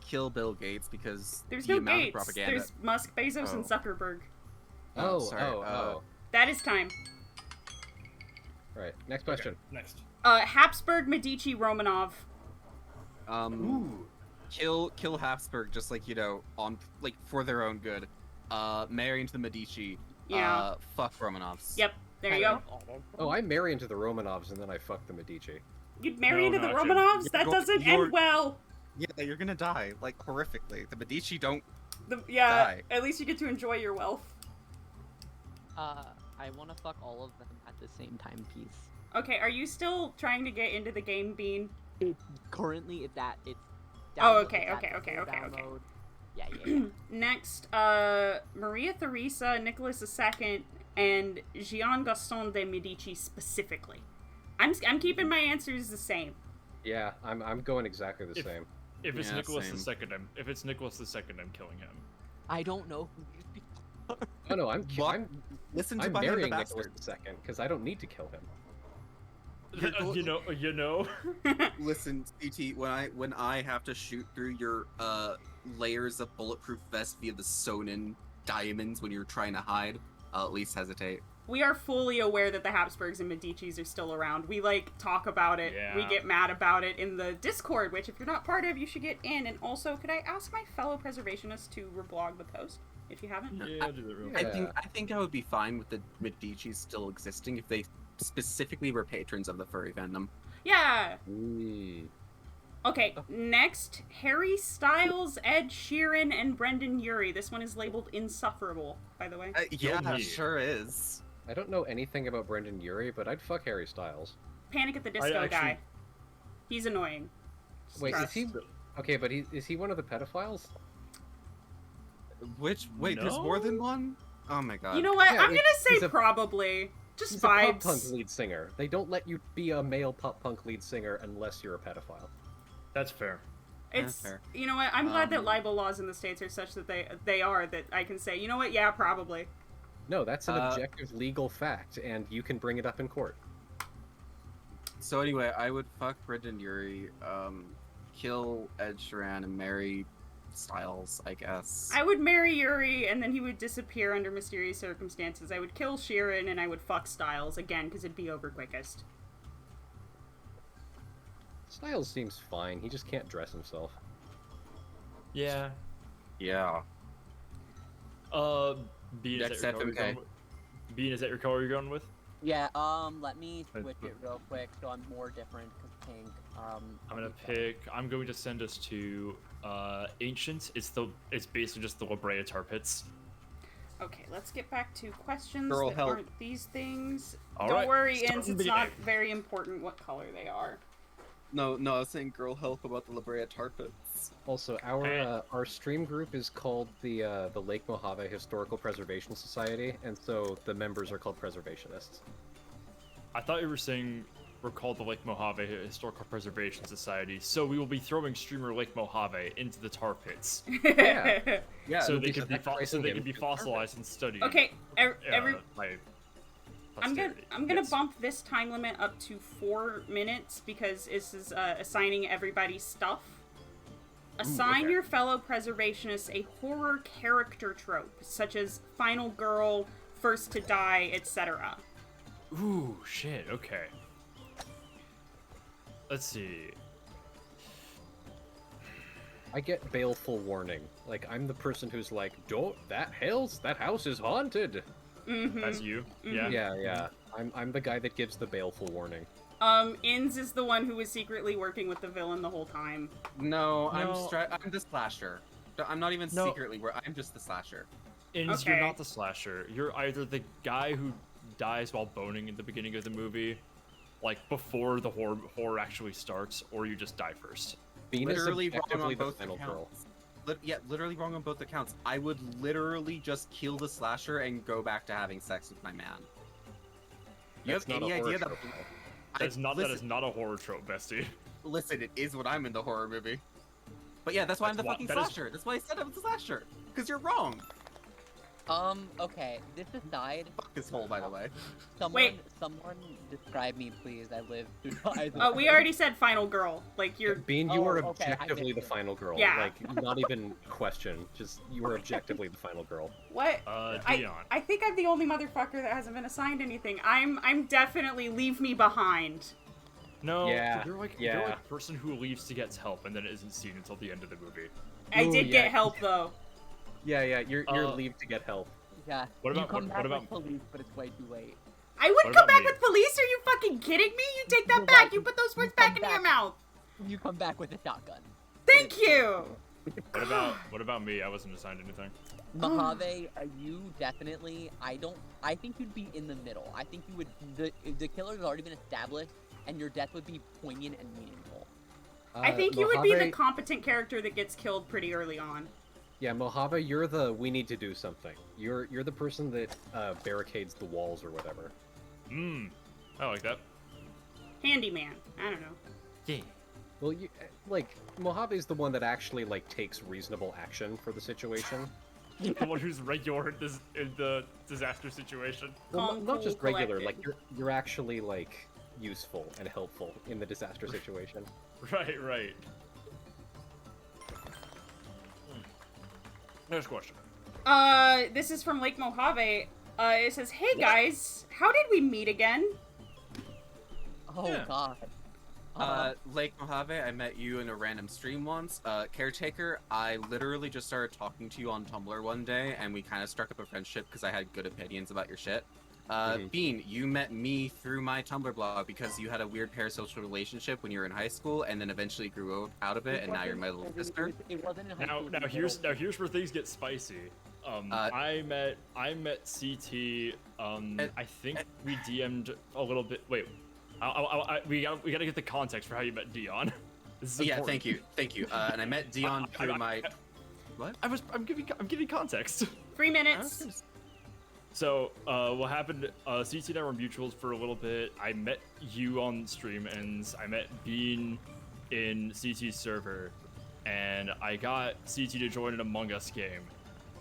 kill Bill Gates because There's the no amount Gates. of propaganda. There's Musk, Bezos, and Oh. Zuckerberg. Oh. That is time. Right. Next question. Next. Habsburg, Medici, Romanov. Kill Habsburg just like for their own good. Marry into the Medici. Yeah. Fuck Romanovs. Yep. There you go. Oh, I marry into the Romanovs and then I fuck the Medici. You'd marry No, into the not you. Romanovs? That doesn't end well. Yeah, you're gonna die like horrifically. The Medici don't. Yeah, Die. at least you get to enjoy your wealth. I want to fuck all of them at the same time, piece. Okay, are you still trying to get into the game, Bean? Currently, it's Oh, okay, it's at okay. download. Yeah. Next, Maria Theresa, Nicholas II, and Gian Gaston de Medici specifically. I'm keeping my answers the same. Yeah, I'm going exactly the same. If it's Yeah, Nicholas same. II, I'm killing him. I don't know who these people are. Oh no, I'm Listen to I'm Behind the marrying Nicholas Bastard. II because I don't need to kill him. You know. Listen, CT, when I have to shoot through your layers of bulletproof vest via the sewn-in diamonds when you're trying to hide, I'll at least hesitate. we are fully aware that the Habsburgs and Medicis are still around. We, like, talk about it. Yeah. We get mad about it in the Discord, which if you're not part of, you should get in. And also, could I ask my fellow preservationists to reblog the post, if you haven't? Yeah, do that real I think I would be fine with the Medici still existing if they specifically were patrons of the furry fandom. Yeah! Mm. Okay, next, Harry Styles, Ed Sheeran, and Brendan Urie. This one is labeled insufferable, by the way. Yeah, me. sure is. I don't know anything about Brendan Urie, but I'd fuck Harry Styles. Panic at the Disco guy. He's annoying. Wait, Trust. is he... Okay, but is he one of the pedophiles? Wait, there's more than one? Oh my god. You know what? Yeah, I'm gonna say he's a- probably. Just He's a pop vibes. punk lead singer. They don't let you be a male pop punk lead singer unless you're a pedophile. That's fair. It's fair. You know what? I'm glad that libel laws in the States are such that they are that I can say, you know what? Yeah, probably. No, that's an objective legal fact, and you can bring it up in court. So anyway, I would fuck Brendan Urie, kill Ed Sheeran, and marry Styles, I guess. I would marry Yuri, and then he would disappear under mysterious circumstances. I would kill Sheeran, and I would fuck Styles again because it'd be over quickest. Styles seems fine. He just can't dress himself. Yeah. Yeah. Bean, is Next that your color you're FMK. going with? Bean, is that your color you're going with? Yeah, let me switch it real quick so I'm more different, because pink, I'm going to send us to, Ancient. It's basically just the La Brea Tar Pits. Okay, let's get back to questions Girl, that help. aren't these things. All Don't right, worry, start Inns, from it's the not beginning. very important what color they are. No, I was saying girl help about the La Brea Tar Pits. Also, our stream group is called the Lake Mojave Historical Preservation Society, and so the members are called preservationists. I thought you were saying we're called the Lake Mojave Historical Preservation Society, so we will be throwing streamer Lake Mojave into the tar pits, Yeah. Yeah, so it'll they be can be sacrificing him to fossilized and studied. Okay, by I'm posterity. gonna Yes. bump this time limit up to 4 minutes because this is assigning everybody stuff. Assign okay. your fellow preservationists a horror character trope, such as final girl, first to die, etc. Ooh, shit. Okay. Let's see. I get baleful warning. Like, I'm the person who's like, don't, that house is haunted! Mm-hmm. That's you. Yeah. Yeah. I'm the guy that gives the baleful warning. Inns is the one who was secretly working with the villain the whole time. No, I'm No. I'm the slasher. I'm not even No. secretly where I'm just the slasher. Inns, Okay. you're not the slasher. You're either the guy who dies while boning in the beginning of the movie, like before the horror actually starts, or you just die first. Bean is Literally wrong objectively on the both final girl. accounts. Literally wrong on both accounts. I would literally just kill the slasher and go back to having sex with my man. You That's have not any a horror idea that? trope, though. That is not listen, a horror trope, bestie. Listen, it is what I'm in the horror movie. But yeah, that's why I'm the That's why- fucking that is- slasher. That's why I said I was the slasher. Because you're wrong. Okay, this aside, Fuck this hole, by the way. Wait. someone describe me, please. I live through eyes. Oh, we already said final girl. Like, you're... Bean, you Oh, are okay, I objectively missed the it. final girl. Yeah. Like, not even question. Just, you are objectively the final girl. What? Dion. I think I'm the only motherfucker that hasn't been assigned anything. I'm definitely leave me behind. No, Yeah, you're like the person who leaves to get help and then isn't seen until the end of the movie. I Ooh, did yeah. get help, though. Yeah, you're Uh, leave to get help. Yeah. What about- you come what back about- with police, but it's way too late. I What wouldn't come about back me? with police. Are you fucking kidding me? You take that You're back. right. You put those words You come back into your back. mouth. You come back with a shotgun. Thank you. What about me? I wasn't assigned anything. Mojave, you definitely. I think you'd be in the middle. I think you would. The killer's already been established, and your death would be poignant and meaningful. I think you would be the Mojave- competent character that gets killed pretty early on. Yeah, Mojave, you're the we need to do something. You're the person that barricades the walls or whatever. I like that. Handyman. I don't know. Yeah. Well, you like Mojave's the one that actually like takes reasonable action for the situation. The one who's regular in the disaster situation. Well, Calm, not just cool, regular. collected. Like you're actually like useful and helpful in the disaster situation. Right. Next question. This is from Lake Mojave. It says, "Hey guys, how did we meet again?" Oh Yeah. God. Lake Mojave, I met you in a random stream once. Caretaker, I literally just started talking to you on Tumblr one day, and we kind of struck up a friendship because I had good opinions about your shit. Bean, you met me through my Tumblr blog because you had a weird parasocial relationship when you were in high school, and then eventually grew out of it, and now you're my little sister. It wasn't in high school. Here's where things get spicy. I met CT. I think we DM'd a little bit. Wait, we gotta get the context for how you met Dion. This is Yeah, important. thank you. And I met Dion through my. What? I'm giving context. 3 minutes. So, what happened, CT and I were mutuals for a little bit. I met you on stream, and I met Bean in CT's server, and I got CT to join an Among Us game,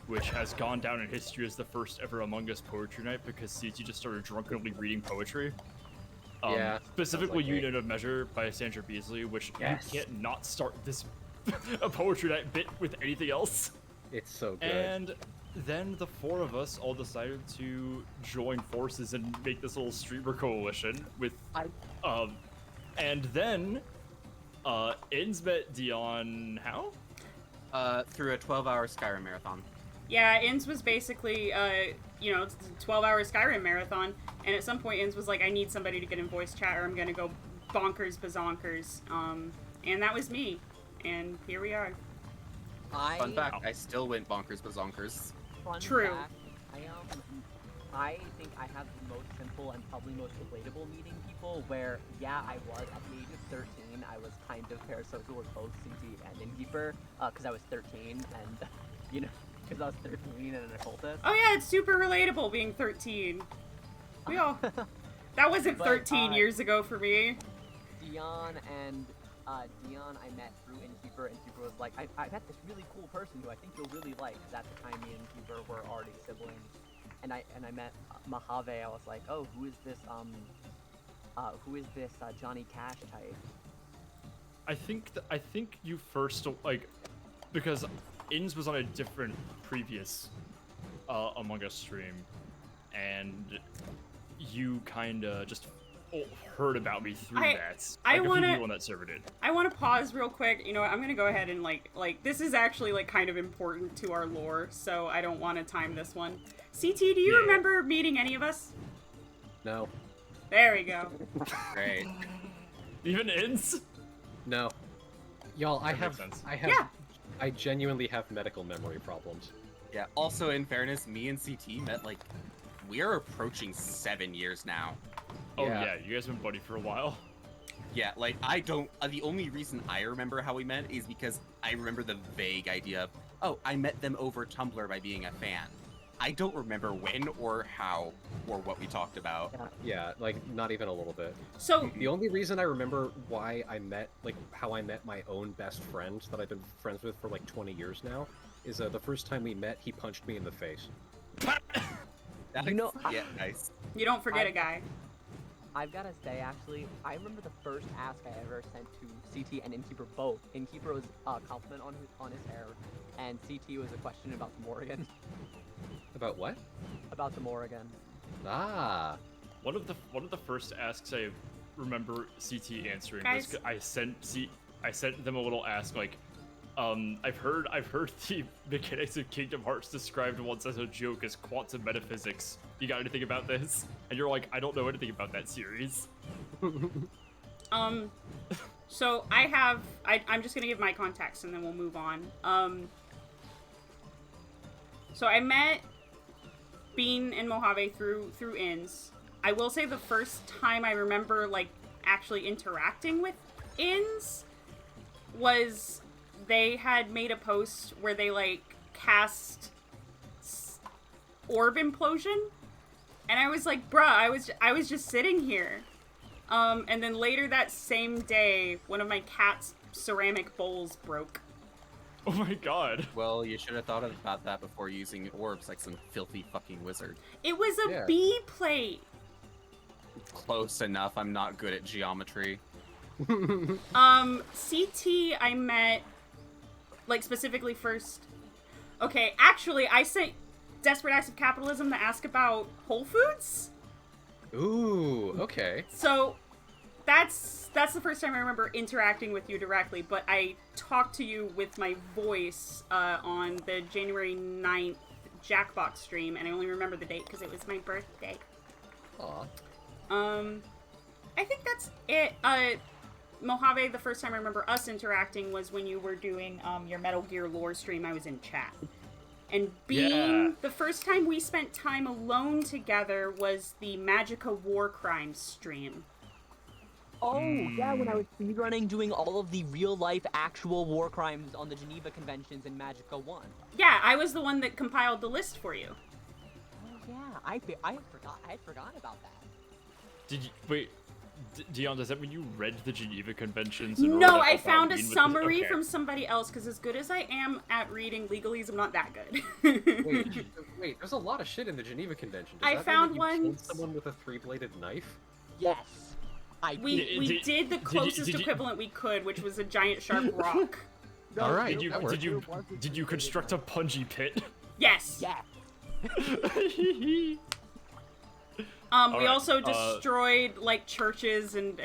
which has gone down in history as the first ever Among Us poetry night because CT just started drunkenly reading poetry. Yeah, Specifically sounds like Unit of Measure by Sandra Beasley, which Yes. you can't not start this a poetry night bit with anything else. It's so good. And then the four of us all decided to join forces and make this little streamer coalition with, and then, Inns met Dion how? Through a 12-hour Skyrim marathon. Yeah, Inns was basically, it's a 12-hour Skyrim marathon, and at some point Inns was like, I need somebody to get in voice chat or I'm gonna go bonkers bazonkers, and that was me, and here we are. Fun fact, I still went bonkers bazonkers. True. Fact, I think I have the most simple and probably most relatable meeting people where, yeah, I was at the age of 13, I was kind of parasocial with both CT and Innkeeper, because I was 13 and, because I was 13 and an occultist. Oh yeah, it's super relatable being 13. We all... That wasn't 13 years ago for me. Dion I met through Innkeeper. Innkeeper was like, I met this really cool person who I think you'll really like, because at the time me and Innkeeper were already siblings. And I met Mojave. I was like, oh, who is this Johnny Cash type? I think you first, because Inns was on a different previous Among Us stream, and you kinda just heard about me through that. I a few wanna- people on that server did. I want to pause real quick. You know what? I'm gonna go ahead and like this is actually like kind of important to our lore, so I don't want to time this one. CT, do you Yeah. remember meeting any of us? No. There we go. Great. Even Inns? No. Y'all, That makes sense. Yeah. I genuinely have medical memory problems. Yeah, also, in fairness, me and CT met, we are approaching 7 years now. Oh Yeah. yeah, you guys have been buddy for a while. Yeah, I don't, the only reason I remember how we met is because I remember the vague idea of, oh, I met them over Tumblr by being a fan. I don't remember when or how or what we talked about. Yeah, not even a little bit. So The only reason I remember why I met, how I met my own best friend that I've been friends with for 20 years now, is the first time we met, he punched me in the face. Yeah, nice. you don't forget a guy. I've gotta say, actually, I remember the first ask I ever sent to CT and Innkeeper both. Innkeeper was a compliment on his hair, and CT was a question about the Morrigan. About what? About the Morrigan. Ah. One of the first asks I remember CT answering Guys. was I sent them a little ask I've heard the mechanics of Kingdom Hearts described once as a joke as quantum metaphysics. You got anything about this? And you're like, I don't know anything about that series. So I'm just gonna give my context and then we'll move on. So I met Bean and Mojave through Inns. I will say the first time I remember actually interacting with Inns was they had made a post where they cast orb implosion, and I was like, bruh, I was just sitting here. And then later that same day, one of my cat's ceramic bowls broke. Oh my god. Well, you should have thought about that before using orbs like some filthy fucking wizard. It was a Yeah. B plate. Close enough, I'm not good at geometry. CT I met, specifically first. Okay, actually, I sent Desperate Acts of Capitalism that ask about Whole Foods. Ooh, okay. So that's the first time I remember interacting with you directly, but I talked to you with my voice on the January 9th Jackbox stream, and I only remember the date because it was my birthday. Aw. I think that's it. Mojave, the first time I remember us interacting was when you were doing your Metal Gear lore stream. I was in chat. And being the first time we spent time alone together was the Magica War Crimes stream. Oh, yeah, when I was speedrunning, doing all of the real-life actual war crimes on the Geneva Conventions in Magica 1. Yeah, I was the one that compiled the list for you. Oh, yeah, I had forgotten about that. Did you wait? Dion, does that mean you read the Geneva Conventions? No, I found a summary from somebody else, because as good as I am at reading legalese, I'm not that good. wait, there's a lot of shit in the Geneva Convention. Does I that found mean that you one. killed someone with a three-bladed knife? Yes. We did the closest equivalent we could, which was a giant sharp rock. No, all right, did you construct a punji pit? Yes. Yeah. We also destroyed like churches and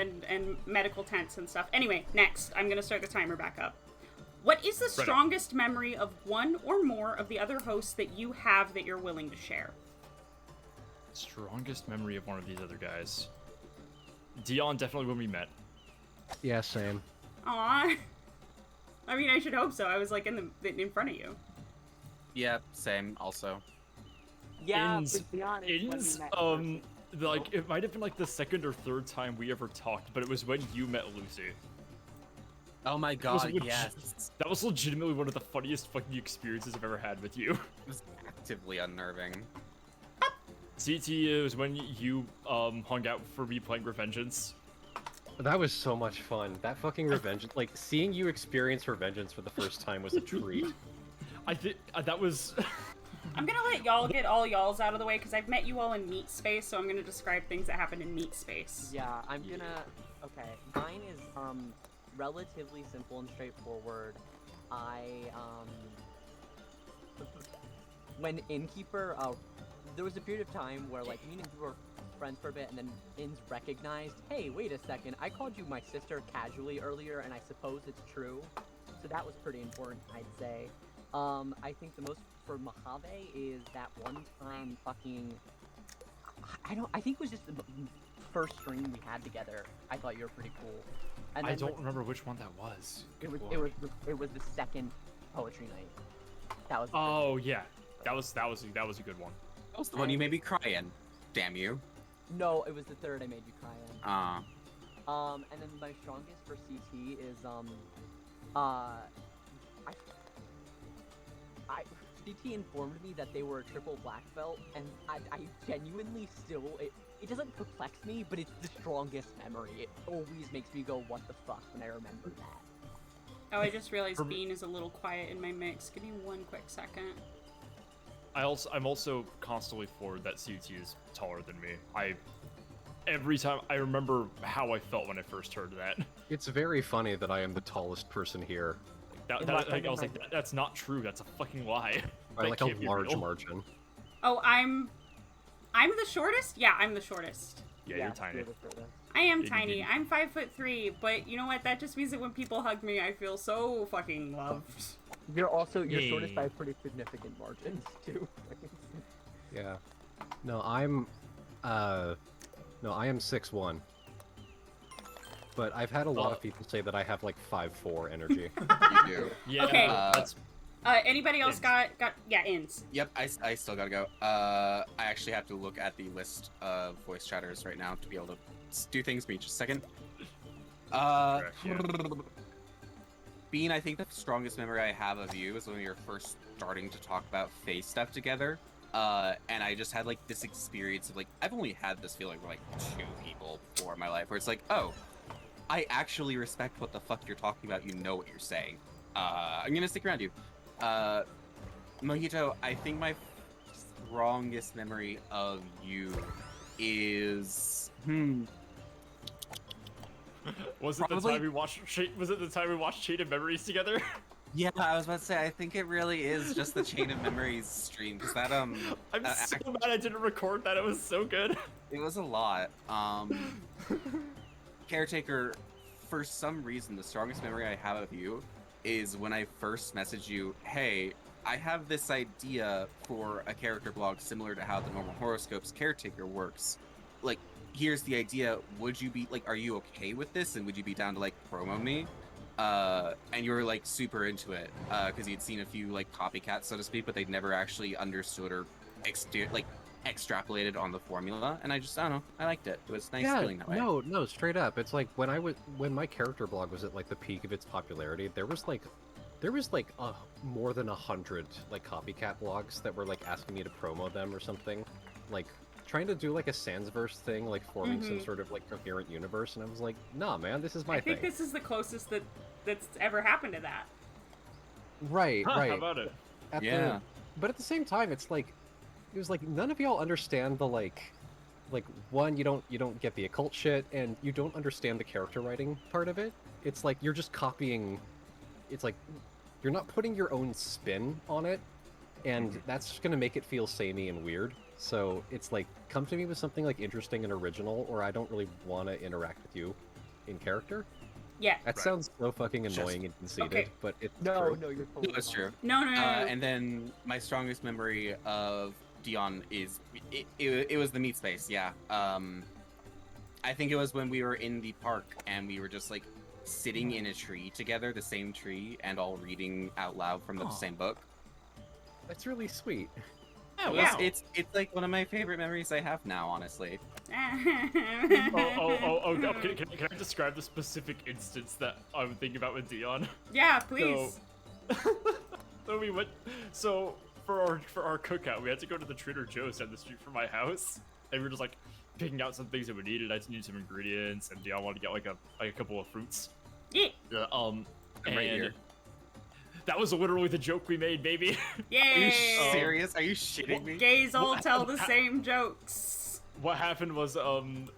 medical tents and stuff. Anyway, next, I'm gonna start the timer back up. What is the strongest memory of one or more of the other hosts that you have that you're willing to share? Strongest memory of one of these other guys. Dion, definitely when we met. Yeah, same. Aw. I mean, I should hope so. I was like in front of you. Yeah, same. Also. Yeah, to be honest, like it might have been like the second or third time we ever talked, but it was when you met Lucy. Oh my god, yes. That was legitimately one of the funniest fucking experiences I've ever had with you. It was actively unnerving. CT is when you hung out for me playing Revengeance. That was so much fun. That fucking Revengeance, like seeing you experience Revengeance for the first time was a treat. I think that was. I'm gonna let y'all get all y'all's out of the way because I've met you all in Meat Space, so I'm gonna describe things that happened in Meat Space. Yeah, I'm gonna. Okay, mine is relatively simple and straightforward. When Innkeeper, there was a period of time where like me and you were friends for a bit, and then Inns recognized, hey, wait a second, I called you my sister casually earlier, and I suppose it's true. So that was pretty important, I'd say. I think the most for Mojave is that one time fucking, I think it was just the first stream we had together. I thought you were pretty cool. And I then, don't like, remember which one that was. It was the second poetry night. That was. Oh yeah, that was a good one. That was the one you made me cry in. Damn you. No, it was the third I made you cry in. And then my strongest for CT is CT informed me that they were a triple black belt, and I genuinely still it doesn't perplex me, but it's the strongest memory. It always makes me go, what the fuck, when I remember that. Oh, I just realized Bean is a little quiet in my mix. Give me one quick second. I'm also constantly floored that CT is taller than me. Every time I remember how I felt when I first heard that. It's very funny that I am the tallest person here. I was like, that's not true. That's a fucking lie. By like a large margin. Oh, I'm the shortest? Yeah, I'm the shortest. Yeah, you're tiny. I am tiny. I'm 5'3", but you know what? That just means that when people hug me, I feel so fucking loved. You're shortest by a pretty significant margin too. Yeah. No, I am 6'1". But I've had a lot of people say that I have like 5'4" energy. You do. Yeah. Okay. Anybody else got Inns? Yep, I still gotta go. I actually have to look at the list of voice chatters right now to be able to do things. Give me just a second. Bean, I think the strongest memory I have of you is when we were first starting to talk about face stuff together. And I just had like this experience of like, I've only had this feeling for like 2 people before in my life where it's like, oh, I actually respect what the fuck you're talking about. You know what you're saying. I'm gonna stick around you. Mojito, I think my strongest memory of you is Was it the time we watched Chain of Memories together? Yeah, I was about to say, I think it really is just the Chain of Memories stream, because that, I'm so mad I didn't record that. It was so good. it was a lot. Caretaker, for some reason, the strongest memory I have of you is when I first messaged you, hey, I have this idea for a character blog similar to how the normal horoscopes Caretaker works. Like, here's the idea. Would you be, like, are you okay with this? And would you be down to, like, promo me? And you were, like, super into it, because you'd seen a few, like, copycats, so to speak, but they'd never actually understood or, extrapolated on the formula, and I don't know, I liked it. It was nice feeling that way. No, straight up. It's like when my character blog was at like the peak of its popularity, there was like more than 100 like copycat blogs that were like asking me to promo them or something, like trying to do like a Sansverse thing, like forming some sort of like coherent universe, and I was like, nah, man, this is my thing. I think this is the closest that's ever happened to that. Right. How about it? But at the same time, it's like, it was like none of y'all understand the like one, you don't get the occult shit, and you don't understand the character writing part of it. It's like you're just copying. It's like you're not putting your own spin on it, and that's just gonna make it feel samey and weird. So it's like, come to me with something like interesting and original, or I don't really want to interact with you in character. Yeah. That sounds so fucking annoying and conceited, Okay. but it's No, true. no, you're totally That's fine. true. No. And then my strongest memory of Dion is it was the meat space. Yeah. I think it was when we were in the park and we were just like sitting in a tree together, the same tree, and all reading out loud from the same book. That's really sweet. Oh, Yeah. wow. It's like one of my favorite memories I have now, honestly. Oh, can I describe the specific instance that I'm thinking about with Dion? Yeah, please. So we went. So for our cookout, we had to go to the Trader Joe's down the street from my house, and we were just like picking out some things that we needed. I just needed some ingredients, and Dion wanted to get like a couple of fruits. Yeah. I'm right here. That was literally the joke we made, baby. Yay! Are you serious? Are you shitting me? Gays all tell the same jokes. What happened was Dion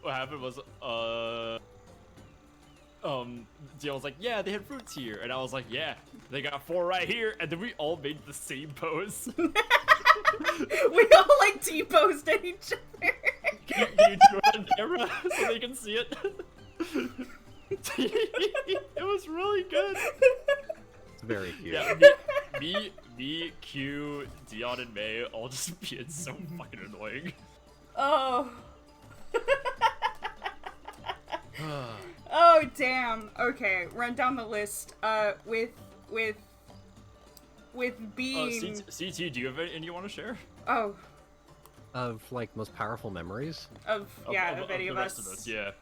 was like, yeah, they had fruits here, and I was like, yeah, they got 4 right here, and then we all made the same pose. We all like T-posed at each other. Can you do it on camera so they can see it? It was really good. It's very cute. Yeah, me, Q, Dion, and May all just being so fucking annoying. Oh. Oh damn. Okay, run down the list. With being. CT, do you have any you want to share? Oh. Of like most powerful memories. Of any the of rest us. of us, yeah.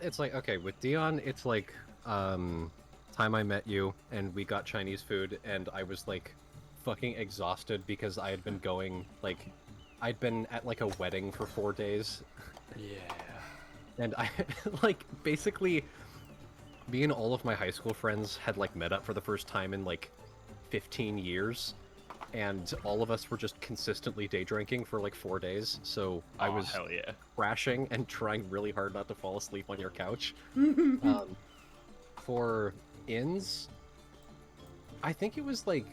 It's like, okay, with Dion, it's like time I met you and we got Chinese food and I was like fucking exhausted because I had been going like I'd been at like a wedding for 4 days. Yeah. And I like basically me and all of my high school friends had like met up for the first time in like 15 years. And all of us were just consistently day drinking for like 4 days. So I was hell yeah. crashing and trying really hard not to fall asleep on your couch. For ins, I think it was like,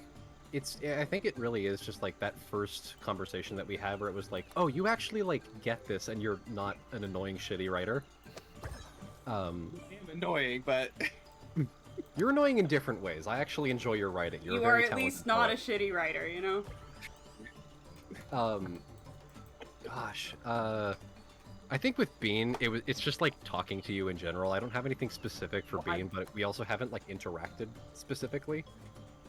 I think it really is just like that first conversation that we had where it was like, oh, you actually like get this and you're not an annoying shitty writer. I'm annoying, but you're annoying in different ways. I actually enjoy your writing. You're You a are very at talented least not poet. a shitty writer, you know? I think with Bean, it's just like talking to you in general. I don't have anything specific for Bean, but we also haven't like interacted specifically.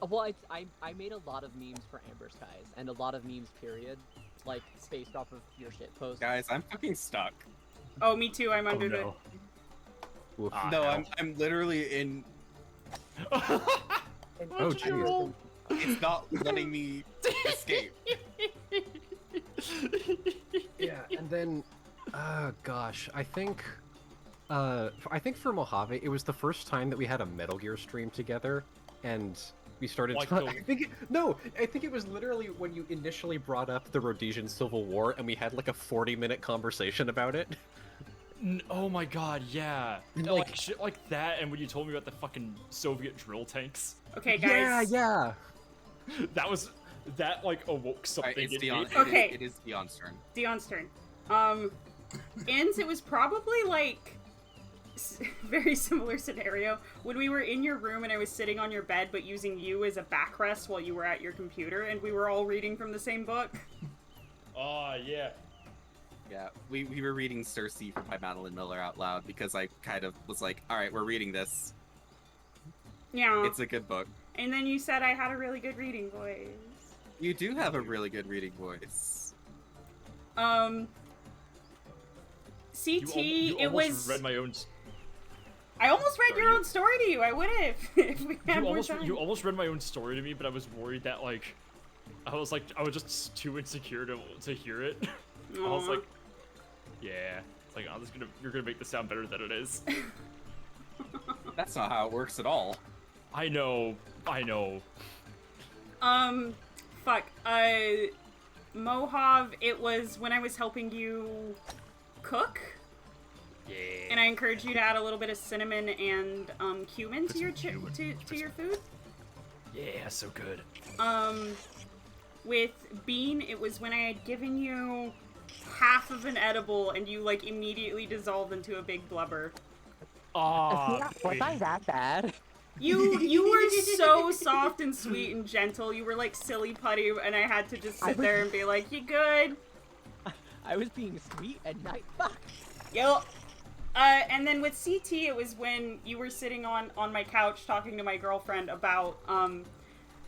Well, I made a lot of memes for Amber Skies, and a lot of memes, period, like, based off of your shit posts. guys, I'm fucking stuck. Oh, me too, I'm under no. Oof. No, hell. I'm literally in. Oh, roll? It's not letting me escape. Yeah, and then, gosh, I think for Mojave, it was the first time that we had a Metal Gear stream together, and we started. Like I think it was literally when you initially brought up the Rhodesian Civil War, and we had like a 40-minute conversation about it. Oh my god, yeah. Like shit like that, and when you told me about the fucking Soviet drill tanks. Okay, guys. Yeah. That like awoke something. Alright, it's in Dion. me. Okay. It is Dion's turn. Dion's turn. Inns, it was probably like very similar scenario when we were in your room and I was sitting on your bed but using you as a backrest while you were at your computer and we were all reading from the same book. Oh yeah. Yeah, we were reading Circe by Madeline Miller out loud because I kind of was like, alright, we're reading this. Yeah. It's a good book. And then you said I had a really good reading voice. You do have a really good reading voice. CT, you it almost was... read my own... I almost read Sorry, your own story to you. I would have if we had more time. You almost read my own story to me, but I was worried that like, I was just too insecure to hear it. I was like, yeah, it's like you're gonna make this sound better than it is. That's not how it works at all. I know. Fuck. Mojave, it was when I was helping you cook. Yeah. And I encourage you to add a little bit of cinnamon and cumin to your to your food. Yeah, so good. With Bean, it was when I had given you half of an edible and you like immediately dissolved into a big blubber. Aw. Was I that bad? You were so soft and sweet and gentle. You were like silly putty, and I had to just sit there and be like, "You good?" I was being sweet at night. Fuck. Yep. And then with CT, it was when you were sitting on my couch talking to my girlfriend about, I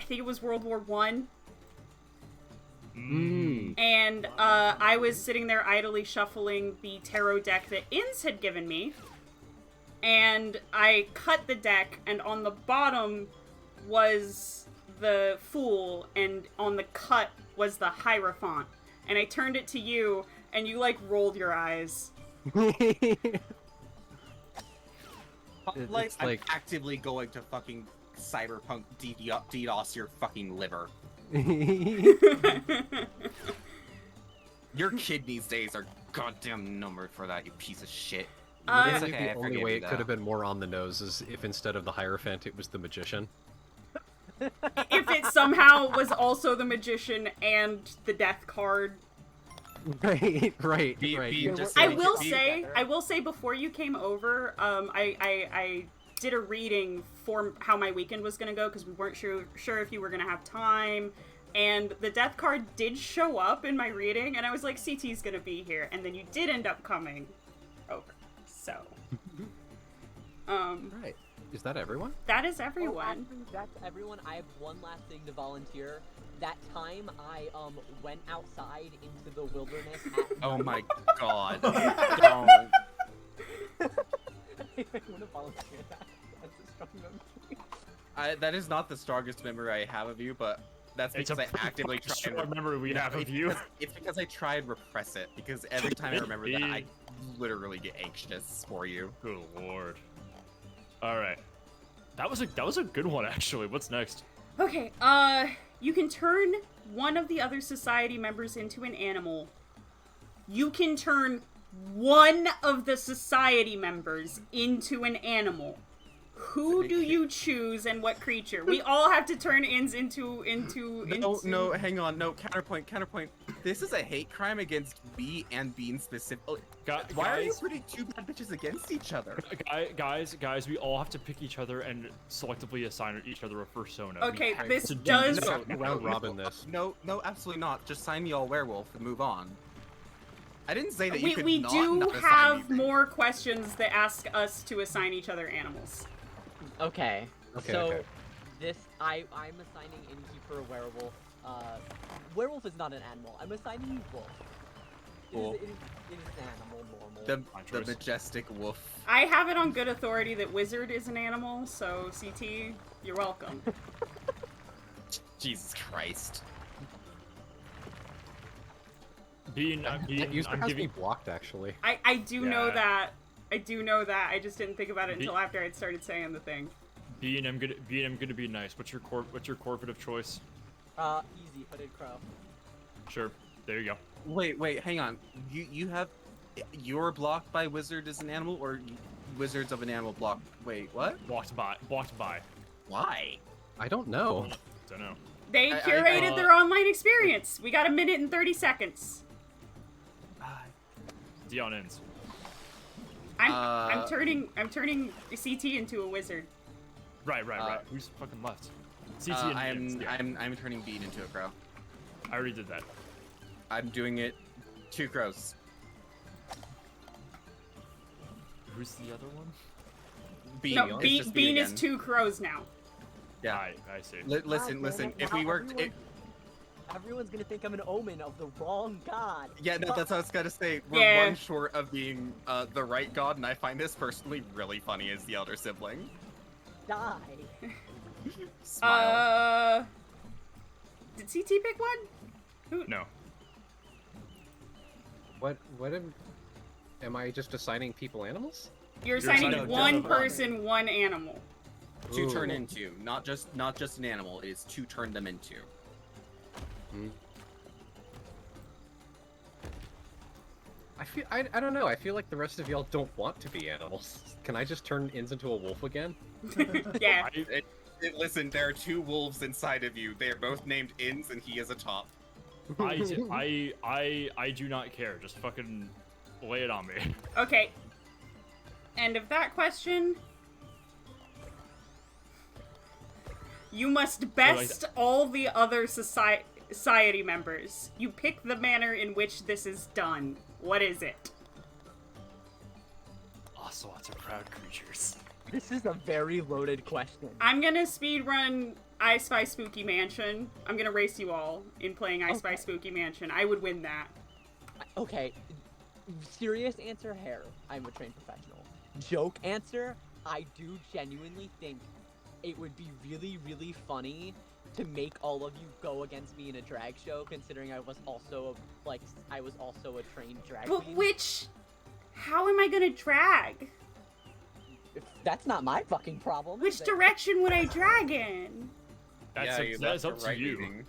think it was World War I. And I was sitting there idly shuffling the tarot deck that Inns had given me. And I cut the deck, and on the bottom was the Fool, and on the cut was the Hierophant. And I turned it to you, and you, like, rolled your eyes. I'm actively going to fucking cyberpunk DDoS your fucking liver. Your kidneys days are goddamn numbered for that, you piece of shit. It's okay, the I only forgive way you it that. could have been more on the nose is if instead of the Hierophant, it was the Magician. If it somehow was also the Magician and the Death card. Right. I will say before you came over, I did a reading for how my weekend was gonna go because we weren't sure if you were gonna have time, and the Death card did show up in my reading, and I was like, CT's gonna be here, and then you did end up coming over. So, Right. Is that everyone? that is Oh, everyone. actually, that's everyone. I have one last thing to volunteer. That time I went outside into the wilderness. Oh my god. Don't. I want to volunteer that. That's a strong memory. That is not the strongest memory I have of you, but that's It's because a I actively pretty try strong memory we have of you. It's because I try and repress it, because every time I remember that, I literally get anxious for you. Good lord. All right. That was a good one actually. What's next? Okay, you can turn one of the other society members into an animal. You can turn one of the society members into an animal. Who do you choose and what creature? We all have to turn Inns into No, hang on, no, counterpoint. This is a hate crime against me and Bean specifically. Why are you putting two bad bitches against each other? Guys, we all have to pick each other and selectively assign each other a persona. Okay, We have this to do does- No, round robin this. No, absolutely not. Just sign me all werewolf and move on. I didn't say that you could we not do not assign have me. more questions that ask us to assign each other animals. Okay. Okay, So, okay. I'm assigning Innkeeper a werewolf. Werewolf is not an animal. I'm assigning you wolf. Cool. It is an animal, normal. The majestic wolf. I have it on good authority that wizard is an animal, so CT, you're welcome. Jesus Christ. Bean, That Bean, user I'm has me giving. blocked, actually. I do know Yeah. that. I do know that. I just didn't think about it until after I'd started saying the thing. Bean, I'm gonna be nice. What's your corporate of choice? Easy, Hooded Crow. Sure. There you go. Wait, hang on. You have you're blocked by wizard as an animal, or wizards of an animal block? Wait, what? Blocked by. Why? I don't know. Don't know. They curated their online experience. We got 1 minute and 30 seconds. Dion ends. I'm turning CT into a wizard. Right. Who's fucking left? CT and Dions, yeah. I'm turning Bean into a crow. I already did that. I'm doing it. 2 crows. Who's the other one? Bean. No, It's just Bean is again. 2 crows now. Yeah. I see. Listen. If we worked, Everyone's gonna think I'm an omen of the wrong god. yeah, no, that's what I was gonna say. We're Yeah. one short of being the right god, and I find this personally really funny as the elder sibling. Die. Smile. Did CT pick one? Who? No. What am I just assigning people animals? You're assigning assigning one one person. person, one animal. To Ooh. turn into, not just an animal. It is to turn them into. I don't know. I feel like the rest of y'all don't want to be animals. Can I just turn Inns into a wolf again? Yeah. Listen, there are 2 wolves inside of you. They are both named Inns, and he is a top. I do not care. Just fucking lay it on me. Okay. End of that question. You must best all the other society members. You pick the manner in which this is done. What is it? Ocelots are proud creatures. This is a very loaded question. I'm gonna speedrun I Spy Spooky Mansion. I'm gonna race you all in playing I Spy Spooky Mansion. I would win that. Okay. Serious answer, hair. I'm a trained professional. Joke answer, I do genuinely think it would be really, really funny to make all of you go against me in a drag show, considering I was also a trained drag queen. But how am I gonna drag? That's not my fucking problem. Which direction would I drag in? That's up to you. leaning.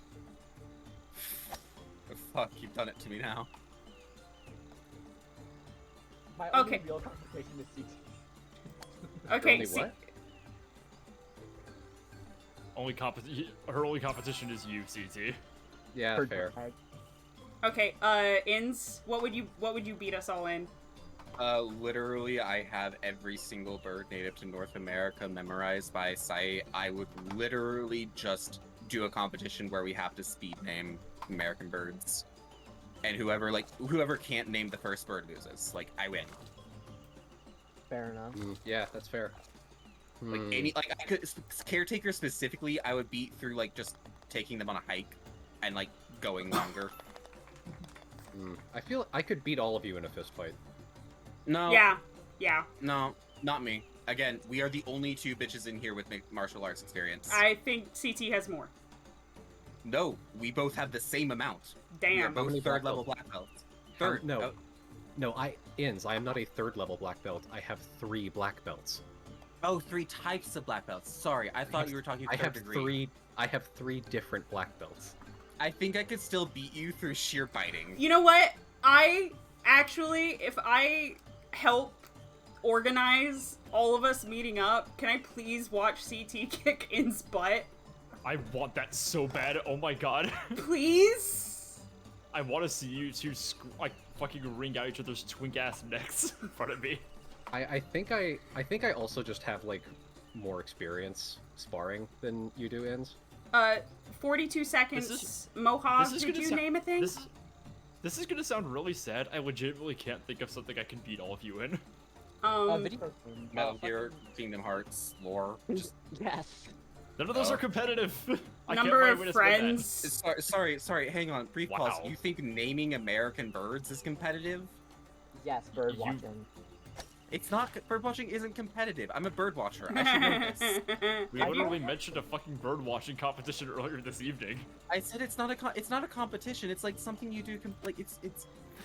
Fuck, you've done it to me now. My only Okay. real competition is CT. Okay, Only what? Her only competition is you, CT. Yeah, For fair. drag. Okay, Inns, what would you beat us all in? Literally, I have every single bird native to North America memorized by sight. I would literally just do a competition where we have to speed name American birds. And whoever can't name the first bird loses. Like, I win. Fair enough. Yeah, that's fair. Caretaker specifically, I would beat through, just taking them on a hike and, going longer. I feel I could beat all of you in a fist fight. No. Yeah. No, not me. Again, we are the only 2 bitches in here with martial arts experience. I think CT has more. No, we both have the same amount. We are Damn. both many 3rd black level belts? black belts. Third. No. No, I am not a 3rd level black belt. I have 3 black belts. Oh, 3 types of black belts. Sorry, I thought you were talking 3rd degree. I have 3 different black belts. I think I could still beat you through sheer biting. You know what? If I help organize all of us meeting up, can I please watch CT kick In's butt? I want that so bad. Oh my god. Please? I want to see you 2 fucking wring out each other's twink ass necks in front of me. I think I also just have more experience sparring than you do, Inns. 42 seconds. This is Mojave, did gonna you sound- name a thing? This is gonna sound really sad. I legitimately can't think of something I can beat all of you in. Video game. Metal Gear, Kingdom Hearts, lore. Just Yes. None of those are competitive. I can't Number find a of way to spin that. friends. sorry, hang on, brief pause. Wow. You think naming American birds is competitive? Yes, bird watching. It's not. Bird watching isn't competitive. I'm a bird watcher. I should know this. We literally mentioned a fucking bird watching competition earlier this evening. I said it's not a competition. It's something you do. It's.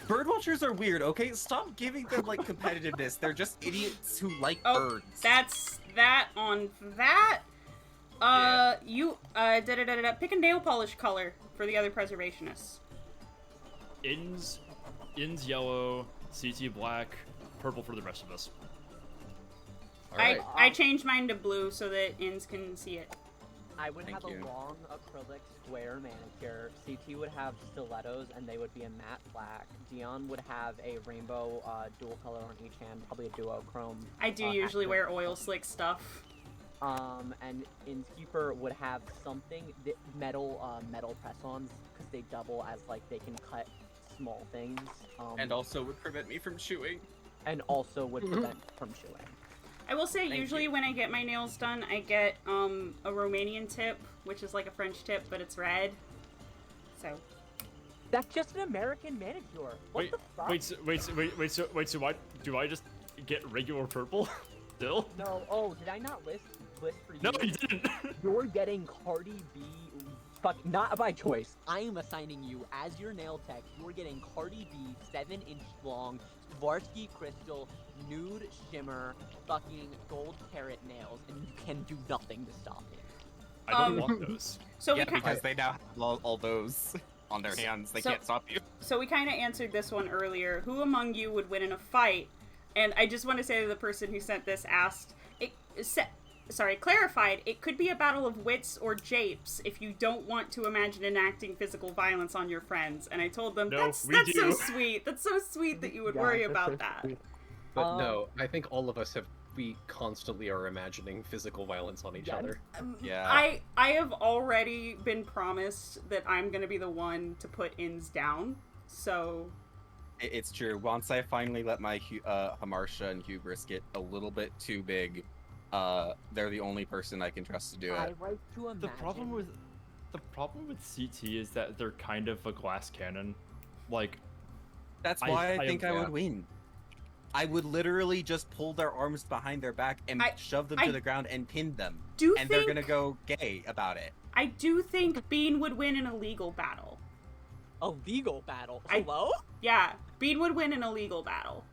Bird watchers are weird. Okay, stop giving them competitiveness. They're just idiots who like birds. That's that on that. Pick a nail polish color for the other preservationists. In's yellow, CT black, purple for the rest of us. All right. I changed mine to blue so that Inns can see it. I would Thank have you. a long acrylic square manicure. CT would have stilettos, and they would be a matte black. Dion would have a rainbow dual color on each hand, probably a duochrome. I do usually wear oil slick stuff. And Innskeeper would have something metal press-ons because they double as like they can cut small things. And also would prevent me from chewing. And also would prevent from chewing. I will say, Thank usually you. when I get my nails done, I get a Romanian tip, which is like a French tip, but it's red. So. That's just an American manicure. What the fuck? Wait, so what? Do I just get regular purple? Still? No. Oh, did I not list for you? No, you didn't. You're getting Cardi B. Fuck, not by choice. I am assigning you as your nail tech. You're getting Cardi B 7-inch long Swarovski crystal nude shimmer fucking gold carat nails, and you can do nothing to stop it. I don't want those. So Yeah, we kind because they now have all those on their hands. They can't stop you. So we kind of answered this one earlier. Who among you would win in a fight? And I just want to say that the person who sent this clarified, it could be a battle of wits or japes if you don't want to imagine enacting physical violence on your friends. And I told them, No, that's we so do. sweet. That's so sweet that you would worry about that. But no, I think all of us we constantly are imagining physical violence on each other. Yeah. I have already been promised that I'm going to be the one to put Inns down. So... It's true. Once I finally let my Hamartia and Hubris get a little bit too big, they're the only person I can trust to do I it. like to imagine. The problem with CT is that they're kind of a glass cannon. Like, That's why I think I would win. I would literally just pull their arms behind their back and shove them to the ground and pin them. And they're gonna go gay about it. I do think Bean would win in a legal battle. A legal battle? Hello? Yeah, Bean would win in a legal battle.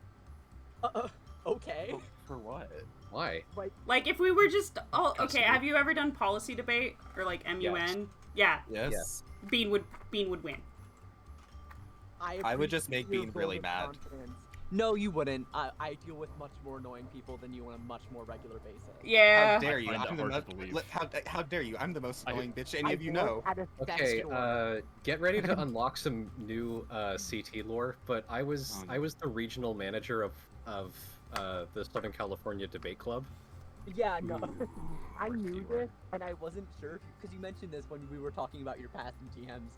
Okay. For what? Why? Like, if we were just... Oh, okay, have you ever done policy debate? Or, like, MUN? Yes. Yeah. Yes. Bean would win. I would just make Bean really mad. No, you wouldn't. I deal with much more annoying people than you on a much more regular basis. Yeah. How dare you? I find I'm that the hard most, how dare you? I'm the most annoying bitch any I of you work know. at a sex Okay, store. get ready to unlock some new CT lore. But I was the regional manager of the Southern California Debate Club. Yeah, no. I knew this, and I wasn't sure, because you mentioned this when we were talking about your past in TMs.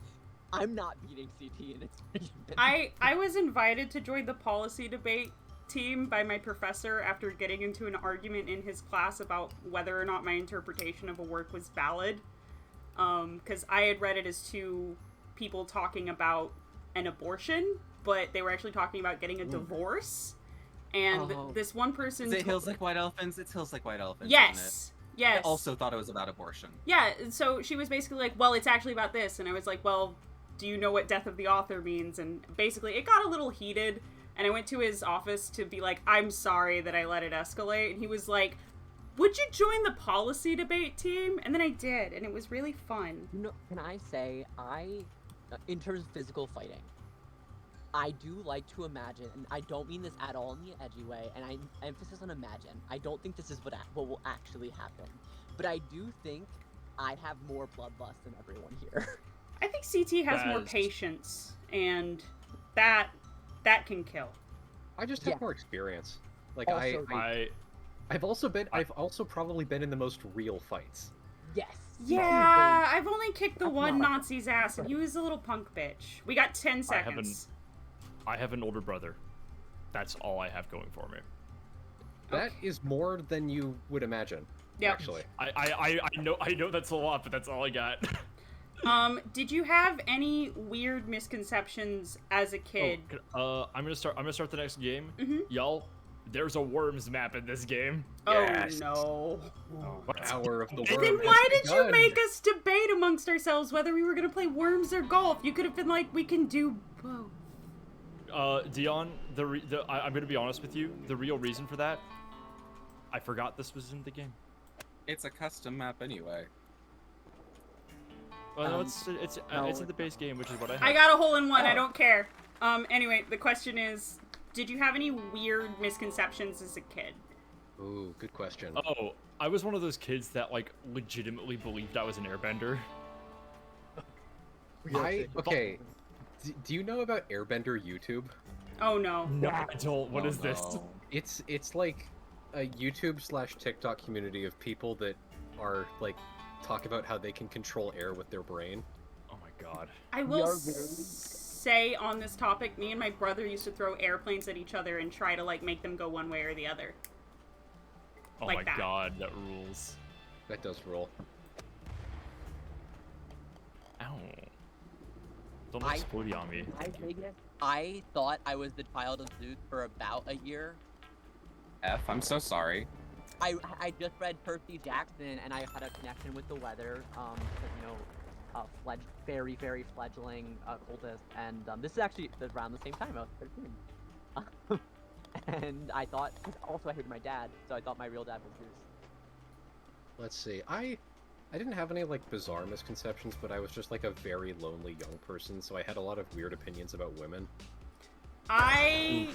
I'm not beating CT in its region. I was invited to join the policy debate team by my professor after getting into an argument in his class about whether or not my interpretation of a work was valid. Because I had read it as two people talking about an abortion, but they were actually talking about getting a divorce. And this one person... Is it Hills Like White Elephants? It's Hills Like White Elephants, Yes. isn't it? Yes. I also thought it was about abortion. Yeah, so she was basically like, well, it's actually about this. And I was like, well, do you know what death of the author means? And basically, it got a little heated. And I went to his office to be like, I'm sorry that I let it escalate. And he was like, would you join the policy debate team? And then I did, and it was really fun. You know, can I say, in terms of physical fighting, I do like to imagine, and I don't mean this at all in the edgy way, and I emphasis on imagine. I don't think this is what will actually happen. But I do think I have more bloodlust than everyone here. I think CT has more patience, and that can kill. I just have more experience. Like Also, I've also probably been in the most real fights. Yes. Yeah, I've only kicked the one Nazi's ass, and he was a little punk bitch. We got 10 seconds. I have an older brother. That's all I have going for me. That is more than you would imagine. Yep. Actually. I know that's a lot, but that's all I got. Did you have any weird misconceptions as a kid? I'm gonna start the next game. Mm-hmm. Y'all, there's a worms map in this game. Yes. Oh no. Power of the worm. Then why did you make us debate amongst ourselves whether we were gonna play worms or golf? You could have been like, we can do both. Dion, I'm gonna be honest with you. The real reason for that, I forgot this was in the game. It's a custom map anyway. Well, no, it's in the base game, which is what I have. I got a hole in one. I don't care. Anyway, the question is, Did you have any weird misconceptions as a kid? Ooh, good question. Oh, I was one of those kids that like legitimately believed I was an airbender. Okay. Do you know about Airbender YouTube? Oh no. No, I don't. What is this? It's like a YouTube/TikTok community of people that are like talk about how they can control air with their brain. Oh my god. I will say on this topic, me and my brother used to throw airplanes at each other and try to like make them go one way or the other. Oh Like my that. god, that rules. That does roll. Ow. Don't explode on me. I thought I was the child of Zeus for about a year. I'm so sorry. I just read Percy Jackson and I had a connection with the weather, because, you know, very, very fledgling cultist, and this is actually around the same time I was 13. And I thought, also I hated my dad, so I thought my real dad was Zeus. Let's see. I didn't have any like bizarre misconceptions, but I was just like a very lonely young person, so I had a lot of weird opinions about women. I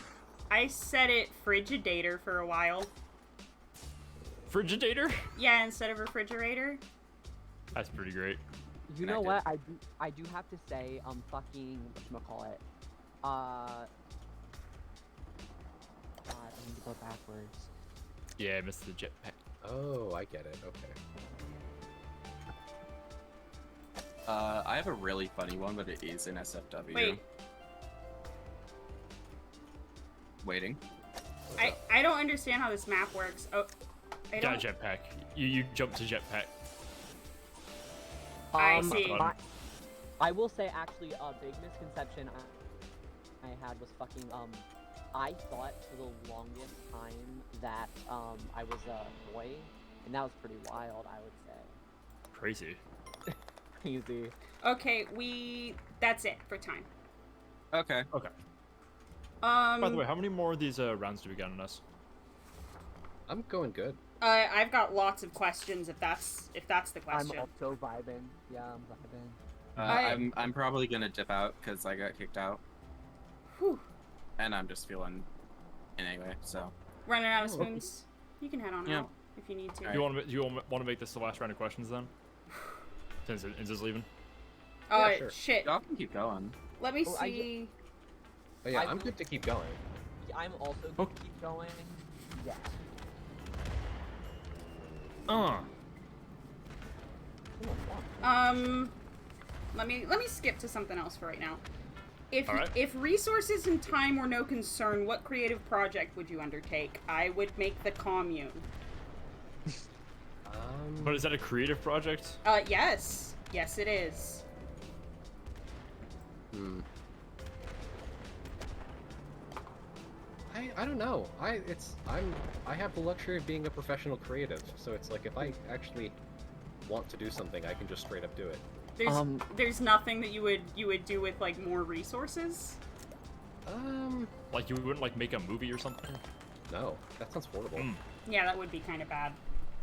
said it Frigidator for a while. Frigidator? Yeah, instead of refrigerator. That's pretty great. You know what? I do have to say, fucking whatchamacallit. God, I need to go backwards. Yeah, I missed the jetpack. Oh, I get it. Okay. I have a really funny one, but it is in SFW. Wait. Waiting. I don't understand how this map works. Oh, I don't. Got a jetpack. You jump to jetpack. I see. I will say, actually, a big misconception I had was fucking, I thought for the longest time that, I was a boy, and that was pretty wild, I would say. Crazy. Easy. Okay, that's it for time. Okay. Okay. By the way, how many more of these rounds do we got on us? I'm going good. I've got lots of questions if that's the question. I'm also vibing. Yeah, I'm vibing. I'm probably gonna dip out because I got kicked out. Whew. And I'm just feeling anyway, so. Running out of spoons. You can head on Yeah. out if you need to. All Do you want to make this the last round of questions then? Since Inza's leaving. Yeah, sure. Shit. Y'all can keep going. Let me see. Oh, yeah, I'm good to keep going. I'm also going to keep going. Yeah. Let me skip to something else for right now. Alright. If resources and time were no concern, what creative project would you undertake? I would make the commune. But is that a creative project? Yes. Yes, it is. I don't know. I have the luxury of being a professional creative, so it's like if I actually want to do something, I can just straight up do it. There's nothing that you would do with like more resources. Like you wouldn't like make a movie or something? No, that sounds horrible. Yeah, that would be kind of bad.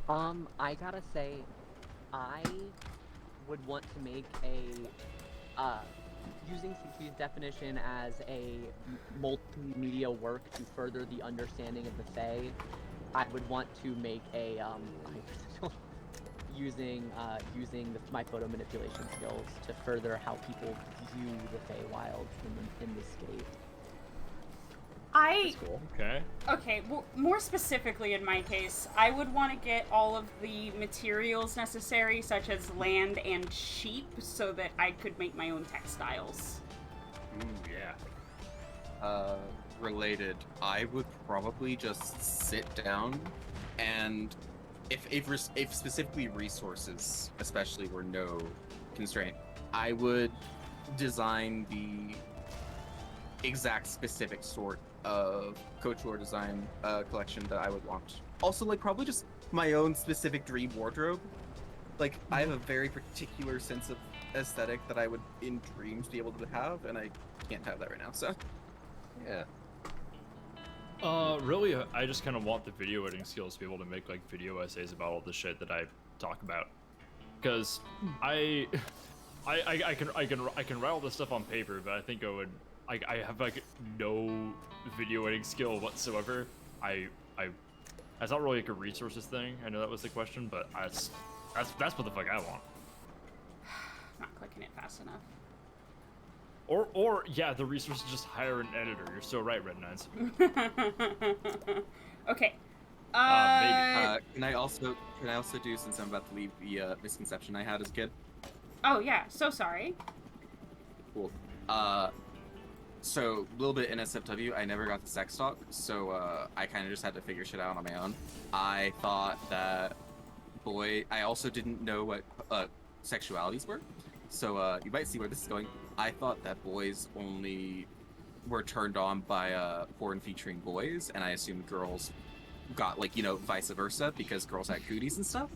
I gotta say, I would want to make using CQ's definition as a multimedia work to further the understanding of the Fae, I would want to make a using my photo manipulation skills to further how people view the Feywild in this game. That's cool. Okay, well, more specifically in my case, I would want to get all of the materials necessary, such as land and sheep, so that I could make my own textiles. Yeah. Related, I would probably just sit down and if specifically resources, especially, were no constraint, I would design the exact specific sort of couture design collection that I would want. Also, like, probably just my own specific dream wardrobe. Like, I have a very particular sense of aesthetic that I would, in dreams, be able to have, and I can't have that right now, so. Yeah. Really, I just kind of want the video editing skills to be able to make like video essays about all the shit that I talk about, because I can write all this stuff on paper, but I think I would I have like no video editing skill whatsoever. That's not really like a resources thing. I know that was the question, but that's what the fuck I want. Not clicking it fast enough. Or yeah, the resources just hire an editor. You're so right, Red Nines. Okay. Maybe. Can I also do, since I'm about to leave, the misconception I had as a kid? Oh yeah, so sorry. Cool. So a little bit NSFW, I never got the sex talk, so I kind of just had to figure shit out on my own. I thought that I also didn't know what sexualities were, so you might see where this is going. I thought that boys only were turned on by porn featuring boys, and I assumed girls got, like, you know, vice versa, because girls had cooties and stuff.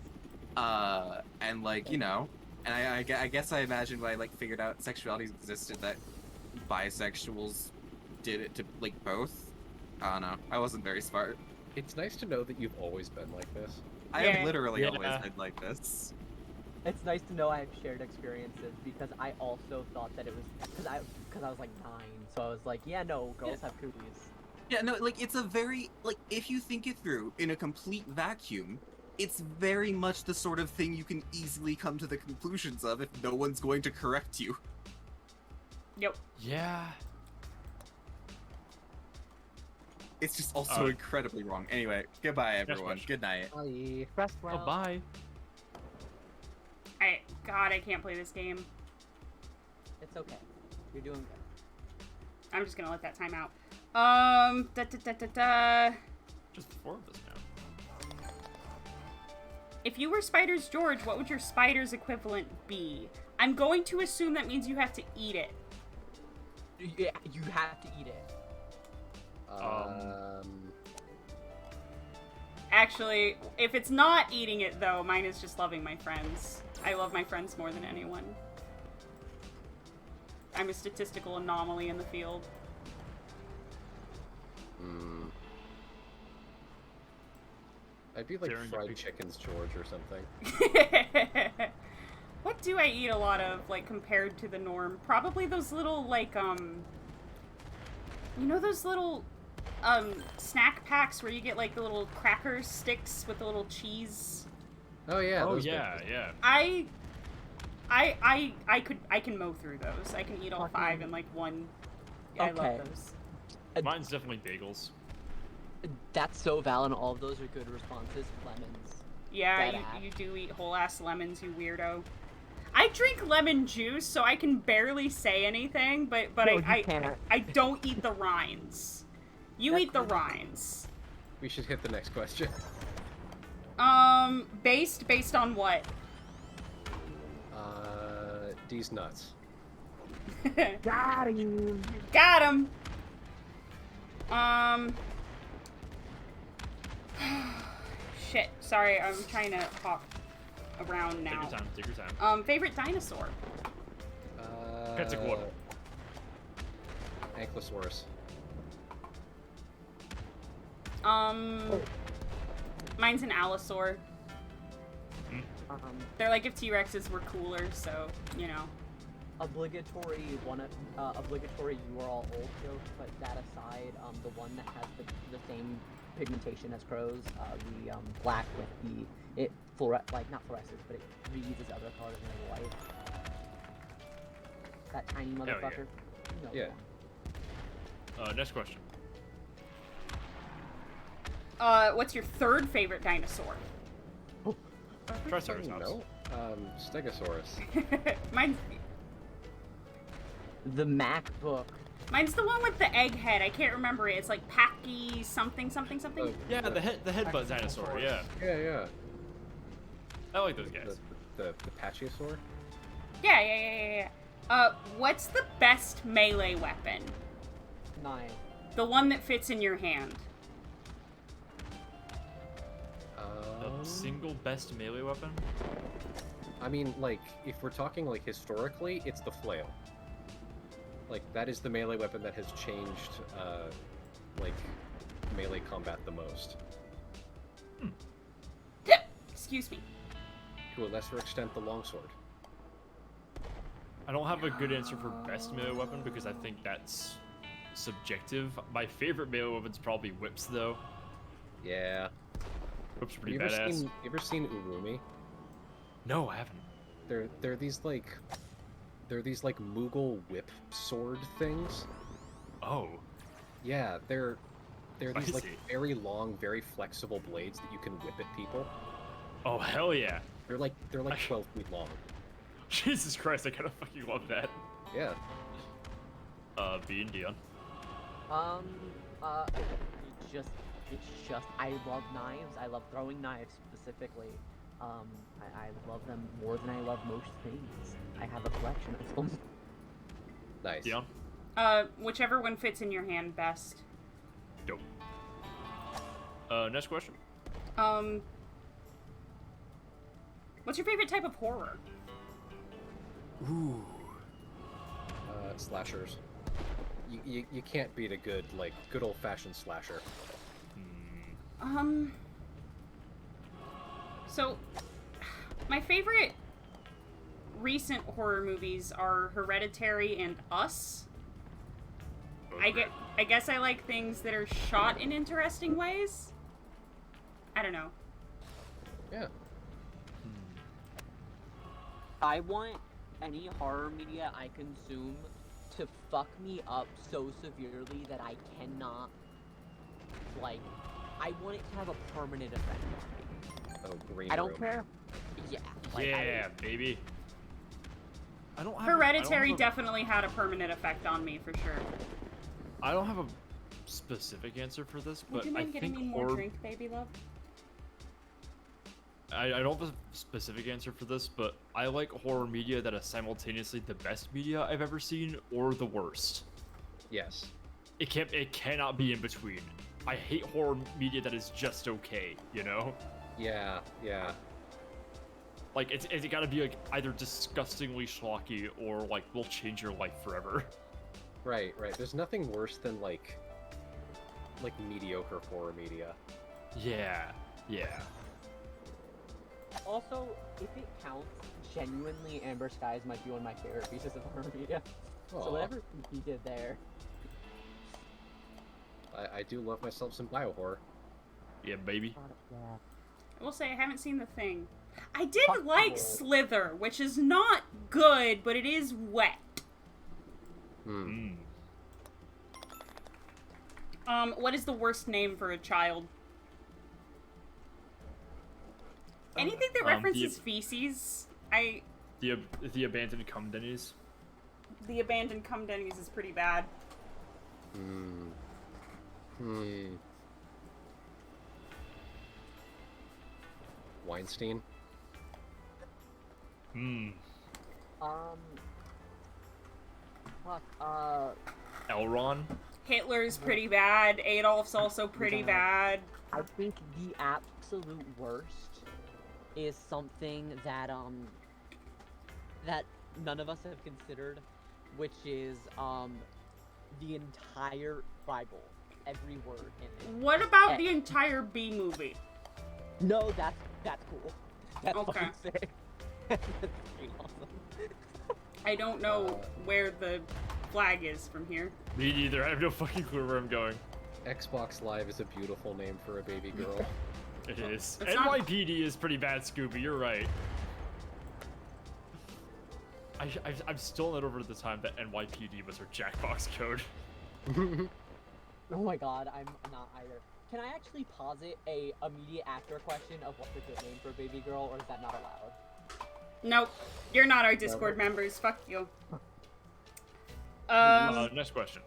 And, like, you know, and I guess I imagined when I, like, figured out sexualities existed that bisexuals did it to, like, both. I don't know. I wasn't very smart. It's nice to know that you've always been like this. I Yeah. have literally Yeah. always been like this. It's nice to know I have shared experiences because I also thought that it was because I was like 9, so I was like, yeah, no, girls have cooties. Yeah, no, like, it's a very, like, if you think it through in a complete vacuum, it's very much the sort of thing you can easily come to the conclusions of if no one's going to correct you. Yep. Yeah. It's just also incredibly wrong. Anyway, goodbye, everyone. question. Good night. Bye. Rest well. Oh, bye. God, I can't play this game. It's okay. You're doing good. I'm just gonna let that time out. Da. Just 4 of us now. If you were Spider's George, what would your Spider's equivalent be? I'm going to assume that means you have to eat it. Yeah, you have to eat it. Actually, if it's not eating it, though, mine is just loving my friends. I love my friends more than anyone. I'm a statistical anomaly in the field. I'd be like Serendipity. fried chickens, George, or something. What do I eat a lot of, like, compared to the norm? Probably those little, like, you know those little, snack packs where you get, like, the little cracker sticks with the little cheese? Oh yeah. Oh those yeah, things. yeah. I can mow through those. I can eat all 5 in, like, one. Yeah, I love Okay. those. Mine's definitely bagels. That's so valid. All of those are good responses. Lemons. Yeah, Deadass. you do eat whole ass lemons, you weirdo. I drink lemon juice, so I can barely say anything, but No, you I can't. don't eat the rinds. You That's eat the fine. rinds. We should hit the next question. Based on what? D's nuts. Got him. Got him. Shit. Sorry, I'm trying to hop around now. Take your time. Favorite dinosaur? Quetzalcoatl. Ankylosaurus. Mine's an allosaur. They're like if T-Rexes were cooler, so, you know. Obligatory you are all old joke, but that aside, the one that has the same pigmentation as crows, the black with not fluorescence, but it reads as other colors than white. That tiny motherfucker. You know Yeah. the one. Next question. What's your third favorite dinosaur? Triceratops. No. Stegosaurus. Mine's Mine's the one with the egg head. I can't remember it. It's like Packy something. Oh, Yeah, the headbutt dinosaur. Yeah, Yeah. I like those guys. The Pachyosaur. Yeah. What's the best melee weapon? 9. The one that fits in your hand. The single best melee weapon? I mean, like, if we're talking, like, historically, it's the flail. Like, that is the melee weapon that has changed, like, melee combat the most. Excuse me. To a lesser extent, the longsword. I don't have a good answer for best melee weapon because I think that's subjective. My favorite melee weapon's probably whips, though. Yeah. Whips are pretty You badass. ever seen Urumi? No, I haven't. They're these like Moogle whip sword things. Oh. Yeah, they're these like Spicy. very long, very flexible blades that you can whip at people. Oh, hell yeah. They're like 12 feet long. Jesus Christ, I kind of fucking love that. Yeah. B and Dion. It's just, I love knives. I love throwing knives specifically. I love them more than I love most things. I have a collection of them. Nice. Dion? Whichever one fits in your hand best. Dope. Next question. What's your favorite type of horror? Ooh. Slashers. You can't beat a good old-fashioned slasher. So, my favorite recent horror movies are Hereditary and Us. I guess I like things that are shot in interesting ways. I don't know. Yeah. I want any horror media I consume to fuck me up so severely that I cannot, I want it to have a permanent effect on me. Oh, Green I don't Room. care. Yeah. Yeah, baby. I don't have Hereditary definitely had a permanent effect on me, for sure. I don't have a specific answer for this, Would but you I mind getting think me more horror... drink, baby love? I don't have a specific answer for this, but I like horror media that is simultaneously the best media I've ever seen or the worst. Yes. It cannot be in between. I hate horror media that is just okay, you know? Yeah. Like it's gotta be like either disgustingly schlocky or like will change your life forever. Right. There's nothing worse than like mediocre horror media. Yeah. Also, if it counts, genuinely, Amber Skies might be one of my favorite pieces of horror media. Aw. So whatever he did there. I do love myself some bio-horror. Yeah, baby. Yeah. I will say I haven't seen The Thing. I did Fuck like you. Slither, which is not good, but it is wet. What is the worst name for a child? Anything that references feces, The abandoned cum dennies. the abandoned cum dennies is pretty bad. Weinstein. Elron. Hitler's pretty bad. Adolf's also pretty bad. I think the absolute worst is something that that none of us have considered, which is the entire Bible, every word in it. What about the entire B movie? No, that's cool. That's Okay. fucking sick. That's pretty awesome. I don't know where the flag is from here. Me neither. I have no fucking clue where I'm going. Xbox Live is a beautiful name for a baby girl. It is. It's not- NYPD is pretty bad, Scooby. You're right. I'm still not over the time that NYPD was our Jackbox code. Oh my god, I'm not either. Can I actually posit a immediate after question of what's a good name for a baby girl, or is that not allowed? Nope. You're not our Discord members. Fuck you. Next question.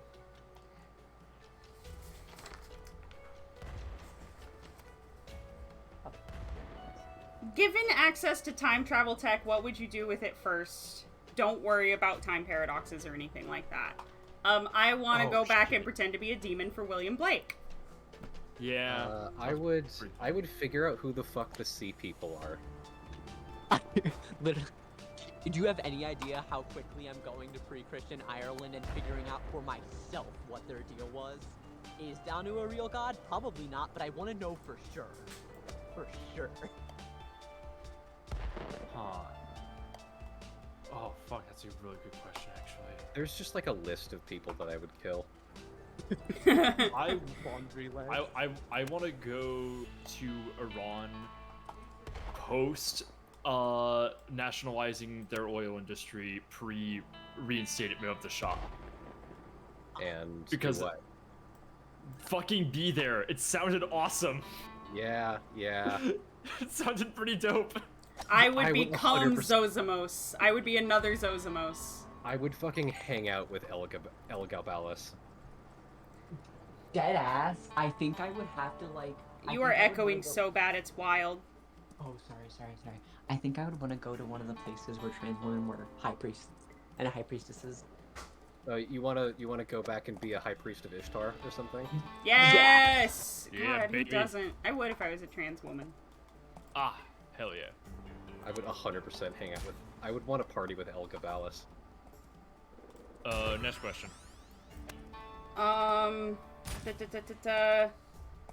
Given access to time travel tech, what would you do with it first? Don't worry about time paradoxes or anything like that. I want to go back and pretend to be a demon for William Blake. Yeah. I would figure out who the fuck the sea people are. Literally. Do you have any idea how quickly I'm going to pre-Christian Ireland and figuring out for myself what their deal was? Is Danu a real god? Probably not, but I want to know for sure. For sure. Huh. Oh, fuck, that's a really good question, actually. There's just like a list of people that I would kill. I Laundry list. I want to go to Iran post nationalizing their oil industry pre reinstatement of the Shah. And Because do what? Fucking be there. It sounded awesome. Yeah. It sounded pretty dope. I would I would become 100%. Zozimos. I would be another Zozimos. I would fucking hang out with Elgabalus. Dead ass. I think I would have to like. You are echoing so bad, it's wild. Oh, sorry. I think I would want to go to one of the places where trans women were high priests and high priestesses. You wanna go back and be a high priest of Ishtar or something? Yes! Yeah, God, who baby. doesn't? I would if I was a trans woman. Ah, hell yeah. I would 100% hang out with. I would want to party with Elgabalus. Next question.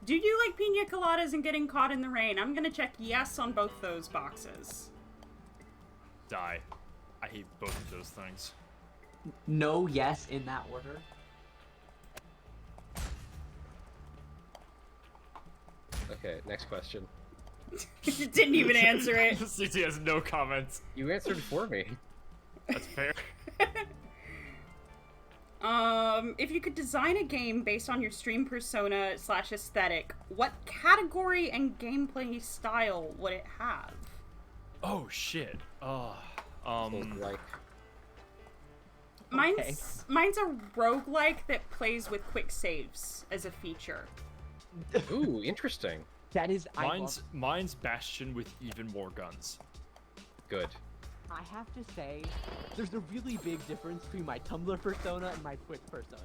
Do you like pina coladas and getting caught in the rain? I'm gonna check yes on both those boxes. Die. I hate both of those things. No, yes, in that order. Okay, next question. Didn't even answer it. CT has no comments. You answered for me. That's fair. If you could design a game based on your stream persona / aesthetic, what category and gameplay style would it have? Oh shit. Like, Mine's a roguelike that plays with quick saves as a feature. ooh, interesting. That is. Mine's Bastion with even more guns. Good. I have to say, there's a really big difference between my Tumblr persona and my Twitch persona.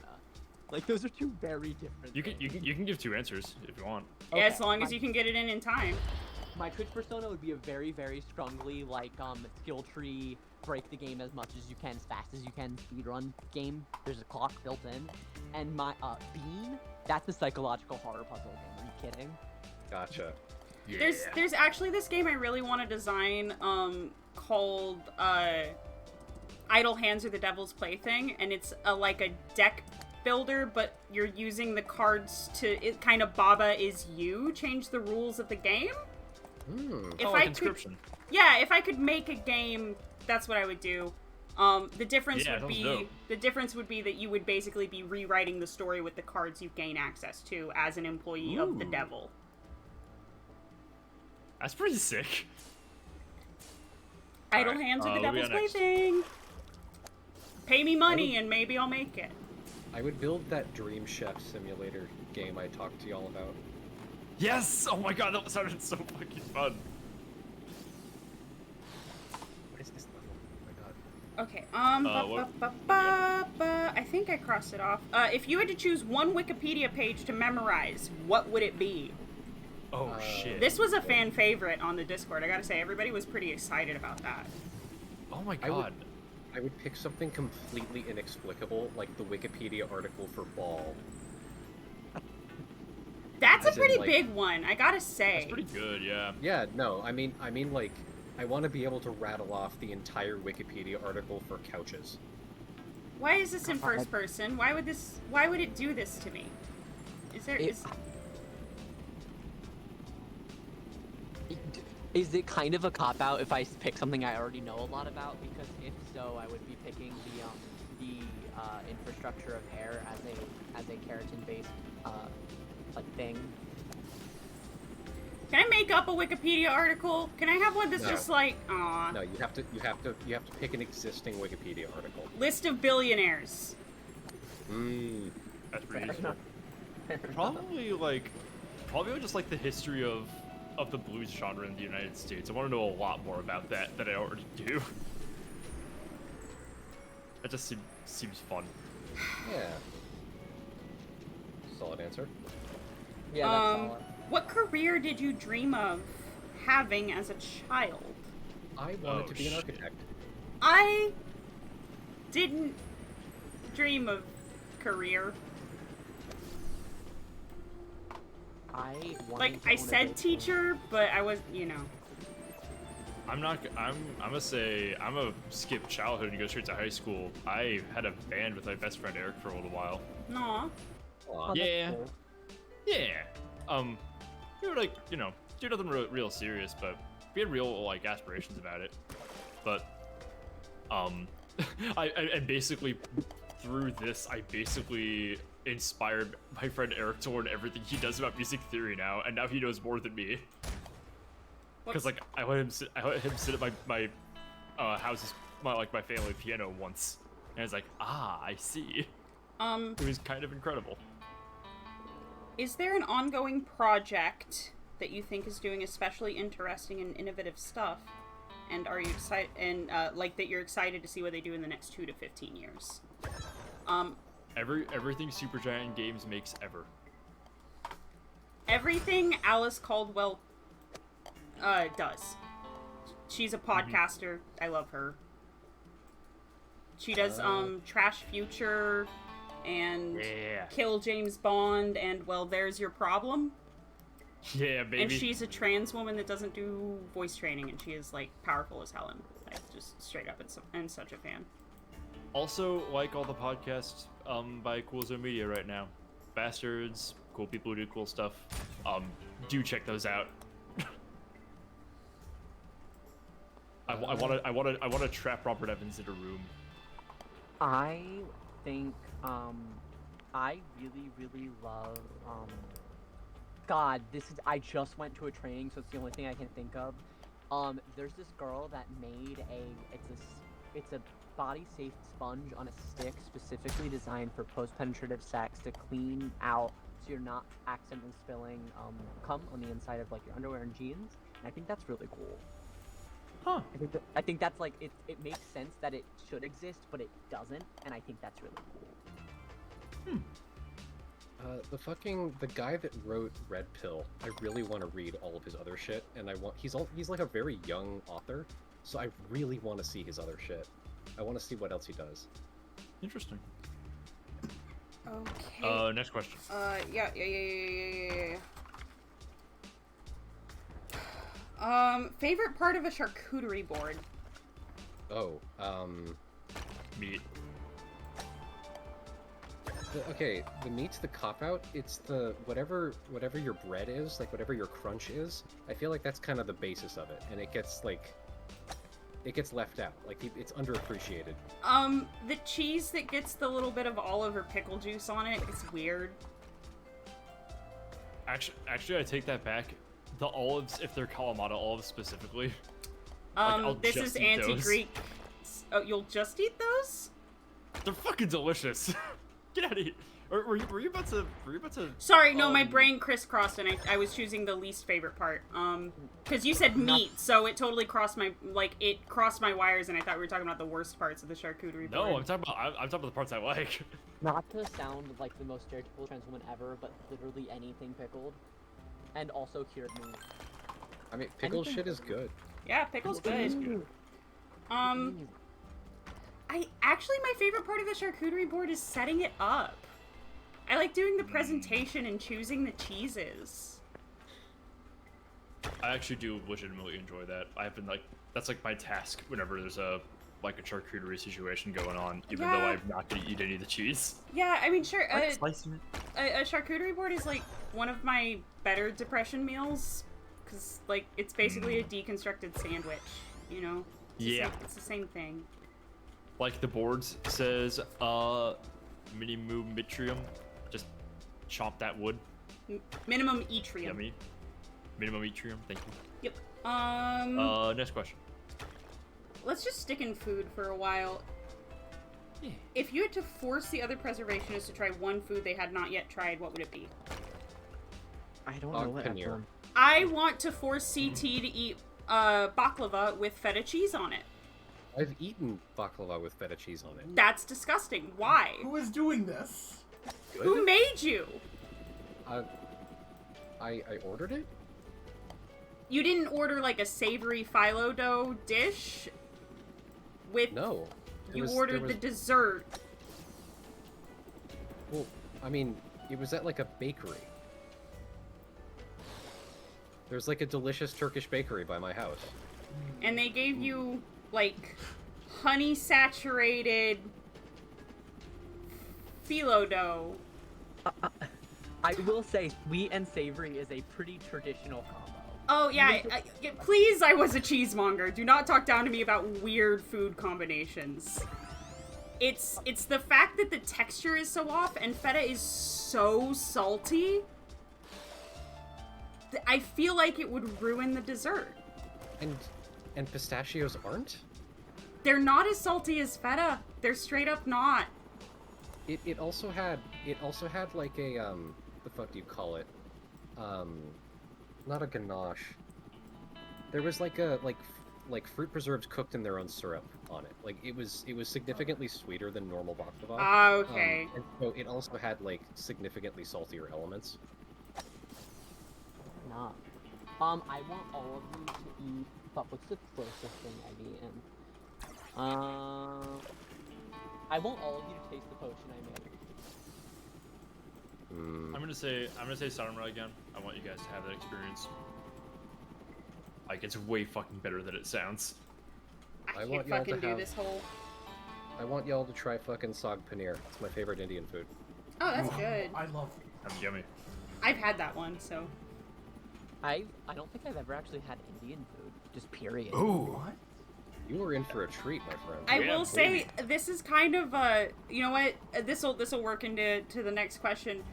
Like, those are two very different. You can give two answers if you want. Yeah, as Okay, long as you can get it in time. My Twitch persona would be a very, very strongly, like, skill tree, break the game as much as you can, as fast as you can, speedrun game. There's a clock built in. And my, Bean, that's a psychological horror puzzle game. Are you kidding? Gotcha. Yeah. There's actually this game I really want to design, called, Idle Hands Are the Devil's Plaything, and it's like a deck builder, but you're using the cards to, it kind of Baba is you, change the rules of the game. If like I Inscription. Yeah, if I could make a game, that's what I would do. The difference Yeah, would sounds be dope. that you would basically be rewriting the story with the cards you gain access to as an employee of the devil. That's pretty sick. Idle Alright, Hands Are the what we Devil's got next? Plaything. Pay me money and maybe I'll make it. I would build that Dream Chef Simulator game I talked to y'all about. Yes! Oh my god, that sounded so fucking fun. What is this level? Oh my god. Okay, what- I think I crossed it off. If you had to choose one Wikipedia page to memorize, what would it be? Oh shit. This was a fan favorite on the Discord. I gotta say, everybody was pretty excited about that. Oh my I would- god. I would pick something completely inexplicable, like the Wikipedia article for Ball. That's a As in, pretty like- big one, I gotta say. That's pretty good, yeah. Yeah, no, I mean, like, I want to be able to rattle off the entire Wikipedia article for couches. Why is this in first person? Why would it do this to me? Is it kind of a cop-out if I pick something I already know a lot about? Because if so, I would be picking the infrastructure of hair as a keratin-based like thing. Can I make up a Wikipedia article? Can I have one that's No. just like, aw, No, you have to pick an existing Wikipedia article. list of billionaires? That's pretty useful. Probably just like the history of the blues genre in the United States. I want to know a lot more about that I already do. That just seems fun. Yeah. Solid answer. Yeah, that's solid. What career did you dream of having as a child? I wanted Oh, to be an shit. architect. I didn't dream of career. I wanted Like, to I own a said big- teacher, but I was, you know. I'm gonna say I'm gonna skip childhood and go straight to high school. I had a band with my best friend Eric for a little while. Aw. Oh, that's Yeah. cool. Yeah. We would do nothing real serious, but we had real like aspirations about it. But I basically through this I basically inspired my friend Eric to learn everything he does about music theory now, and now he knows more than me. Because like I let him sit at my house's my family piano once, and I was like, I see. It was kind of incredible. Is there an ongoing project that you think is doing especially interesting and innovative stuff, and are you excited and like that you're excited to see what they do in the next 2 to 15 years? Everything Supergiant Games makes ever. Everything Alice Caldwell does. She's a podcaster. I love her. She does Trash Future and Kill James Bond and Well There's Your Problem. Yeah, baby. And she's a trans woman that doesn't do voice training, and she is like powerful as hell. And I just straight up and such a fan. Also, like all the podcasts by Cool Zone Media right now, Bastards, cool people who do cool stuff. Do check those out. I want to trap Robert Evans in a room. I think I really love God, I just went to a training, so it's the only thing I can think of. There's this girl that made it's a body safe sponge on a stick specifically designed for post-penetrative sex to clean out so you're not accidentally spilling cum on the inside of like your underwear and jeans. And I think that's really cool. Huh. I think that's like it makes sense that it should exist, but it doesn't, and I think that's really cool. The guy that wrote Red Pill, I really want to read all of his other shit, and he's like a very young author, so I really want to see his other shit. I want to see what else he does. Interesting. Okay. Next question. Yeah. Favorite part of a charcuterie board? Meat. The meat's the cop-out. It's the whatever your bread is, like whatever your crunch is. I feel like that's kind of the basis of it, and it gets left out. Like it's underappreciated. The cheese that gets the little bit of olive or pickle juice on it is weird. Actually, I take that back. The olives, if they're Kalamata olives specifically. This is anti-Greek. Oh, you'll just eat those? They're fucking delicious. Get out of here. Were you about to? Sorry, no, my brain crisscrossed and I was choosing the least favorite part. Because you said meat, so it totally crossed my wires, and I thought we were talking about the worst parts of the charcuterie board. No, I'm talking about the parts I like. Not to sound like the most stereotypical trans woman ever, but literally anything pickled, and also cured meat. I mean, pickled shit is good. Yeah, pickle's good. My favorite part of the charcuterie board is setting it up. I like doing the presentation and choosing the cheeses. I actually do legitimately enjoy that. I've been like, that's like my task whenever there's a charcuterie situation going on, even though I'm not gonna eat any of the cheese. Yeah, I mean, sure. Slicing it. A charcuterie board is like one of my better depression meals, because like it's basically a deconstructed sandwich. You know? It's the same thing. Like the boards says, minimum yttrium. Just chop that wood. Minimum yttrium. Yummy. Minimum yttrium. Thank you. Yep. Next question. Let's just stick in food for a while. Yeah. If you had to force the other preservationists to try one food they had not yet tried, what would it be? I don't know what paneer. I want to force CT to eat baklava with feta cheese on it. I've eaten baklava with feta cheese on it. That's disgusting. Why? Who is doing this? Who made you? I ordered it? You didn't order like a savory phyllo dough dish? No. You ordered the dessert. Well, I mean, it was at like a bakery. There's like a delicious Turkish bakery by my house. and they gave you, like, honey-saturated phyllo dough. I will say, sweet and savory is a pretty traditional combo. Oh, yeah, please, I was a cheesemonger. Do not talk down to me about weird food combinations. It's the fact that the texture is so off and feta is so salty. I feel like it would ruin the dessert. And pistachios aren't? They're not as salty as feta. They're straight up not. It also had like a the fuck do you call it? Not a ganache. There was like a like fruit preserves cooked in their own syrup on it. Like it was significantly sweeter than normal baklava. Ah, okay. And so it also had like significantly saltier elements. Nah. I want all of you to eat. But what's the closest thing I've eaten? I want all of you to taste the potion I made. I'm gonna say Saramura again. I want you guys to have that experience. Like, it's way fucking better than it sounds. I want can't y'all fucking to do have- this whole... I want y'all to try fucking sag paneer. It's my favorite Indian food. Oh, that's good. I love. That's yummy. I've had that one, so... I don't think I've ever actually had Indian food. Just period. Ooh. What? You were in for a treat, my friend. I Yeah, will say, this is kind of, you know what? This'll work into the next question.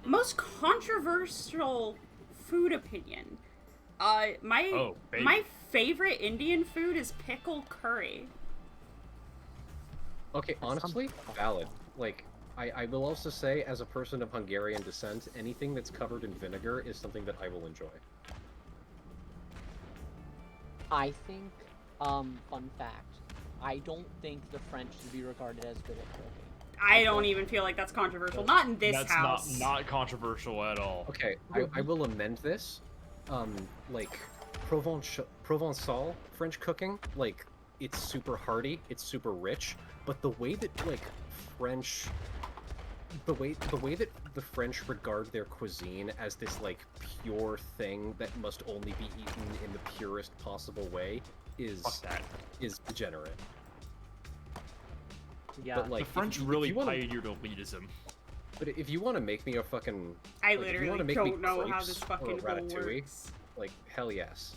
Most controversial food opinion. My favorite Indian food is pickle curry. Okay, honestly, valid. Like, I will also say, as a person of Hungarian descent, anything that's covered in vinegar is something that I will enjoy. I think, fun fact, I don't think the French should be regarded as good at cooking. I don't even feel like that's controversial. Not in this That's house. not controversial at all. Okay, I will amend this. Like, Provençal French cooking, like, it's super hearty, it's super rich, but the way that, like, the way that the French regard their cuisine as this, like, pure thing that must only be eaten in the purest possible way is degenerate. Yeah. But, like, The French if really you wanna, pioneered elitism. But if you want to make me a fucking... I like, if you literally wanna make me don't know how crepes this or fucking a whole ratatouille, works. like, hell yes.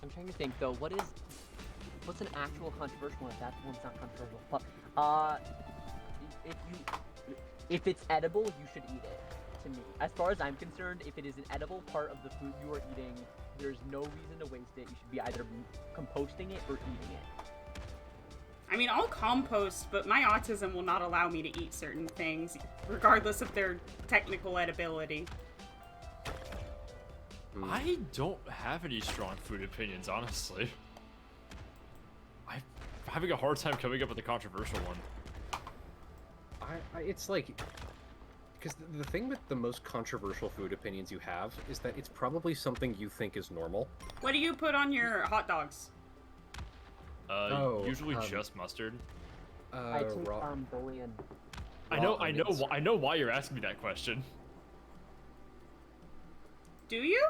I'm trying to think though, what's an actual controversial one if that one's not controversial? But, if it's edible, you should eat it, to me. As far as I'm concerned, if it is an edible part of the food you are eating, there's no reason to waste it. You should be either composting it or eating it. I mean, I'll compost, but my autism will not allow me to eat certain things, regardless of their technical edibility. I don't have any strong food opinions, honestly. I'm having a hard time coming up with a controversial one. It's like... Because the thing with the most controversial food opinions you have is that it's probably something you think is normal. What do you put on your hot dogs? Usually just mustard. I take raw... bouillon. I know why you're asking me that question. Do you?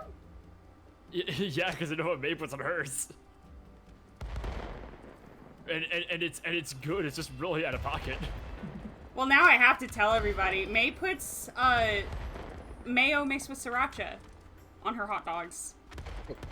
Yeah, because I know what May puts on hers. And it's good. It's just really out of pocket. Well, now I have to tell everybody. May puts mayo mixed with sriracha on her hot dogs.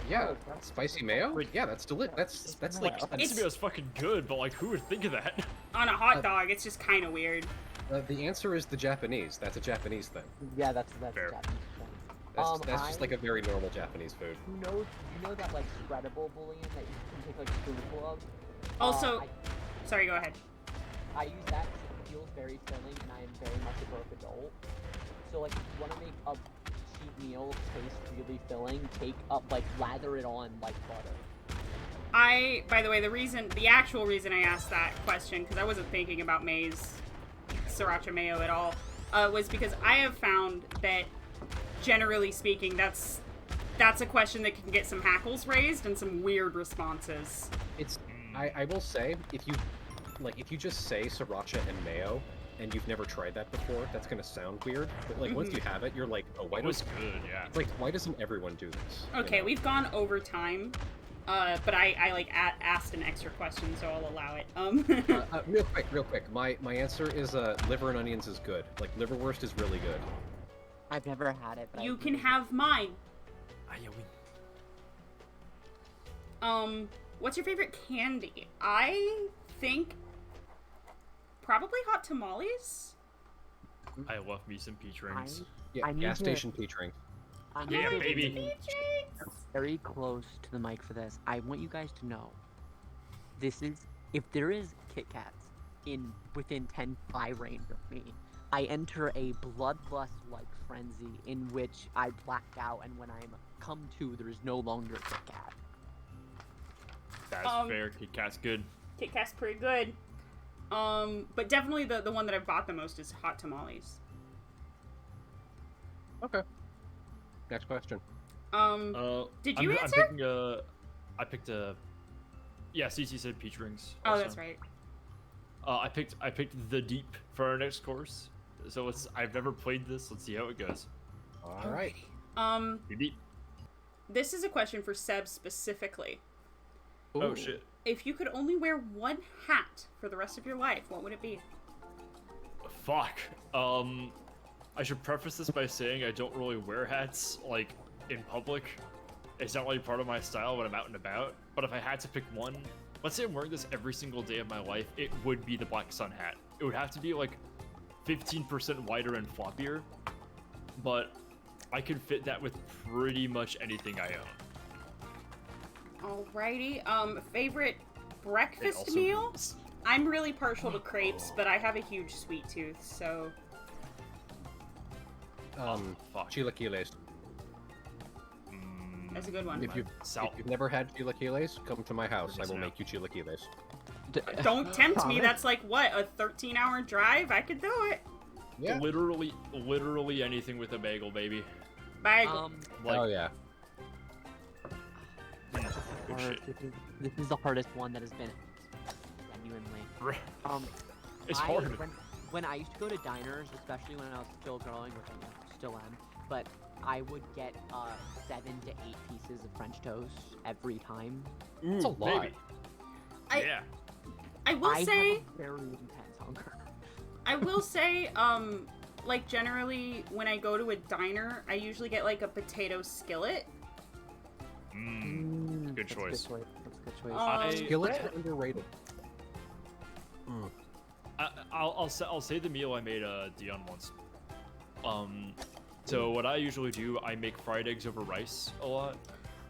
Yeah, spicy mayo? Yeah, that's that's like... Spicy mayo is fucking good, but like, who would think of that? On a hot dog, it's just kind of weird. The answer is the Japanese. That's a Japanese thing. Yeah, that's a Fair. Japanese thing. That's just like a very normal Japanese food. You know that like spreadable bouillon that you can take like a spoonful of? Also, sorry, go ahead. I use that because it feels very filling and I am very much a broke adult. So like if you want to make a cheap meal taste really filling, lather it on like butter. By the way, the actual reason I asked that question, because I wasn't thinking about May's sriracha mayo at all, was because I have found that, generally speaking, that's a question that can get some hackles raised and some weird responses. I will say, if you just say sriracha and mayo, and you've never tried that before, that's gonna sound weird. But like once you have it, you're like, oh, why It was good, yeah. Like, why doesn't everyone do this? Okay, we've gone over time. But I like asked an extra question, so I'll allow it. Real quick. My answer is liver and onions is good. Like liverwurst is really good. I've never had it. But You can have mine. What's your favorite candy? I think probably hot tamales. I love me some peach rings. Yeah, gas station peach ring. Yeah, baby. Very close to the mic for this. I want you guys to know, this is, if there is Kit Kats within 10 eye range of me, I enter a bloodlust-like frenzy in which I black out, and when I'm come to, there is no longer a Kit Kat. That's fair. Kit Kat's good. Kit Kat's pretty good. But definitely the one that I've bought the most is hot tamales. Okay. Next question. Did you answer? I picked a. Yeah, CC said peach rings. Oh, also. that's right. I picked the deep for our next course. So I've never played this. Let's see how it goes. All right. The deep. This is a question for Seb specifically. Ooh. Oh shit. If you could only wear one hat for the rest of your life, what would it be? Fuck. I should preface this by saying I don't really wear hats, like, in public. It's not really part of my style when I'm out and about. But if I had to pick one, let's say I'm wearing this every single day of my life, it would be the Black Sun hat. It would have to be, like, 15% wider and floppier. But I could fit that with pretty much anything I own. Alrighty. Favorite breakfast meal? Moves. I'm really partial to crepes, but I have a huge sweet tooth, so... Fuck. Chilaquiles. That's a good one. If you've never had chilaquiles, come to my house. I will make you chilaquiles. Don't tempt me. That's like, what, a 13-hour drive? I could do it. Yeah. Literally anything with a bagel, baby. Bagel. Like, oh, yeah. Good shit. This is the hardest one that has been genuinely. It's hard. When I used to go to diners, especially when I was still growing, which I still am, but I would get 7 to 8 pieces of French toast every time. It's a lot. Baby. I will say... have a very intense hunger. I will say, like, generally, when I go to a diner, I usually get, like, a potato skillet. Good choice. That's a good choice. Skillets are underrated. I'll say the meal I made Dion once. So what I usually do, I make fried eggs over rice a lot.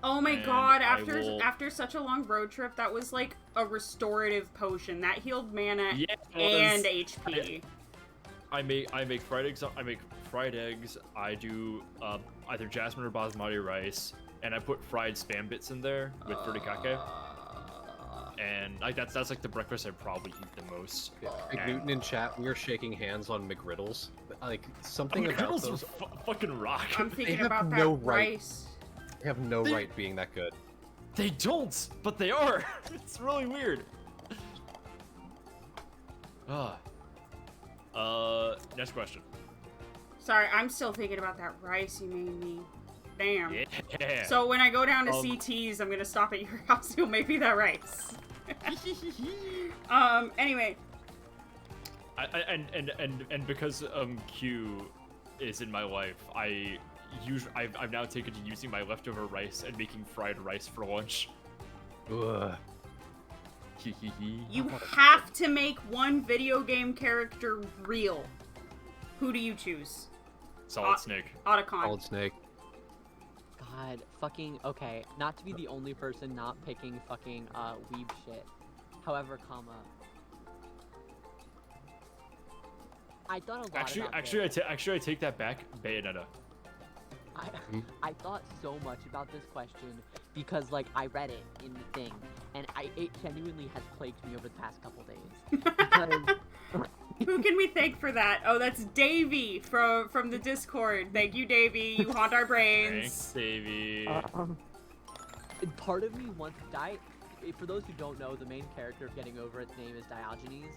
Oh my And god, I after such a long road trip, that was like a restorative potion. That healed mana Yes. and HP. I make fried eggs. I make fried eggs. I do either jasmine or basmati rice, and I put fried spam bits in there with furikake. And like that's like the breakfast I probably eat the most. Big Newton in chat, we are shaking hands on McGriddles. Like something about McGriddles those. fucking rock. I'm thinking have about that no right. rice. They have no right being that good. They don't, but they are. It's really weird. Next question. Sorry, I'm still thinking about that rice you made me. Damn. Yeah. So when I go down to CT's, I'm gonna stop at your house. You'll make me that rice. Anyway. And because Q is in my life, I've now taken to using my leftover rice and making fried rice for lunch. Ugh. You have to make one video game character real. Who do you choose? Solid Snake. Otacon. Solid Snake. God, fucking, okay, not to be the only person not picking fucking, weeb shit. However, I thought a lot about I take that back. Bayonetta. I thought so much about this question because, like, I read it in the thing, and it genuinely has plagued me over the past couple days. Because... Who can we thank for that? Oh, that's Davey from the Discord. Thank you, Davey. You haunt our brains. Thanks, Davey. Part of me wants for those who don't know, the main character of Getting Over Its name is Diogenes.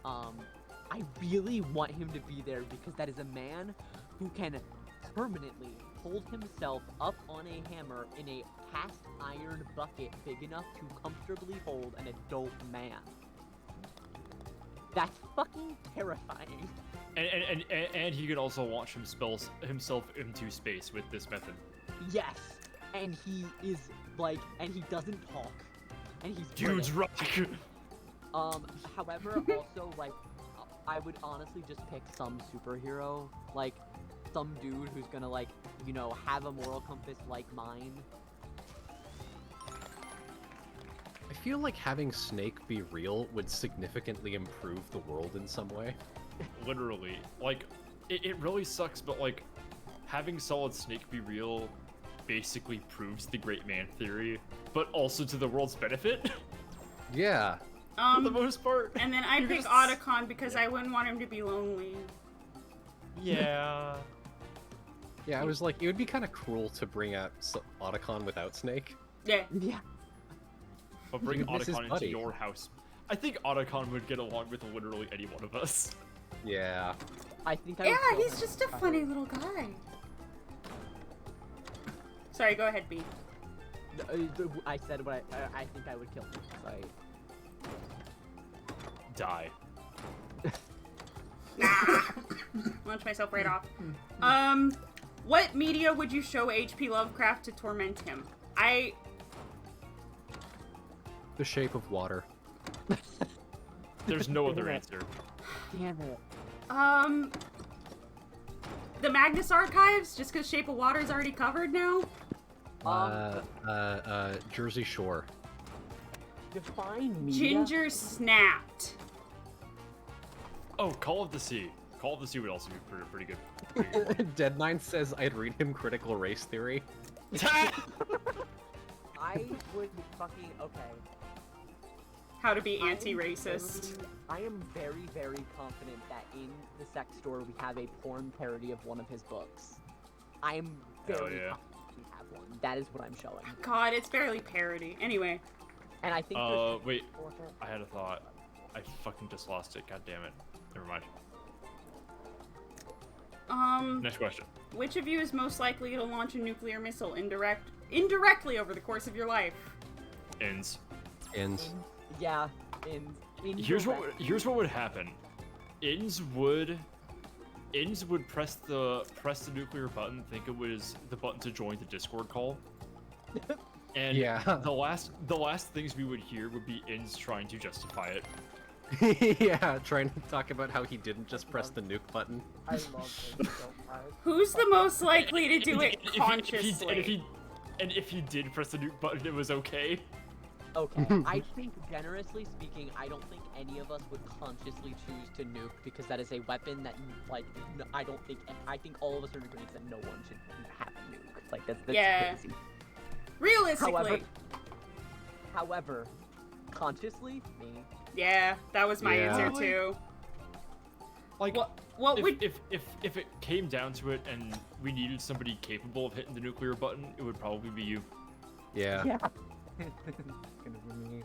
I really want him to be there because that is a man who can permanently hold himself up on a hammer in a cast iron bucket big enough to comfortably hold an adult man. That's fucking terrifying. And he can also launch himself into space with this method. Yes, and he is like, and he doesn't talk, and he's Dude's rock. However, also like, I would honestly just pick some superhero, like some dude who's gonna like, you know, have a moral compass like mine. I feel like having Snake be real would significantly improve the world in some way. Literally, like, it really sucks, but like, having Solid Snake be real basically proves the great man theory, but also to the world's benefit. Yeah. For the most part. And then I pick Otacon because I wouldn't want him to be lonely. Yeah. Yeah, I was like, it would be kind of cruel to bring out Otacon without Snake. Yeah. Yeah. But bring You'd miss his Otacon into buddy. your house. I think Otacon would get along with literally any one of us. Yeah. I think I Yeah, would kill he's him just a if I funny were- little guy. Sorry, go ahead, B. I said what I think I would kill him. Right. Die. Launch myself right off. What media would you show H.P. Lovecraft to torment him? The Shape of Water. There's no other answer. Damn it. The Magnus Archives, just because Shape of Water is already covered now? Jersey Shore. Define media. Ginger Snapped. Oh, Call of the Sea. Call of the Sea would also be pretty good. Dead9 says I'd read him Critical Race Theory. I would fucking okay. How to be anti-racist. I am very, very confident that in the sex store we have a porn parody of one of his books. I am very yeah. confident we have one. That is what I'm showing. God, it's barely parody. Anyway. And I think wait. I had a thought. I fucking just lost it. God damn it. Never mind. Next question. Which of you is most likely to launch a nuclear missile indirectly over the course of your life? Ends. Yeah, in Here's what would happen. Ins would press the nuclear button, think it was the button to join the Discord call. And Yeah. the last things we would hear would be Ins trying to justify it. Yeah, trying to talk about how he didn't just press the nuke button. I love it so much. Who's the most likely to do it consciously? And if he did press the nuke button, it was okay. Okay, I think generously speaking, I don't think any of us would consciously choose to nuke because that is a weapon that, like, no, I think all of us are in agreement that no one should have a nuke. Like, that's Yeah. crazy. Realistically. However, consciously, me. Yeah, that was my Yeah. answer too. Like, What would if it came down to it and we needed somebody capable of hitting the nuclear button, it would probably be you. Yeah. Yeah. It's gonna be me.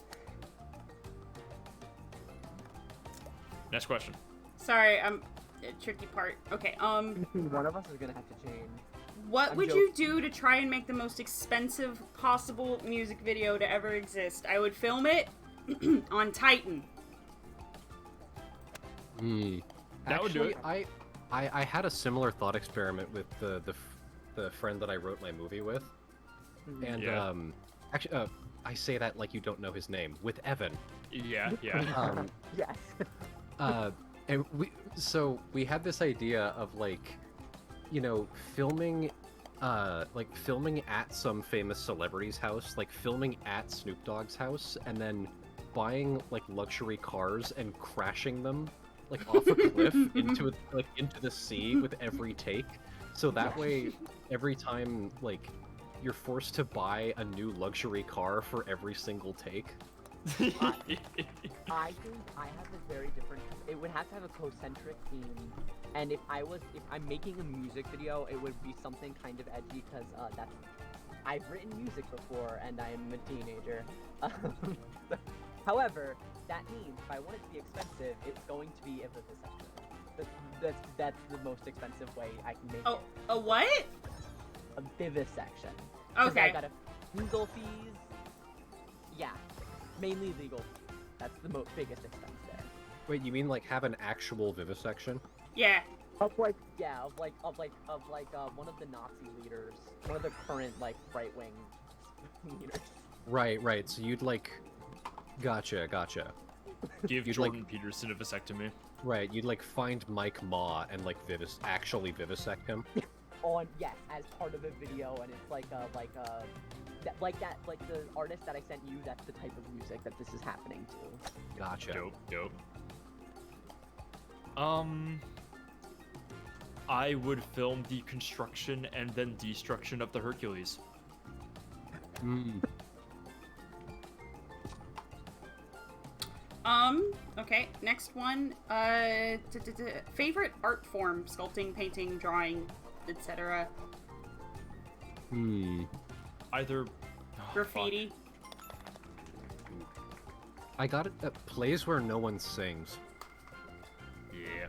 Next question. Sorry, tricky part. Okay, One of us is gonna have to change. what I'm would you do to try and make the most expensive possible music video to ever exist? I would film it on Titan. That would do it. I had a similar thought experiment with the friend that I wrote my movie with, and Yeah. actually I say that like you don't know his name, with Evan. Yeah. Yes. And we had this idea of like, you know, filming at some famous celebrity's house, like filming at Snoop Dogg's house, and then buying like luxury cars and crashing them like off a cliff into the sea with every take. So that way, every time like you're forced to buy a new luxury car for every single take. I think I have a very different. It would have to have a concentric theme, and if I'm making a music video, it would be something kind of edgy because I've written music before and I'm a teenager. However, that means if I want it to be expensive, it's going to be a vivisection. That's the most expensive way I can make it. A what? A vivisection. 'Cause Okay. I got legal fees. Yeah, mainly legal fees. That's the biggest expense there. Wait, you mean like have an actual vivisection? Yeah. Of one of the Nazi leaders, one of the current like right wing leaders. Right. So you'd like, gotcha. Give You'd Jordan like- Peterson a vasectomy. Right, you'd like find Mike Ma and like actually vivisect him. Yes, as part of a video, and it's like the artist that I sent you. That's the type of music that this is happening to. Gotcha. Dope. I would film the construction and then destruction of the Hercules. Okay, next one. Favorite art form: sculpting, painting, drawing, etc. Either Graffiti. I got it at plays where no one sings. Yeah.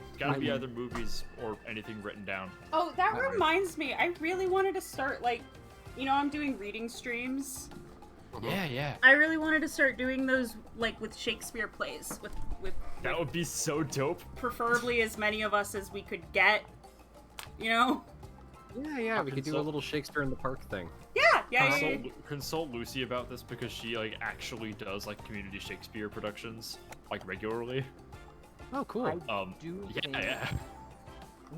It's gotta be either movies or anything written down. Oh, that reminds me. I really wanted to start, like, I'm doing reading streams. Yeah. I really wanted to start doing those, like, with Shakespeare plays. With That would be so dope. preferably as many of us as we could get. Yeah, we could do a Consult- little Shakespeare in the Park thing. Yeah. Consult Lucy about this because she like actually does like community Shakespeare productions like regularly. Oh, cool. I do think Yeah.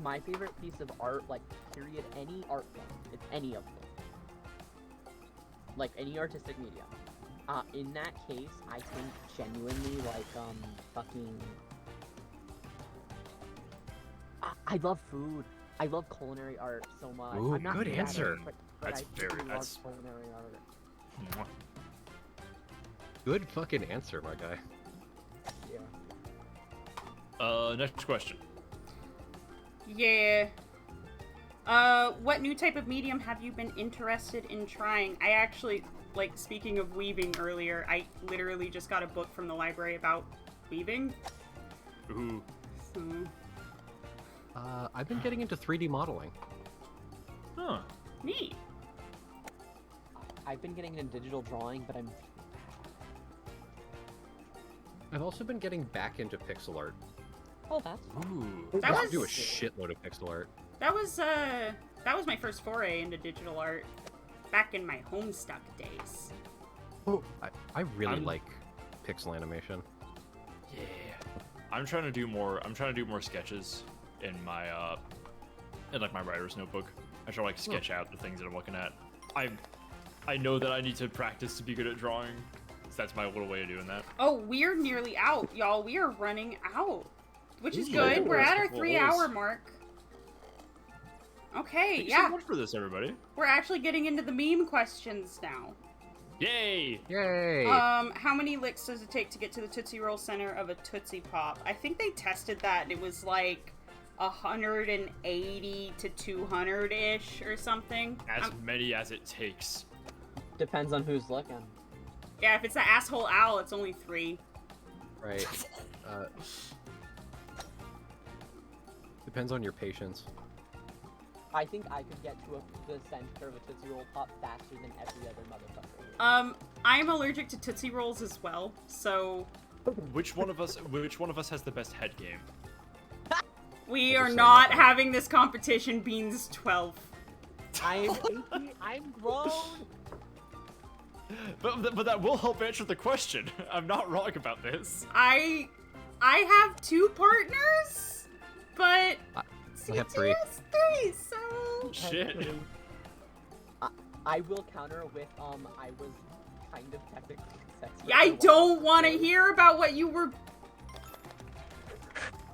my favorite piece of art, like period, any art form, it's any of them, like any artistic medium. In that case, I think genuinely like fucking. I love food. I love culinary art so much. Ooh, I'm not good good at answer. it, but That's I very- really that's- love culinary art. Good fucking answer, my guy. Yeah. Next question. Yeah. What new type of medium have you been interested in trying? I actually, like, speaking of weaving earlier, I literally just got a book from the library about weaving. Ooh. So, I've been getting into 3D modeling. Huh. neat. I've been getting into digital drawing, but I've also been getting back into pixel art. oh, that's Ooh. That I was- do a shitload of pixel art. That was my first foray into digital art back in my Homestuck days. I really I'm- like pixel animation. Yeah. I'm trying to do more sketches in my my writer's notebook. I try to like sketch out the things that I'm looking at. I know that I need to practice to be good at drawing. So that's my little way of doing that. Oh, we're nearly out, y'all. We are running out. Which is Ooh. good. We're at our Well, 3-hour mark. Okay, Thank you yeah. so much for this, everybody. We're actually getting into the meme questions now. Yay! Yay! How many licks does it take to get to the Tootsie Roll center of a Tootsie Pop? I think they tested that and it was like 180 to 200-ish or something. As many as it takes. depends on who's looking. Yeah, if it's the asshole owl, it's only 3. Right. Depends on your patience. I think I could get to the center of a Tootsie Roll Pop faster than every other motherfucker. I'm allergic to Tootsie Rolls as well, so Which one of us has the best head game? we are Oversell not nothing. having this competition, Beans 12. I'm 18, I'm grown! But that will help answer the question. I'm not wrong about this. I have 2 partners, but I CT have 3. has 3, so Shit. I will counter with, I was kind of technically sexy. I don't want to hear about what you were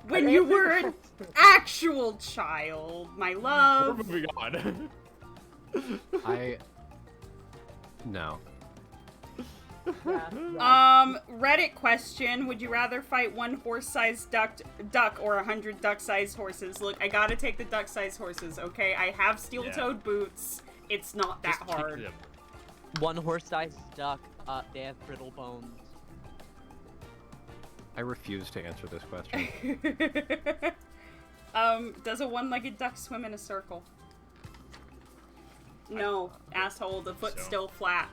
when you were an actual child, my We're love. moving on. No. Yeah, Reddit question: would you rather fight one horse-sized duck or 100 duck-sized horses? Look, I gotta take the duck-sized horses. Okay, I have steel-toed boots. It's not that Just kick hard. them. one horse-sized duck, they have brittle bones. I refuse to answer this question. Does a one-legged duck swim in a circle? No, asshole, the foot's so. still flat.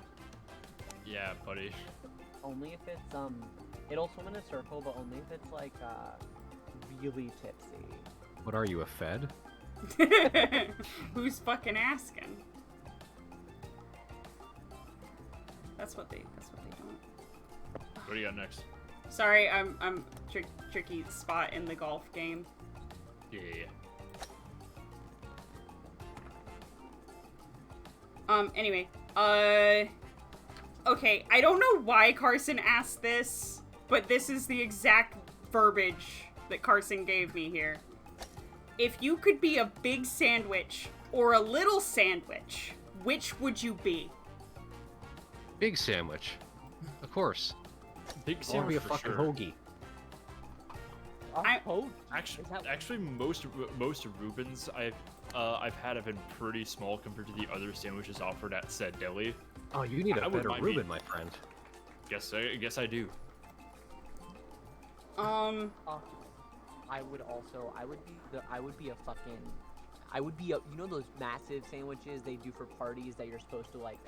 Yeah, buddy. Only if it's it'll swim in a circle, but only if it's like really tipsy. What are you, a Fed? Who's fucking asking? That's what they don't. What do you got next? Sorry, I'm tricky spot in the golf game. Yeah. Anyway, okay, I don't know why Carson asked this, but this is the exact verbiage that Carson gave me here. If you could be a big sandwich or a little sandwich, which would you be? Big sandwich. Of course. Big I want to be a sandwich for fucking sure. hoagie. Actually, most Reubens I've had have been pretty small compared to the other sandwiches offered at said deli. Oh, you need a I wouldn't better mind Reuben, being- my friend. Guess I do. I would be a, you know those massive sandwiches they do for parties that you're supposed to like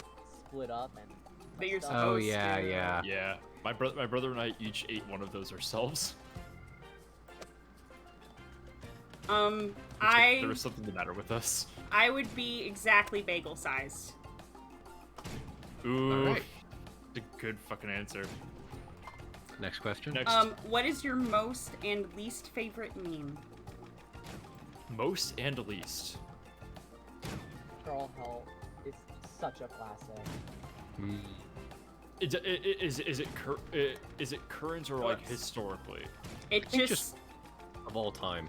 split up and That you're stuff? supposed yeah, to. yeah. Yeah, my brother and I each ate one of those ourselves. There was something the matter with us. I would be exactly bagel sized. Ooh, Alright. a good fucking answer. Next question. Next, What is your most and least favorite meme? most and least. Girl Hell is such a classic. Is it current or like historically It think just Of all time.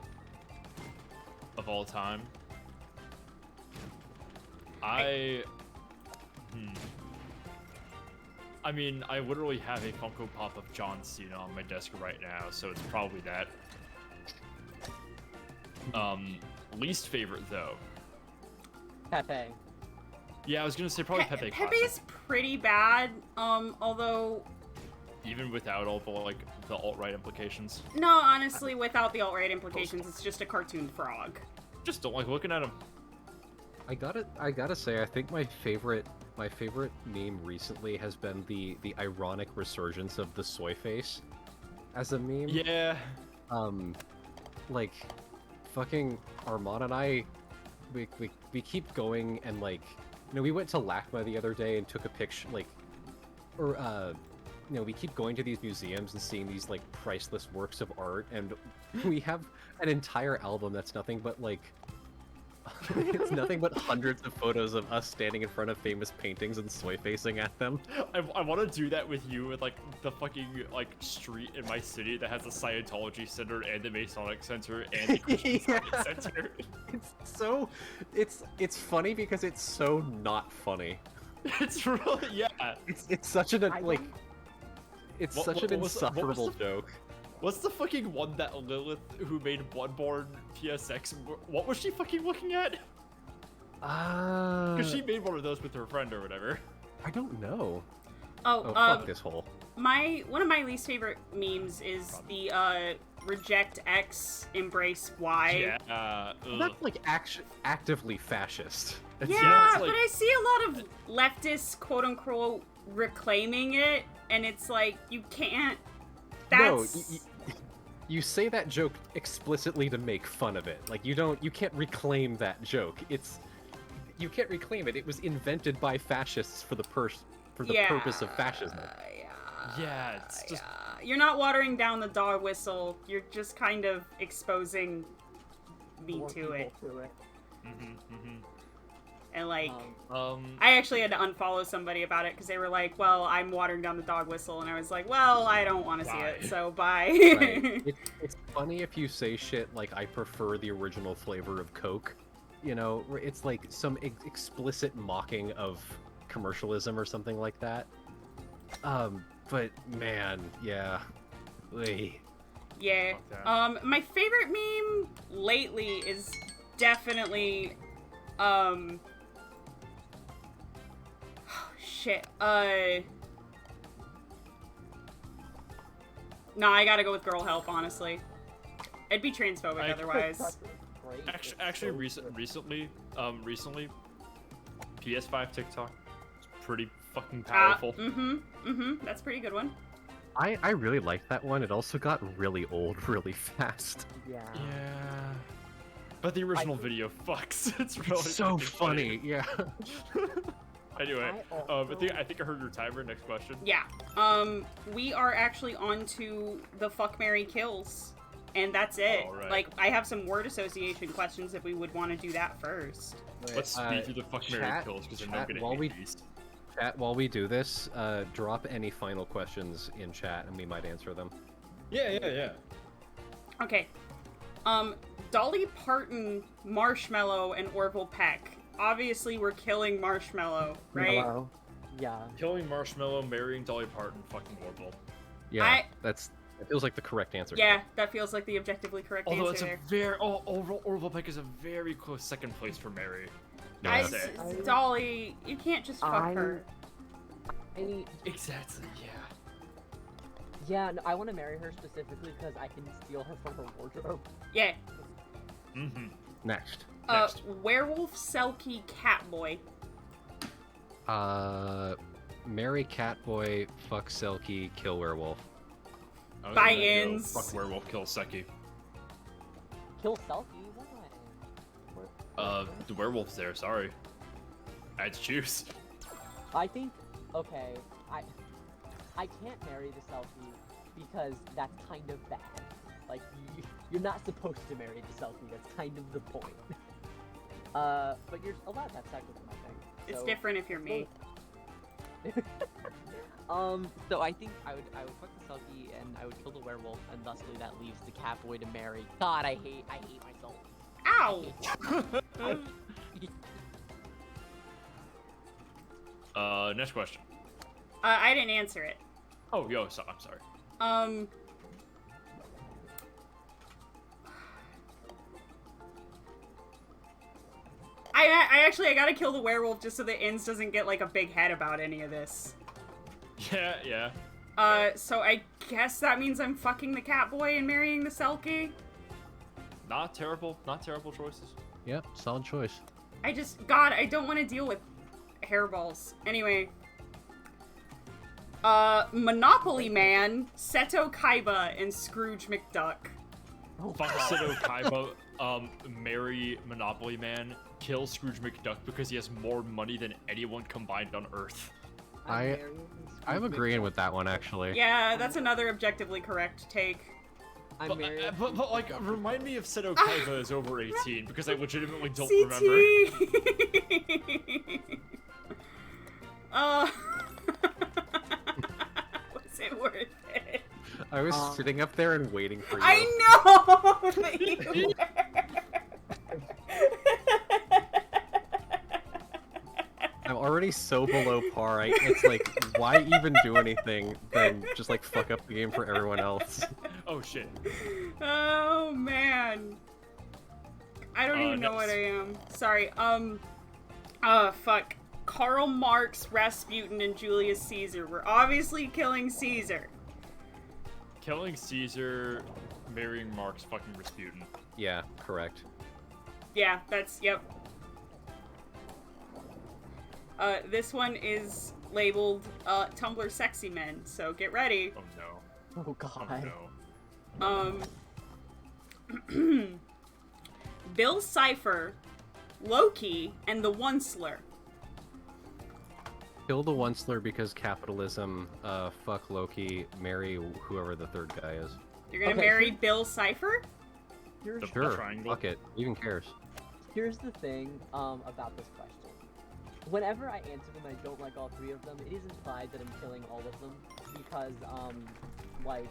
of all time? I mean, I literally have a Funko Pop of John Cena on my desk right now, so it's probably that. Least favorite though. Pepe. Yeah, I was gonna say probably Pepe. Pepe Classic. is pretty bad. Although Even without all the alt-right implications. no, honestly, without the alt-right implications, it's just a cartoon frog. Just don't like looking at him. I gotta say, I think my favorite meme recently has been the ironic resurgence of the soy face as a meme. Yeah. Like, fucking Armand and I, we keep going and like, you know, we went to LACMA the other day and took a picture, like, or you know, we keep going to these museums and seeing these like priceless works of art, and we have an entire album that's nothing but like. It's nothing but hundreds of photos of us standing in front of famous paintings and soy facing at them. I want to do that with you with like the fucking like street in my city that has a Scientology Center and the Masonic Center and the Christian Science Center. It's funny because it's so not funny. It's really, yeah. It's such an like it's What- such what an was the- what was insufferable the- joke. What's the fucking one that Lilith, who made Bloodborne PSX, what was she fucking looking at? Because she made one of those with her friend or whatever. I don't know. Oh, Fuck this hole. one of my least favorite memes is the reject X, embrace Y. Yeah. That's like actively fascist. Yeah, it's like- but I see a lot of leftists, quote unquote, reclaiming it, and it's like you can't. That's No, you say that joke explicitly to make fun of it. Like you can't reclaim that joke. You can't reclaim it. It was invented by fascists for the purpose of fascism. Yeah, it's just. yeah. You're not watering down the dog whistle. You're just kind of exposing me More to it. people to it. And like, Um, I actually had to unfollow somebody about it because they were like, "Well, I'm watering down the dog whistle," and I was like, "Well, I don't want to see it, Bye. so bye." Right. It's funny if you say shit like I prefer the original flavor of Coke. You know, where it's like some explicit mocking of commercialism or something like that. But man, yeah. Ugh. Yeah. Fuck that. My favorite meme lately is definitely, shit. No, I gotta go with girl help, honestly. It'd be transphobic otherwise. Actually, recently, PS5 TikTok is pretty fucking powerful. That's a pretty good one. I really liked that one. It also got really old really fast. Yeah. Yeah. But the original video fucks. It's really So fucking funny, yeah. Anyway, I think I heard your timer. Next question. Yeah. We are actually on to the fuck, marry, kills. And that's it. All right. Like, I have some word association questions if we would want to do that first. Let's speed through the fuck, marry, kills because I know I'm gonna hate these. Chat, while we do this, drop any final questions in chat and we might answer them. Yeah. Okay. Dolly Parton, Marshmallow, and Orville Peck. Obviously, we're killing Marshmallow, right? Hello. Yeah. Killing Marshmallow, marrying Dolly Parton, fucking Orville. Yeah, that feels like the correct answer. Yeah, that feels like the objectively correct Although answer it's there. Orville Peck is a very close second place for Mary. Yeah. Dolly, you can't just fuck her. Exactly, yeah. Yeah, no, I want to marry her specifically because I can steal her from her wardrobe. Yeah. Next. Werewolf, Selkie, Catboy. Marry Catboy, fuck Selkie, kill Werewolf. Buy-ins. Fuck Werewolf, kill Seki. Kill Selkie? Why? The werewolf's there, sorry. I had to choose. I think, okay, I can't marry the Selkie because that's kind of bad. Like, you're not supposed to marry the Selkie, that's kind of the point. But you're allowed to have sex with them, I think. It's different if you're me. So I think I would fuck the Selkie and I would kill the werewolf, and thusly that leaves the Catboy to marry. God, I hate myself. Ow! Next question. I didn't answer it. Oh, I'm sorry. I gotta kill the werewolf just so the Inns doesn't get, like, a big head about any of this. Yeah. So I guess that means I'm fucking the Catboy and marrying the Selkie? Not terrible choices. Yep, solid choice. God, I don't want to deal with hairballs. Anyway. Monopoly Man, Seto Kaiba, and Scrooge McDuck. Fuck Seto Kaiba, marry Monopoly Man, kill Scrooge McDuck because he has more money than anyone combined on Earth. I'm agreeing with that one, actually. Yeah, that's another objectively correct take. But like, remind me if Seto Kaiba is over 18, because I legitimately don't CT. remember. Was it worth it? I was sitting up there and waiting for you. I know! That you were. I'm already so below par. It's like, why even do anything than just like fuck up the game for everyone else? Oh shit. Oh man. I don't even know what I am. Sorry. Fuck. Karl Marx, Rasputin, and Julius Caesar. We're obviously killing Caesar. Killing Caesar, marrying Marx, fucking Rasputin. Yeah, correct. Yeah, yep. This one is labeled, Tumblr Sexy Men, so get ready. Oh no. Oh god. Oh no. Bill Cipher, Loki, and the One Slur. Kill the One Slur because capitalism, fuck Loki, marry whoever the third guy is. You're gonna marry Bill Cipher? Sure, fuck it. Even cares. Here's the thing, about this question. Whenever I answer them, I don't like all three of them. It is implied that I'm killing all of them because, like,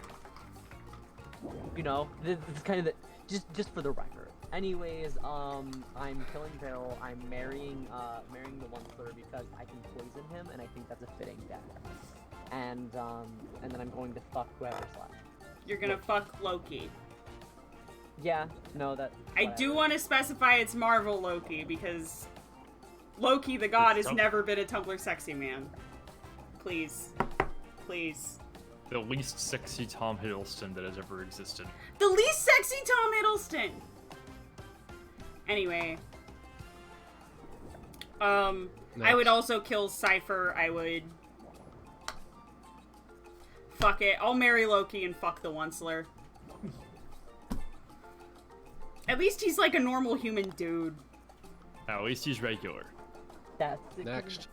you know, this is kind of the just for the record. Anyways, I'm killing Bill. I'm marrying the One Slur because I can poison him, and I think that's a fitting death. And then I'm going to fuck whoever's left. You're gonna fuck Loki. Yeah, no, that. I do want to specify it's Marvel Loki because Loki the god has never been a Tumblr Sexy Man. Please. Please. The least sexy Tom Hiddleston that has ever existed. The least sexy Tom Hiddleston! Anyway. I would also kill Cypher. I would... Fuck it. I'll marry Loki and fuck the Onceler. At least he's like a normal human dude. At least he's regular. That's Next.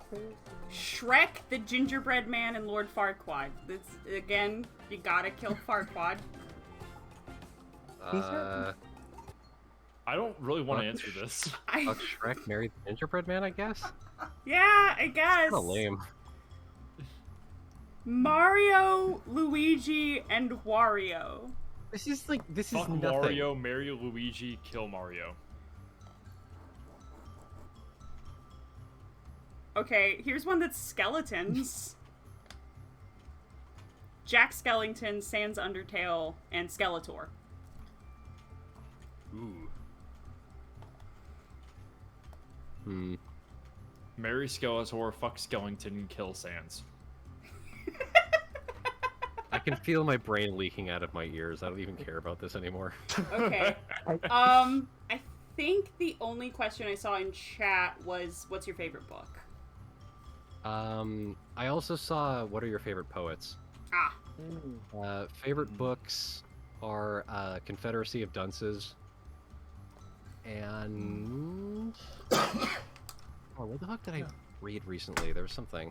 Shrek, the Gingerbread Man, and Lord Farquaad. This, again, you gotta kill Farquaad. I don't really want to answer this. Fuck Shrek married the gingerbread man, I guess? Yeah, I guess. Kinda lame. Mario, Luigi, and Wario. This is Fuck nothing. Wario, marry Luigi, kill Mario. Okay, here's one that's skeletons. Jack Skellington, Sans Undertale, and Skeletor. Ooh. Marry Skeletor, fuck Skellington, and kill Sans. I can feel my brain leaking out of my ears. I don't even care about this anymore. Okay. I think the only question I saw in chat was, what's your favorite book? I also saw what are your favorite poets? Favorite books are Confederacy of Dunces and what the fuck did I read recently? There was something.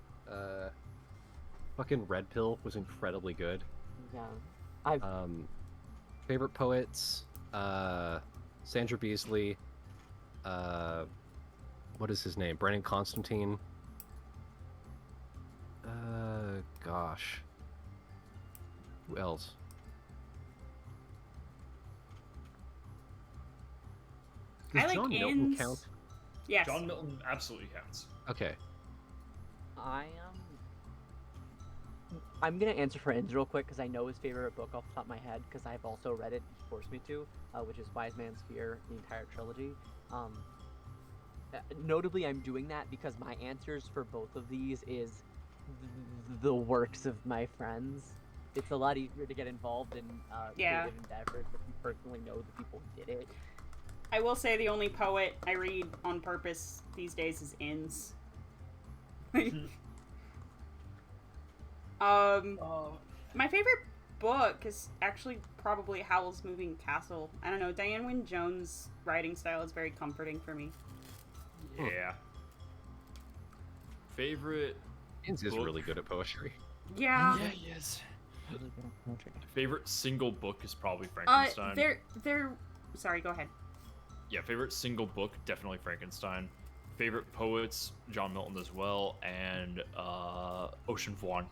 Fucking Red Pill was incredibly good. Yeah. Favorite poets, Sandra Beasley, what is his name? Brennan Constantine. Gosh. Who else? Does I like John Milton Inns. count? Yes. John Milton absolutely counts. Okay. I'm gonna answer for Enz real quick because I know his favorite book off the top of my head because I've also read it. He forced me to, which is Wise Man's Fear, the entire trilogy. Notably, I'm doing that because my answers for both of these is the works of my friends. It's a lot easier to get involved in creative endeavors if you personally know the people who did it. I will say the only poet I read on purpose these days is Inns. My favorite book is actually probably Howl's Moving Castle. I don't know, Diane Wynne Jones' writing style is very comforting for me. Yeah. Favorite Inns is book? really good at poetry. Yeah. Yeah, he is. Favorite single book is probably Frankenstein. They're sorry, go ahead. Yeah, favorite single book, definitely Frankenstein. Favorite poets, John Milton as well, and Ocean Vuong.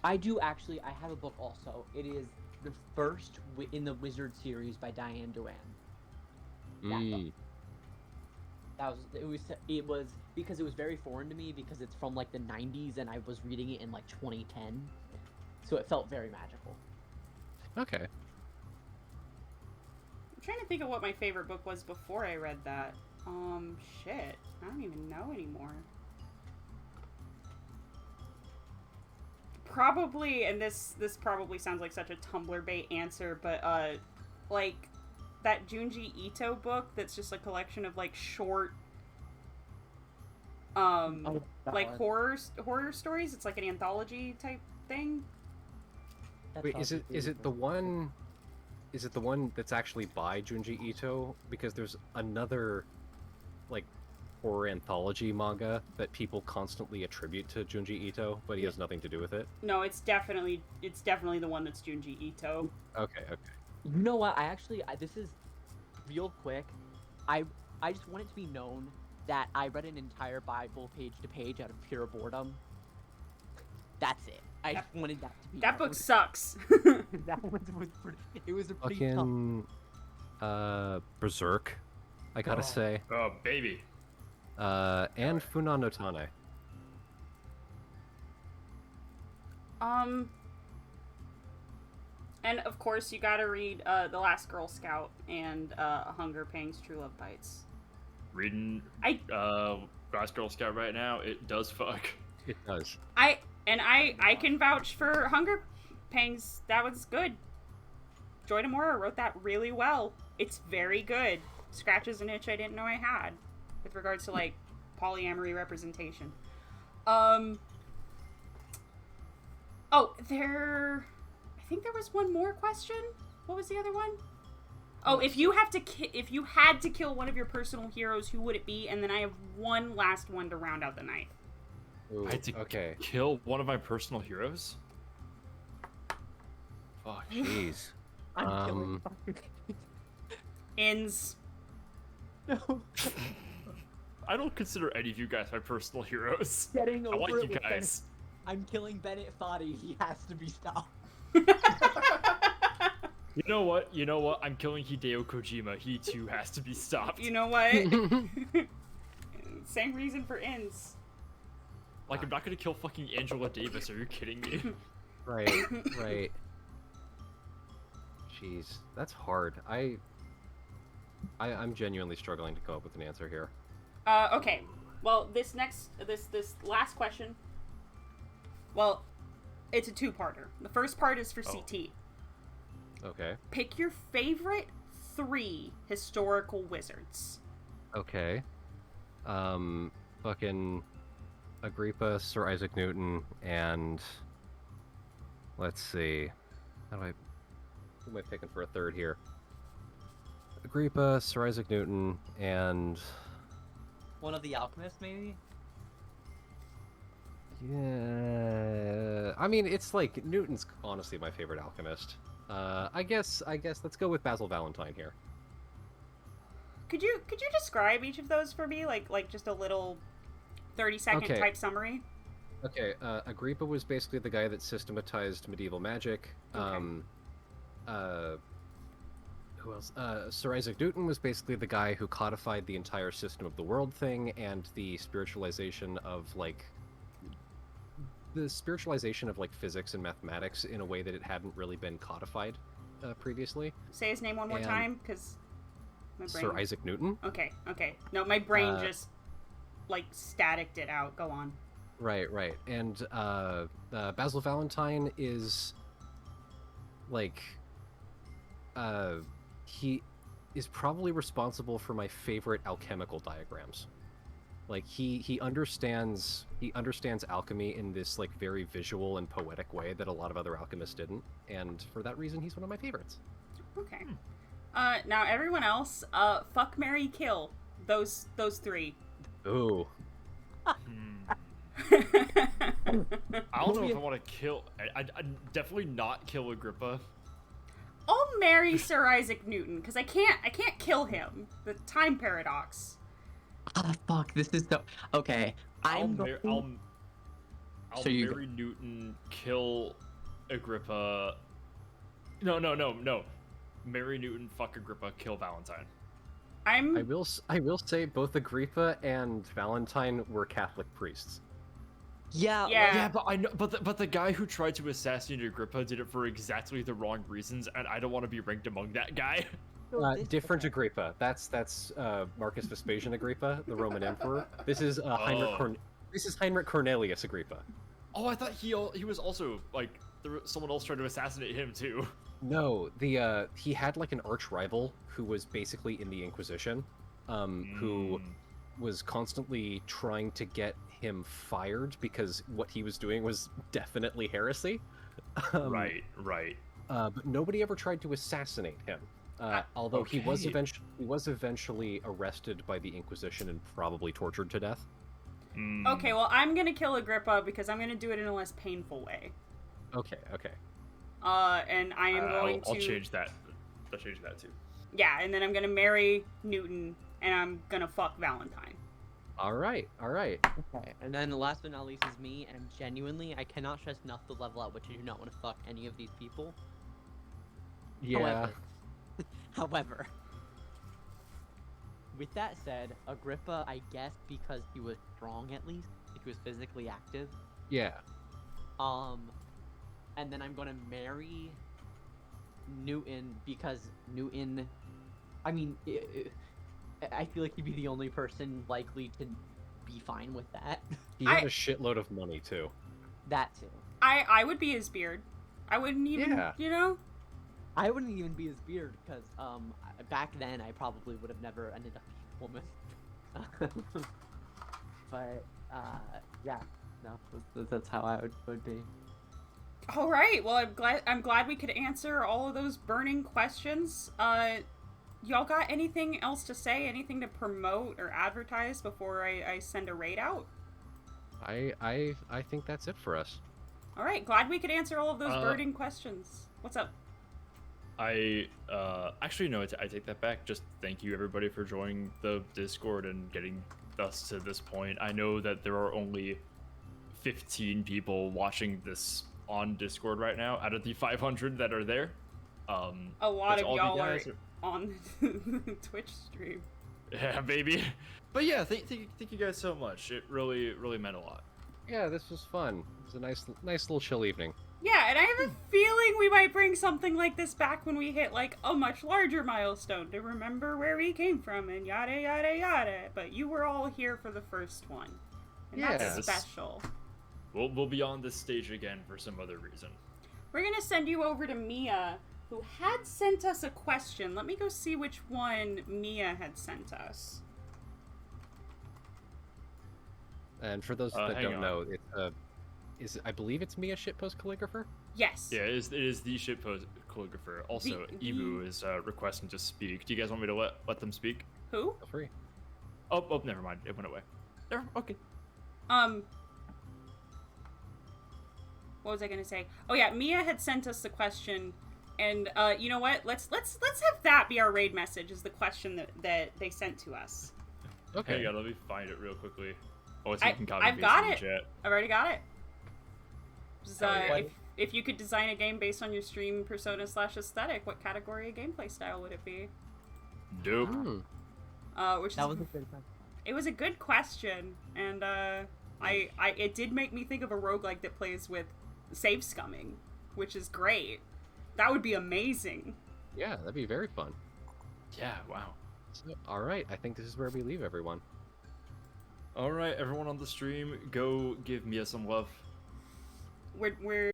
I do actually. I have a book also. It is the first in the Wizard series by Diane Duane. It was because it was very foreign to me because it's from like the 90s and I was reading it in like 2010, so it felt very magical. Okay. I'm trying to think of what my favorite book was before I read that. Shit. I don't even know anymore. Probably, and this probably sounds like such a Tumblr bait answer, but like that Junji Ito book that's just a collection of like short like horror stories. It's like an anthology type thing. Wait, is it the one that's actually by Junji Ito? Because there's another like horror anthology manga that people constantly attribute to Junji Ito, but he has nothing to do with it. No, it's definitely the one that's Junji Ito. Okay. You know what? This is real quick. I just want it to be known that I read an entire Bible page to page out of pure boredom. That's it. I just wanted that to be That known. book sucks. That one was pretty. It was a pretty tough. Fucking Berserk, I gotta say. Oh, baby. And Funan no Tane. And of course you gotta read The Last Girl Scout and Hunger Pangs True Love Bites. Reading Last Girl Scout right now, it does fuck. It does. I can vouch for Hunger Pangs, that was good. Joy Demora wrote that really well. It's very good. Scratches an itch I didn't know I had with regards to, like, polyamory representation. Oh, I think there was one more question. What was the other one? Oh, if you had to kill one of your personal heroes, who would it be? And then I have one last one to round out the night. Ooh, I had to kill one of my personal heroes? Fuck. Jeez. I'm killing. Ends. No. I don't consider any of you guys my personal heroes. Getting I over like it you with guys. I'm killing Bennett Foddy. He has to be stopped. You know what? I'm killing Hideo Kojima. He too has to be stopped. You know what? Same reason for ends. Like, I'm not gonna kill fucking Angela Davis. Are you kidding me? Right. Jeez, that's hard. I'm genuinely struggling to come up with an answer here. Okay. Well, this last question. Well, it's a two-parter. The first part is for CT. Okay. Pick your favorite 3 historical wizards. Okay. Fucking Agrippa, Sir Isaac Newton, and let's see. Who am I picking for a third here? Agrippa, Sir Isaac Newton, and One of the alchemists, maybe? yeah. I mean, it's like Newton's honestly my favorite alchemist. I guess let's go with Basil Valentine here. Could you describe each of those for me, like just a little 30-second type summary? Okay, Agrippa was basically the guy that systematized medieval magic. Okay. Who else? Sir Isaac Newton was basically the guy who codified the entire system of the world thing and the spiritualization of physics and mathematics in a way that it hadn't really been codified previously. Say his name one more time, because my brain... Sir Isaac Newton. Okay. No, my brain just like staticked it out. Go on. Right. And Basil Valentine is like he is probably responsible for my favorite alchemical diagrams. Like he understands alchemy in this like very visual and poetic way that a lot of other alchemists didn't, and for that reason he's one of my favorites. Okay. Now everyone else, fuck, marry, kill. Those 3. Ooh. I don't know if I want to kill. I'd definitely not kill Agrippa. I'll marry Sir Isaac Newton because I can't kill him. The time paradox. Oh fuck! This is so okay. I'll marry Newton, kill Agrippa. No. Marry Newton, fuck Agrippa, kill Valentine. I will say both Agrippa and Valentine were Catholic priests. Yeah. But I know, but the guy who tried to assassinate Agrippa did it for exactly the wrong reasons, and I don't want to be ranked among that guy. Different Agrippa. That's Marcus Vespasian Agrippa, the Roman emperor. This is Heinrich Cornelius Agrippa. Oh, I thought he was also like someone else tried to assassinate him too. No, he had like an arch rival who was basically in the Inquisition, who was constantly trying to get him fired because what he was doing was definitely heresy. Right. But nobody ever tried to assassinate him. Although he was eventually arrested by the Inquisition and probably tortured to death. Okay, well, I'm gonna kill Agrippa because I'm gonna do it in a less painful way. Okay. And I am going to... I'll change that. I'll change that too. Yeah, and then I'm gonna marry Newton, and I'm gonna fuck Valentine. All right. Okay, and then the last but not least is me, and genuinely, I cannot stress enough the level at which I do not want to fuck any of these people. Yeah. However, with that said, Agrippa, I guess because he was strong at least, he was physically active. Yeah. And then I'm gonna marry Newton because Newton, I mean, I feel like he'd be the only person likely to be fine with that. He had a shitload of money too. That too. I would be his beard. I wouldn't even, Yeah. you know? I wouldn't even be his beard because back then I probably would have never ended up being a woman. But yeah, no, that's how I would be. All right. Well, I'm glad we could answer all of those burning questions. Y'all got anything else to say? Anything to promote or advertise before I send a raid out? I think that's it for us. All right. Glad we could answer all of those burning questions. What's up? Actually, no, I take that back. Just thank you everybody for joining the Discord and getting us to this point. I know that there are only 15 people watching this on Discord right now out of the 500 that are there. A lot of y'all are on the Twitch stream. Yeah, baby. But yeah, thank you guys so much. It really meant a lot. Yeah, this was fun. It was a nice little chill evening. Yeah, and I have a feeling we might bring something like this back when we hit, like, a much larger milestone to remember where we came from and yada yada yada. But you were all here for the first one. And that's special. We'll be on this stage again for some other reason. We're gonna send you over to Mia, who had sent us a question. Let me go see which one Mia had sent us. And for those that don't know, I believe it's Mia Shitpost Calligrapher? Yes. Yeah, it is the shitpost calligrapher. Also, Ibu is requesting to speak. Do you guys want me to let them speak? Who? Feel free. Oh, never mind. It went away. Okay. What was I gonna say? Oh yeah, Mia had sent us the question, and you know what? Let's have that be our raid message. Is the question that they sent to us? Okay. Hang on, let me find it real quickly. Oh, it's I've got it. I've already got it. Just, if you could design a game based on your stream persona / aesthetic, what category of gameplay style would it be? Dope. That was a good question. It was a good question, and it did make me think of a roguelike that plays with save scumming, which is great. That would be amazing. Yeah, that'd be very fun. Yeah, wow. So, all right, I think this is where we leave everyone. All right, everyone on the stream, go give Mia some love. We're